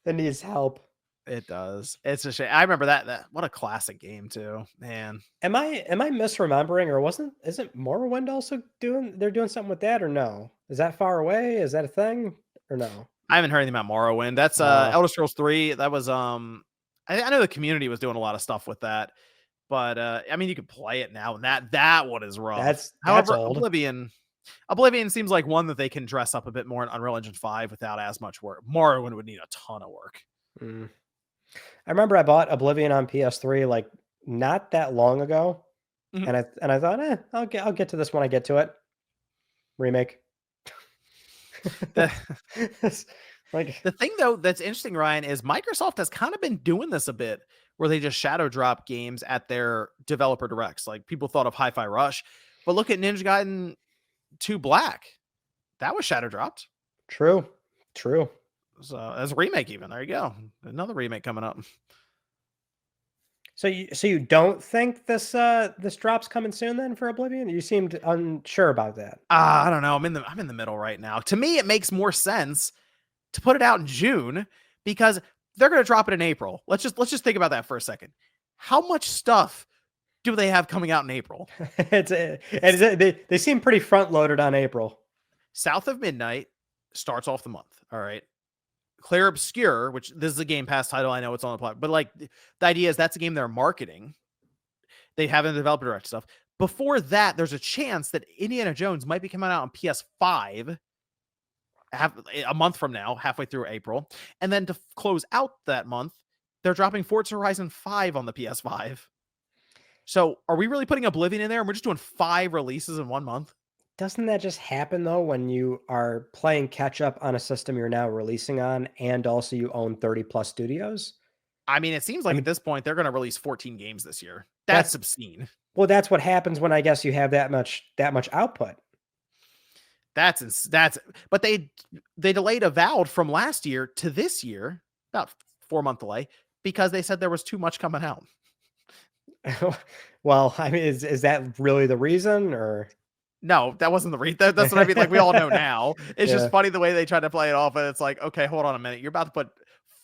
It needs help. it does. It's a shame. I remember that what a classic game too, man. Am I misremembering, or isn't Morrowind also they're doing something with that, or no? Is that far away? Is that a thing or no? I haven't heard anything about Morrowind. That's Uh, Elder Scrolls 3. That was I know the community was doing a lot of stuff with that. But I mean you could play it now and that one is rough. that's However, old. Oblivion seems like one that they can dress up a bit more in Unreal Engine 5 without as much work. Morrowind would need a ton of work. Mm. I remember I bought Oblivion on PS3 like not that long ago, Mhm. and I thought, I'll get to this when I get to it. Remake. The, It's like, the thing though that's interesting, Ryan, is Microsoft has kind of been doing this a bit where they just shadow drop games at their developer directs. Like people thought of Hi-Fi Rush, but look at Ninja Gaiden 2 Black. That was shadow dropped. true, true. So as a remake, even there you go. Another remake coming up. So you don't think this drop's coming soon then for Oblivion? You seemed unsure about that. I don't know. I'm in the middle right now. To me, it makes more sense to put it out in June because they're going to drop it in April. Let's just think about that for a second. How much stuff do they have coming out in April? They seem pretty front loaded on April. South of Midnight starts off the month. All right. Claire Obscure, which this is a Game Pass title. I know it's on the platform, but like the idea is that's a game they're marketing. They haven't developed direct stuff. Before that, there's a chance that Indiana Jones might be coming out on PS5 a month from now, halfway through April. And then to close out that month, they're dropping Forza Horizon 5 on the PS5. So are we really putting Oblivion in there? And we're just doing 5 releases in 1 month? Doesn't that just happen though when you are playing catch up on a system you're now releasing on, and also you own 30 plus studios? I mean, it seems I like at mean, this point they're going to release 14 games this year. That's that's obscene. well, that's what happens when I guess you have that much output. That's but they delayed Avowed from last year to this year, about 4 month delay, because they said there was too much coming out. Well, I mean, is that really the reason, or No, that wasn't the that's what I mean. Like we all know now. It's just yeah? funny the way they try to play it off, and it's like, okay, hold on a minute. You're about to put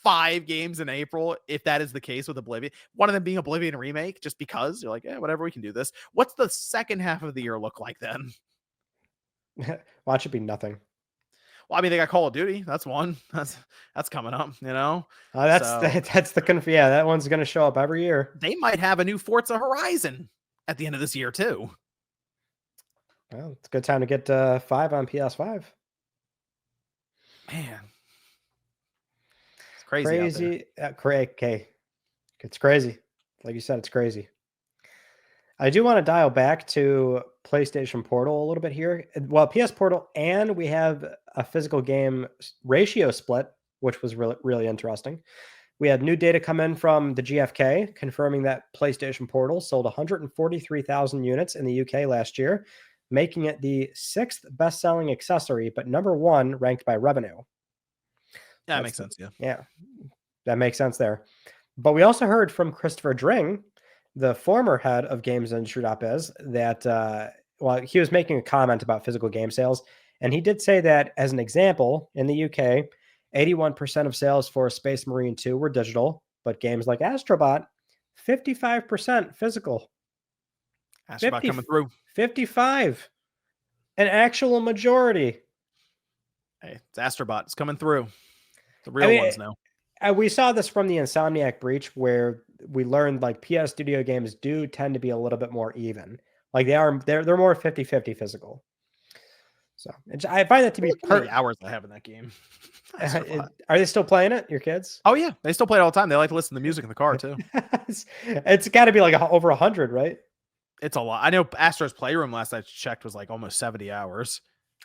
5 games in April, if that is the case with Oblivion. One of them being Oblivion remake, just because you're like, whatever, we can do this. What's the second half of the year look like then? Watch it be nothing. Well, I mean, they got Call of Duty. That's one. That's coming up, That's So that's yeah, that one's gonna show up every year. they might have a new Forza Horizon at the end of this year too. Well, it's a good time to get 5 on PS5. Man, it's crazy out there. Okay, it's crazy. Like you said, it's crazy. I do want to dial back to PlayStation Portal a little bit here. Well, PS Portal, and we have a physical game ratio split, which was really, really interesting. We had new data come in from the GFK confirming that PlayStation Portal sold 143,000 units in the UK last year, making it the 6th best-selling accessory, but number 1 ranked by revenue. Yeah, that makes sense. Yeah, that makes sense there. But we also heard from Christopher Dring, the former head of GamesIndustry.biz, that he was making a comment about physical game sales, and he did say that as an example, in the UK, 81% of sales for Space Marine 2 were digital, but games like Astrobot, 55% physical. Astrobot coming through. 55, an actual majority. Hey, it's Astrobot. It's coming through. The real ones now. We saw this from the Insomniac breach, where we learned like PS Studio games do tend to be a little bit more even. Like they're more 50-50 physical. So I find that to be How many hours I have in that game. Are they still playing it, your kids? Oh yeah, they still play it all the time. They like to listen to the music in the car too. It's got to be like over 100, right? It's a lot. I know Astro's Playroom last I checked was like almost 70 hours.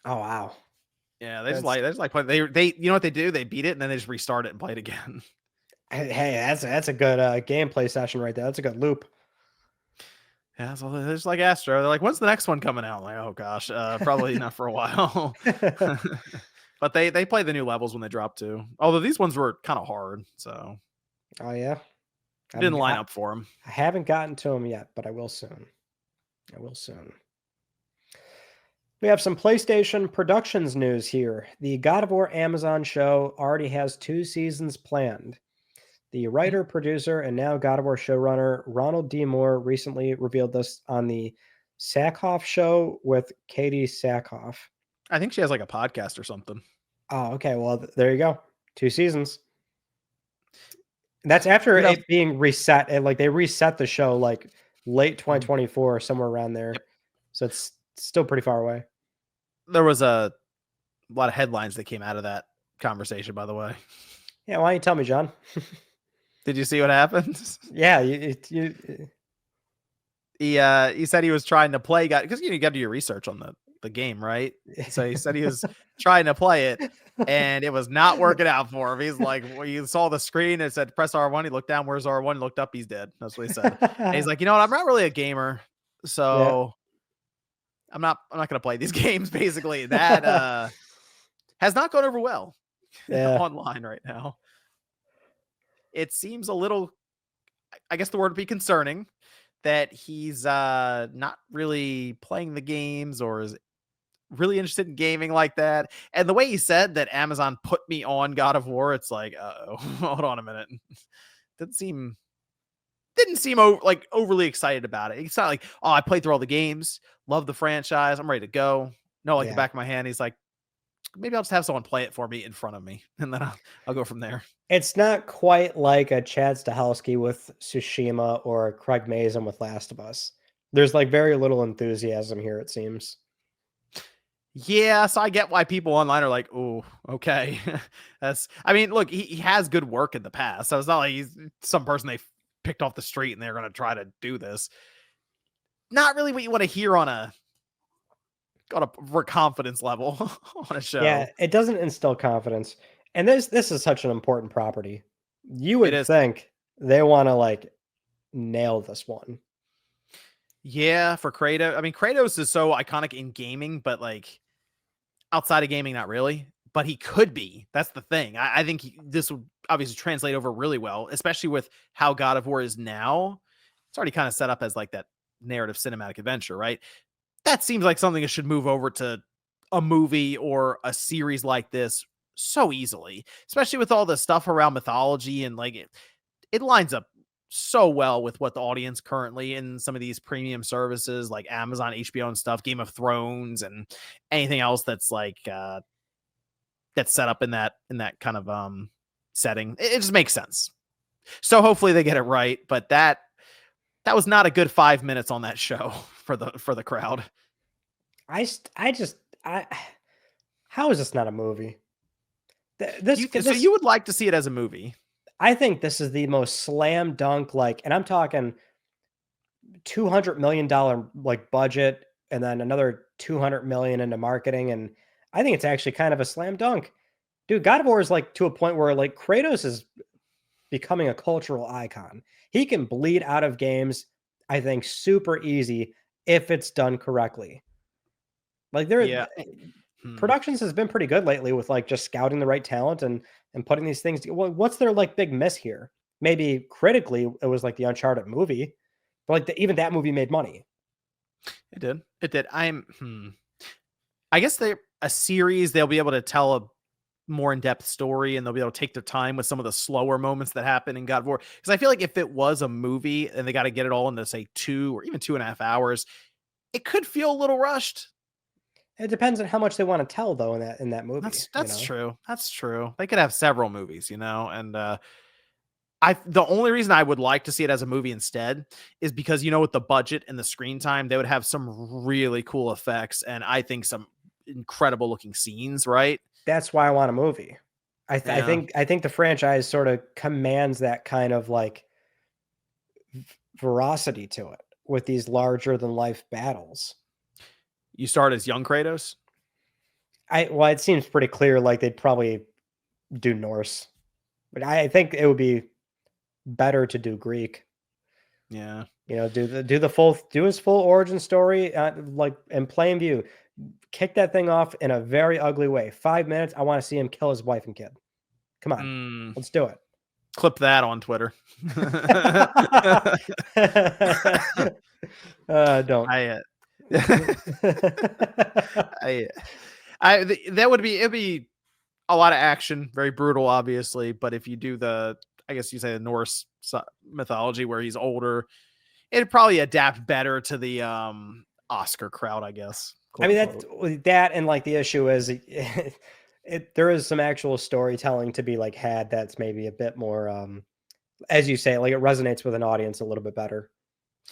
Oh wow. Yeah, they just like play. They you know what they do? They beat it and then they just restart it and play it again. Hey, that's a good gameplay session right there. That's a good loop. Yeah, so they're just like Astro. They're like, when's the next one coming out? I'm like, oh gosh, probably not for a while. But they play the new levels when they drop too. Although these ones were kind of hard, so Oh yeah, didn't line I up for them. haven't gotten to them yet, but I will soon. I will soon. We have some PlayStation Productions news here. The God of War Amazon show already has 2 seasons planned. The writer, producer, and now God of War showrunner Ronald D. Moore recently revealed this on the Sackhoff show with Katie Sackhoff. I think she has like a podcast or something. Oh, okay. Well, there you go. 2 seasons. That's after You know, it being reset. Like they reset the show like late Mhm. 2024, somewhere around there. Yep. So it's still pretty far away. There was a lot of headlines that came out of that conversation, by the way. Yeah, why don't you tell me, John? Did you see what happened? Yeah, He said he was trying to play because you got to do your research on the game, right? So he said he was trying to play it and it was not working out for him. He's like, well, you saw the screen, it said press R1. He looked down, where's R1? He looked up, he's dead. That's what he said. And he's like, you know what? I'm not really a gamer, yeah. so I'm not gonna play these games. Basically, that has not gone over well Yeah. online right now. It seems a little, I guess the word would be concerning, that he's not really playing the games or is really interested in gaming like that. And the way he said that Amazon put me on God of War, it's like, hold on a minute. Didn't seem like overly excited about it. It's not like, oh, I played through all the games, love the franchise, I'm ready to go. No, like the Yeah. back of my hand, he's like, maybe I'll just have someone play it for me in front of me, and then I'll go from there. It's not quite like a Chad Stahelski with Tsushima or a Craig Mazin with Last of Us. There's like very little enthusiasm here, it seems. Yeah, so I get why people online are like, "Oh, okay." I mean, look, he has good work in the past, so it's not like he's some person they picked off the street and they're going to try to do this. Not really what you want to hear on a for confidence level on a Yeah, show. it doesn't instill confidence. And this is such an important property. You It would is, think they want to like nail this one. yeah, for Kratos. I mean, Kratos is so iconic in gaming, but like outside of gaming, not really. But he could be. That's the thing. I think this would obviously translate over really well, especially with how God of War is now. It's already kind of set up as like that narrative cinematic adventure, right? That seems like something that should move over to a movie or a series like this so easily, especially with all the stuff around mythology and like it lines up so well with what the audience currently in some of these premium services like Amazon, HBO and stuff, Game of Thrones and anything else that's like that's set up in that kind of setting. It just makes sense. So hopefully they get it right, but that was not a good 5 minutes on that show for the crowd. I how is this not a movie? So you would like to see it as a movie? I think this is the most slam dunk, like, and I'm talking $200 million like budget and then another 200 million into marketing. And I think it's actually kind of a slam dunk. Dude, God of War is like to a point where like Kratos is becoming a cultural icon. He can bleed out of games, I think, super easy if it's done correctly. Like Yeah. productions has been pretty good lately with like just scouting the right talent and putting these things. What's their like big miss here? Maybe critically, it was like the Uncharted movie, but like even that movie made money. It did. It did. I guess they're a series. They'll be able to tell a more in-depth story and they'll be able to take their time with some of the slower moments that happen in God of War. Because I feel like if it was a movie and they got to get it all into say 2 or even 2.5 hours, it could feel a little rushed. It depends on how much they want to tell though in that movie. That's true. That's true. They could have several movies, and the only reason I would like to see it as a movie instead is because with the budget and the screen time, they would have some really cool effects and I think some incredible looking scenes, right? That's why I want a movie. I Yeah. think the franchise sort of commands that kind of like veracity to it with these larger than life battles. You start as young Kratos? Well, it seems pretty clear like they'd probably do Norse. But I think it would be better to do Greek. Yeah. You know, do his full origin story, like in plain view. Kick that thing off in a very ugly way. 5 minutes. I want to see him kill his wife and kid. Come on, let's do it. Clip that on Twitter. Don't. That would be, it'd be a lot of action, very brutal, obviously. But if you do I guess you say the Norse mythology where he's older, it'd probably adapt better to the Oscar crowd, I guess. I mean, that and like the issue is there is some actual storytelling to be like had that's maybe a bit more, as you say, like it resonates with an audience a little bit better.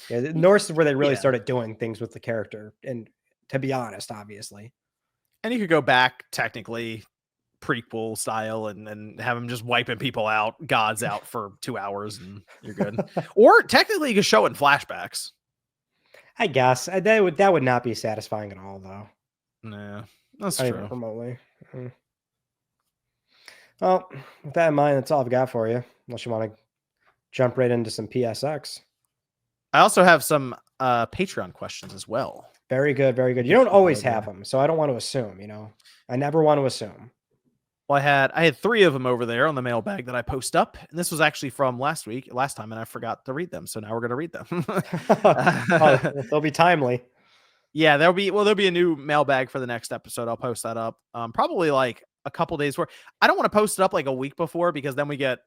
Yeah, Norse is where they really started doing things with the character, and to be honest, obviously. And you could go back technically prequel style and have him just wiping people out, gods out for 2 hours, and you're good. Or technically, you could show it in flashbacks. I guess that would not be satisfying at all, though. Yeah, that's true. Remotely. Well, with that in mind, that's all I've got for you. Unless you want to jump right into some PSX. I also have some Patreon questions as well. Very good, very good. You don't always have them, so I don't want to assume. You know, I never want to assume. Well, I had 3 of them over there on the mailbag that I post up, and this was actually from last time, and I forgot to read them, so now we're gonna read them. They'll be timely. Yeah, there'll be a new mailbag for the next episode. I'll post that up, probably like a couple days before. I don't want to post it up like a week before because then we get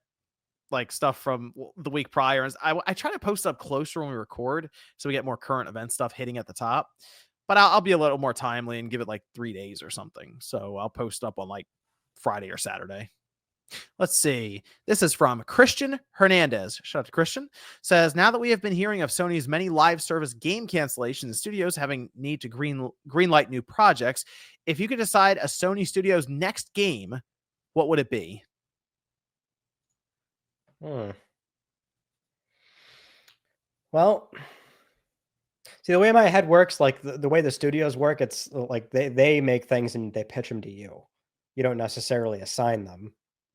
like stuff from the week prior. I try to post up closer when we record, so we get more current event stuff hitting at the top. But I'll be a little more timely and give it like 3 days or something. So I'll post up on like Friday or Saturday. Let's see. This is from Christian Hernandez. Shout out to Christian. Says, now that we have been hearing of Sony's many live service game cancellations and studios having need to greenlight new projects, if you could decide a Sony Studios next game, what would it be? Well, see, the way my head works, like the way the studios work, it's like they make things and they pitch them to you. You don't necessarily assign them,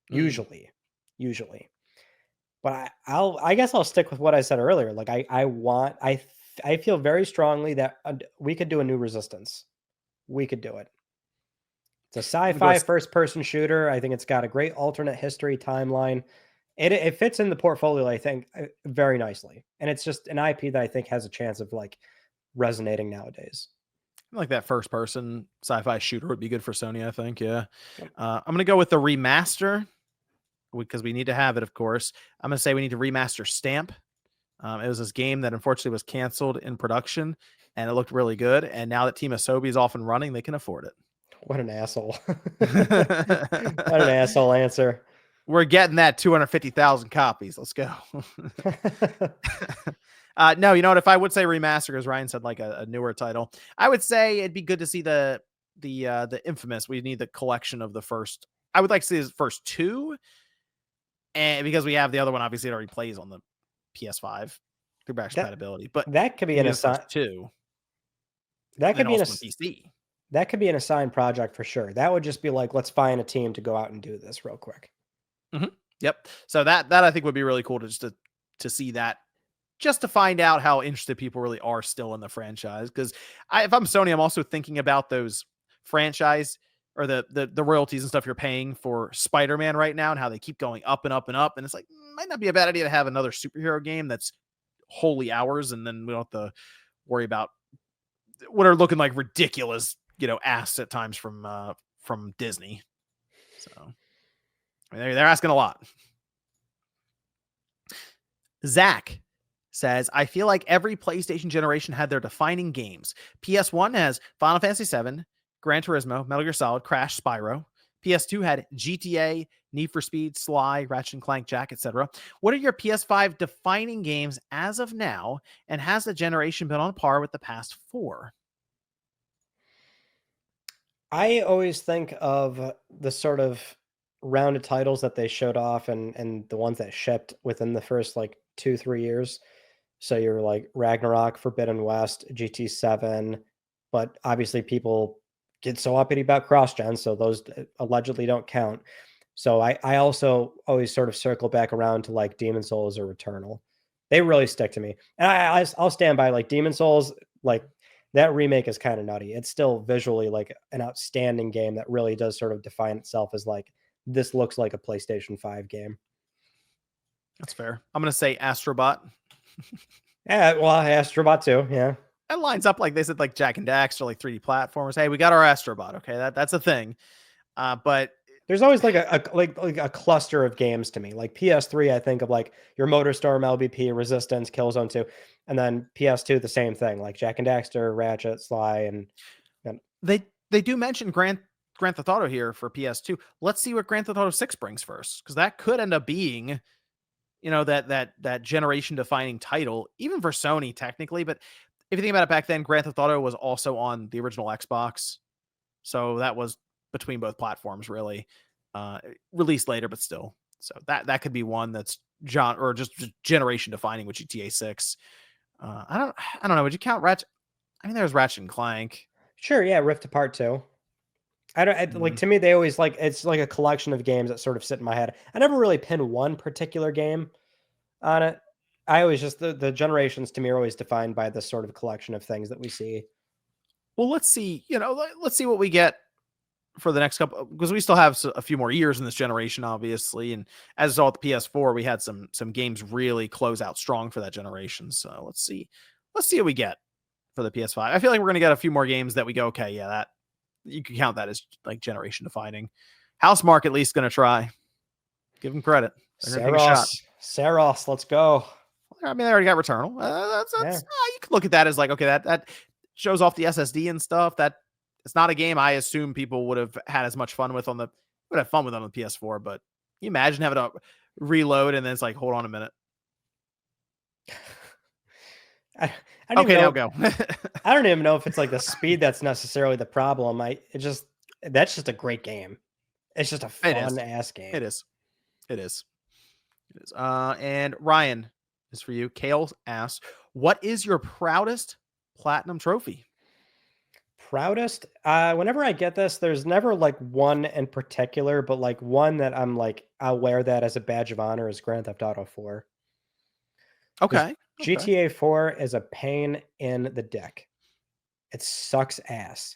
usually. But I guess I'll stick with what I said earlier. Like I feel very strongly that we could do a new Resistance. We could do it. It's a sci-fi first-person shooter. I think it's got a great alternate history timeline. It fits in the portfolio, I think, very nicely. And it's just an IP that I think has a chance of like resonating nowadays. Like that first person sci-fi shooter would be good for Sony, I think. Yeah. I'm going to go with the remaster because we need to have it, of course. I'm going to say we need to remaster Stamp. It was this game that unfortunately was canceled in production and it looked really good. And now that Team Asobi is off and running, they can afford it. What an asshole. What an asshole answer. We're getting that 250,000 copies. Let's go. No, you know what? If I would say remaster, as Ryan said, like a newer title, I would say it'd be good to see the Infamous. We need the collection of the first. I would like to see the first 2, and because we have the other one, obviously it already plays on the PS5 through backwards compatibility. But that could be an assigned 2. That could be an PC. That could be an assigned project for sure. That would just be like, let's find a team to go out and do this real quick. Yep. So that I think would be really cool to see that, just to find out how interested people really are still in the franchise. Because if I'm Sony, I'm also thinking about those franchise or the royalties and stuff you're paying for Spider-Man right now and how they keep going up and up and up. And it's like, might not be a bad idea to have another superhero game that's wholly ours, and then we don't have to worry about what are looking like ridiculous, asks at times from Disney. So I mean, they're asking a lot. Zach says, I feel like every PlayStation generation had their defining games. PS1 has Final Fantasy VII, Gran Turismo, Metal Gear Solid, Crash, Spyro. PS2 had GTA, Need for Speed, Sly, Ratchet & Clank, Jack, etc. What are your PS5 defining games as of now, and has the generation been on par with the past 4? I always think of the sort of rounded titles that they showed off and the ones that shipped within the first like 2-3 years. So you're like Ragnarok, Forbidden West, GT7, but obviously people get so uppity about cross-gen, so those allegedly don't count. So I also always sort of circle back around to like Demon Souls or Returnal. They really stick to me. And I'll stand by, like, Demon Souls, like, that remake is kind of nutty. It's still visually like an outstanding game that really does sort of define itself as like, this looks like a PlayStation 5 game. That's fair. I'm gonna say Astrobot. Yeah, well, Astrobot too. Yeah, That lines up like they said, like Jack and Daxter, like 3D platformers. Hey, we got our Astrobot. Okay, that's a thing. But there's always like a cluster of games to me. Like PS3, I think of like your MotorStorm, LBP, Resistance, Killzone 2, and then PS2, the same thing, like Jack and Daxter, Ratchet, Sly, and they do mention Grand Theft Auto here for PS2. Let's see what Grand Theft Auto 6 brings first, because that could end up being, that generation defining title, even for Sony technically. But if you think about it, back then, Grand Theft Auto was also on the original Xbox, so that was between both platforms, really. Released later, but still. So that could be one that's just generation defining with GTA 6. I don't know. Would you count Ratchet? I mean, there's Ratchet and Clank. sure, yeah, Rift Apart too. Like, to me, they always like, it's like a collection of games that sort of sit in my head. I never really pin one particular game on it. I always just the generations to me are always defined by this sort of collection of things that we see. Well, let's see. Let's see what we get for the next couple, because we still have a few more years in this generation, obviously. And as all the PS4, we had some games really close out strong for that generation. So let's see what we get for the PS5. I feel like we're gonna get a few more games that we go, okay, yeah, that you can count that as like generation defining. Housemark at least gonna try. Give them credit. They're gonna take a shot. Saros, let's go. I mean, they already got Returnal. You can look at that as like, okay, that shows off the SSD and stuff. That it's not a game I assume people would have had as much fun with on the PS4. But you imagine having to reload and then it's like, hold on a minute. I okay, now go. I don't even know if it's like the speed that's necessarily the problem. That's just a great game. It's just a fun ass game. It is. And Ryan, this is for you. Kale asks, what is your proudest platinum trophy? Proudest? Whenever I get this, there's never like one in particular, but like one that I'm like, I'll wear that as a badge of honor is Grand Theft Auto 4. Okay. GTA 4 is a pain in the dick. It sucks ass.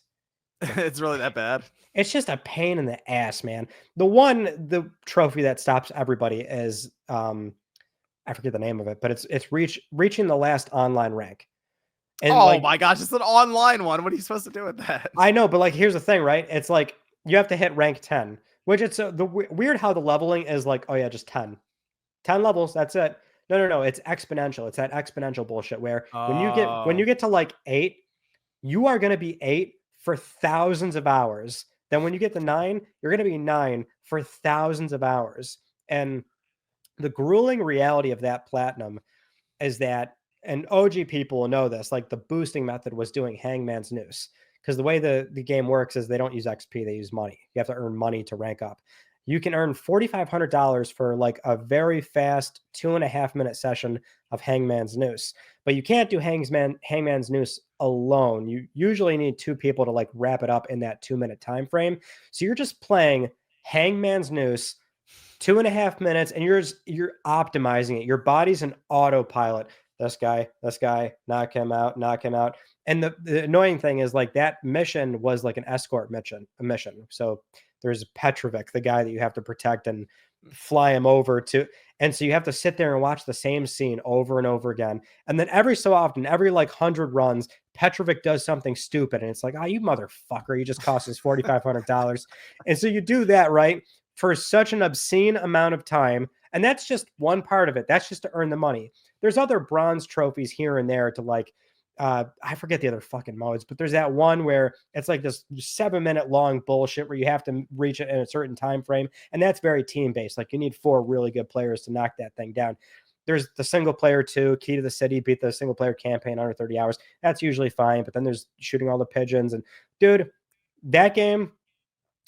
It's really that bad? It's just a pain in the ass, man. The trophy that stops everybody is I forget the name of it, but it's reaching the last online rank. And my gosh, it's an online one. What are you supposed to do with that? I know, but like, here's the thing, right? It's like you have to hit rank 10, which it's weird how the leveling is like, oh yeah, just 10 levels. That's it. No. It's exponential. It's that exponential bullshit where when you get to like 8, you are going to be 8 for thousands of hours. Then when you get to 9, you're going to be 9 for thousands of hours. And the grueling reality of that platinum is that, and OG people will know this, like the boosting method was doing Hangman's Noose. Because the way the game works is they don't use XP, they use money. You have to earn money to rank up. You can earn $4,500 for like a very fast 2.5-minute session of Hangman's Noose. But you can't do Hangman's Noose alone. You usually need 2 people to like wrap it up in that 2-minute time frame. So you're just playing Hangman's Noose 2.5 minutes, and you're optimizing it. Your body's an autopilot. This guy, knock him out. And the annoying thing is like that mission was like an escort mission. So there's Petrovic, the guy that you have to protect and fly him over to. And so you have to sit there and watch the same scene over and over again. And then every so often, every like 100 runs, Petrovic does something stupid. And it's like, oh, you motherfucker, you just cost us $4,500. And so you do that, right, for such an obscene amount of time. And that's just one part of it. That's just to earn the money. There's other bronze trophies here and there to like, I forget the other fucking modes, but there's that one where it's like this 7-minute long bullshit where you have to reach it in a certain time frame. And that's very team based. Like you need 4 really good players to knock that thing down. There's the single player too, Key to the City, beat the single player campaign under 30 hours. That's usually fine. But then there's shooting all the pigeons. And dude, that game,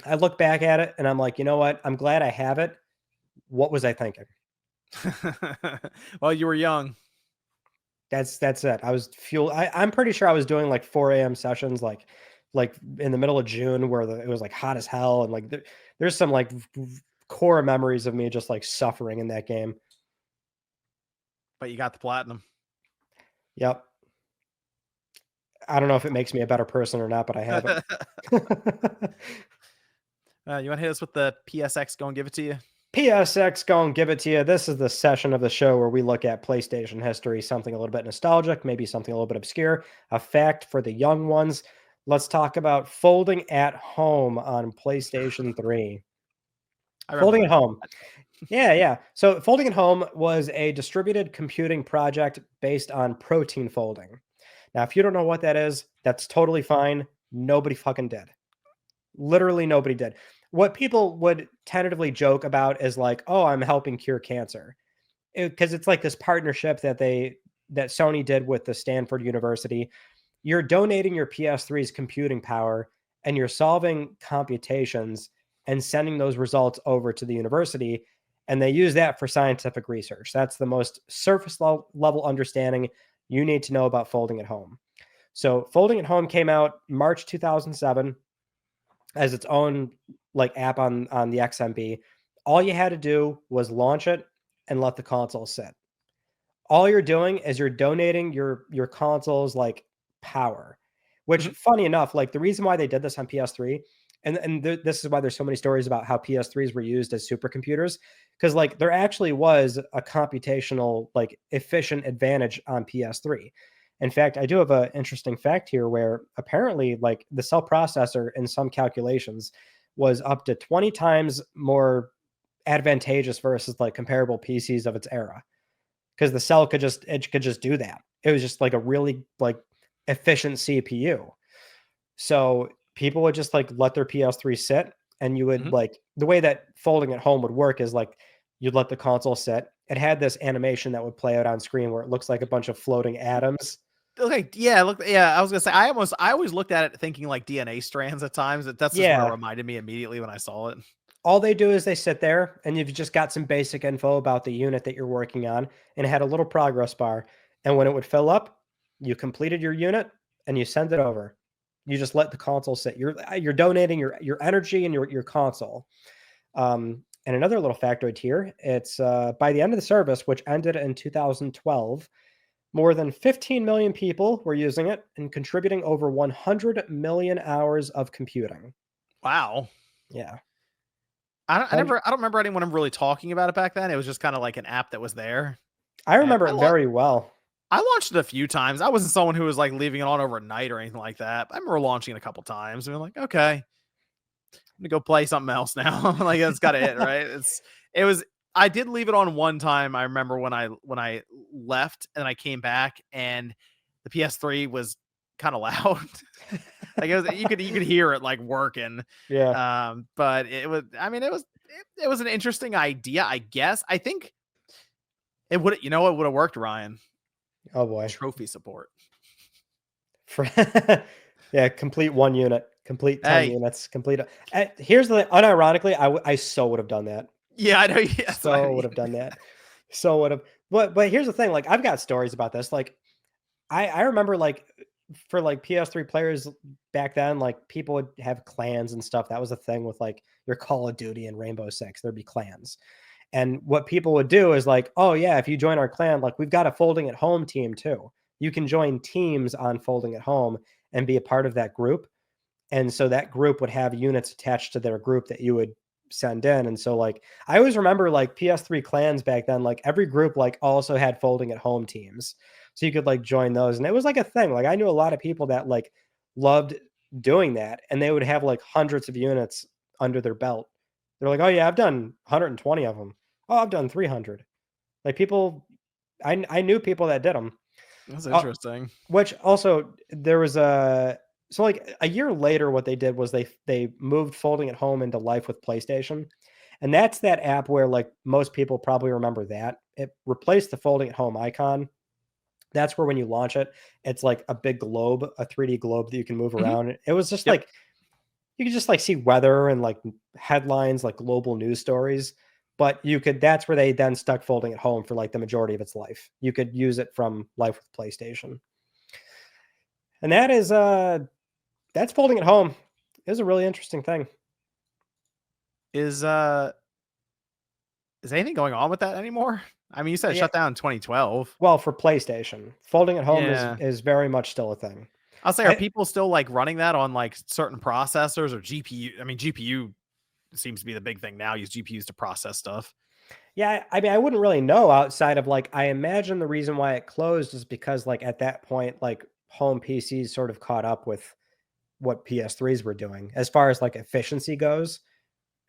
I look back at it and I'm like, you know what? I'm glad I have it. What was I thinking? Well, you were young. That's it. I was I'm pretty sure I was doing like 4 a.m. sessions, like in the middle of June where it was like hot as hell. And like, there's some like core memories of me just like suffering in that game. But you got the platinum. Yep. I don't know if it makes me a better person or not, but I have it. You want to hit us with the PSX? Go and give it to you. PSX, go and give it to you. This is the session of the show where we look at PlayStation history, something a little bit nostalgic, maybe something a little bit obscure, a fact for the young ones. Let's talk about folding at home on PlayStation 3. I remember Folding at that. home. Yeah. So folding at home was a distributed computing project based on protein folding. Now, if you don't know what that is, that's totally fine. Nobody fucking did. Literally nobody did. What people would tentatively joke about is like, "Oh, I'm helping cure cancer." Because it's like this partnership that Sony did with the Stanford University. You're donating your PS3's computing power and you're solving computations and sending those results over to the university, and they use that for scientific research. That's the most surface level understanding you need to know about folding at home. So, folding at home came out March 2007 as its own like app on the XMB. All you had to do was launch it and let the console sit. All you're doing is you're donating your console's like power. Which, Mhm. funny enough, like the reason why they did this on PS3, and this is why there's so many stories about how PS3s were used as supercomputers, because like there actually was a computational like efficient advantage on PS3. In fact, I do have an interesting fact here where apparently like the cell processor in some calculations was up to 20 times more advantageous versus like comparable PCs of its era, because the cell could just do that. It was just like a really like efficient CPU. So people would just like let their PS3 sit, and you would Mhm. like the way that folding at home would work is like you'd let the console sit. It had this animation that would play out on screen where it looks like a bunch of floating atoms. Okay, yeah, look, yeah. I was gonna say I always looked at it thinking like DNA strands at times. That's just what it Yeah. reminded me immediately when I saw it. All they do is they sit there and you've just got some basic info about the unit that you're working on, and it had a little progress bar. And when it would fill up, you completed your unit and you send it over. You just let the console sit. You're donating your energy and your console. And another little factoid here, it's by the end of the service, which ended in 2012, more than 15 million people were using it and contributing over 100 million hours of computing. Wow. Yeah. I don't remember anyone really talking about it back then. It was just kind of like an app that was there, I and remember it very well. I launched it a few times. I wasn't someone who was like leaving it on overnight or anything like that. I remember launching it a couple times and being like, okay, I'm gonna go play something else now. Like that's kind of it, right? It was. I did leave it on one time. I remember when I left and I came back and the PS3 was kind of loud. Like it was, you could hear it like working. Yeah. But it was. I mean, it was an interesting idea. I guess. I think it would. You know, it would have worked, Ryan. Oh boy. Trophy support. For yeah, complete one unit, complete 10 Hey, units, complete. Here's the unironically, I so would have done that. yeah, I know. Yes, So would have done that. So would have. But here's the thing. Like I've got stories about this. Like I remember like for like PS3 players back then, like people would have clans and stuff. That was a thing with like your Call of Duty and Rainbow Six. There'd be clans. And what people would do is like, oh yeah, if you join our clan, like we've got a folding at home team too. You can join teams on folding at home and be a part of that group. And so that group would have units attached to their group that you would send in. And so like I always remember like PS3 clans back then, like every group like also had folding at home teams. So you could like join those. And it was like a thing. Like I knew a lot of people that like loved doing that, and they would have like hundreds of units under their belt. They're like, "Oh yeah, I've done 120 of them. Oh, I've done 300." Like people I knew people that did them. that's Uh, interesting. which also there was a so like a year later, what they did was they moved folding at home into life with PlayStation. And that's that app where like most people probably remember that. It replaced the folding at home icon. That's where when you launch it, it's like a big globe, a 3D globe that you can move Mhm. around. It was just Yep. like you could just like see weather and like headlines, like global news stories. But you could that's where they then stuck folding at home for like the majority of its life. You could use it from life with PlayStation. And that's folding at home. It was a really interesting thing. Is uh is anything going on with that anymore? I mean, you said it Yeah. shut down in 2012. Well, for PlayStation, folding at home Yeah. is very much still a thing. I'll say, are people still like running that on like certain processors or GPU? I mean, GPU seems to be the big thing now. Use GPUs to process stuff. Yeah, I mean, I wouldn't really know outside of like, I imagine the reason why it closed is because like at that point, like home PCs sort of caught up with what PS3s were doing as far as like efficiency goes.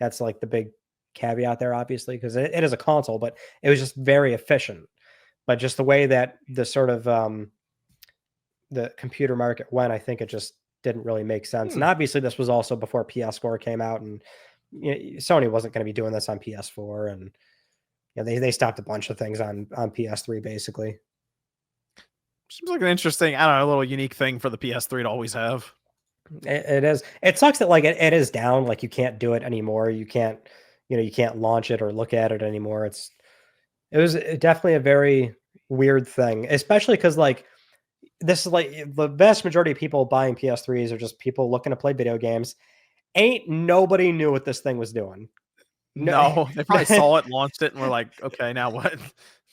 That's like the big caveat there, obviously, because it is a console, but it was just very efficient. But just the way that the sort of the computer market went, I think it just didn't really make sense. And obviously, this was also before PS4 came out, and Sony wasn't going to be doing this on PS4, and they stopped a bunch of things on PS3 basically. Seems like an interesting, I don't know, a little unique thing for the PS3 to always have. It is. It sucks that like it is down. Like you can't do it anymore. You can't, you can't launch it or look at it anymore. It was definitely a very weird thing, especially because like this is like the vast majority of people buying PS3s are just people looking to play video games. Ain't nobody knew what this thing was doing. No, they probably saw it, launched it, and were like, okay, now what?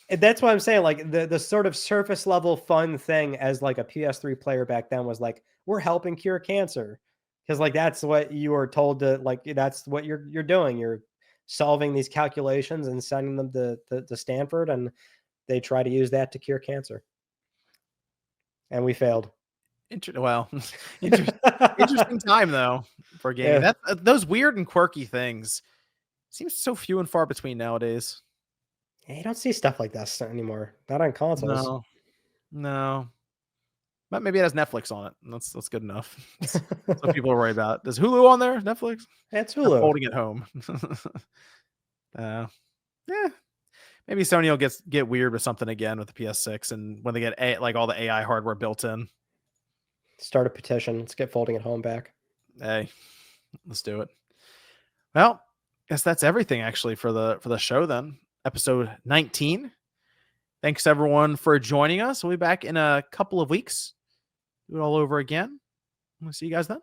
That's what I'm saying. Like the sort of surface level fun thing as like a PS3 player back then was like, we're helping cure cancer. Because like that's what you were told to like, that's what you're doing. You're solving these calculations and sending them to Stanford, and they try to use that to cure cancer. And we failed. Interesting time though for gaming. Yeah. That those weird and quirky things seems so few and far between nowadays. You don't see stuff like this anymore. Not on consoles. No. But maybe it has Netflix on it. That's good enough. That's what people are worried about. Does Hulu on there? Netflix? It's Or Hulu. folding at home. Yeah. Maybe Sony will get weird with something again with the PS6, and when they get like all the AI hardware built in. Start a petition. Let's get folding at home back. Hey, let's do it. Well, I guess that's everything actually for the show then. Episode 19. Thanks everyone for joining us. We'll be back in a couple of weeks. Do it all over again. We'll see you guys then.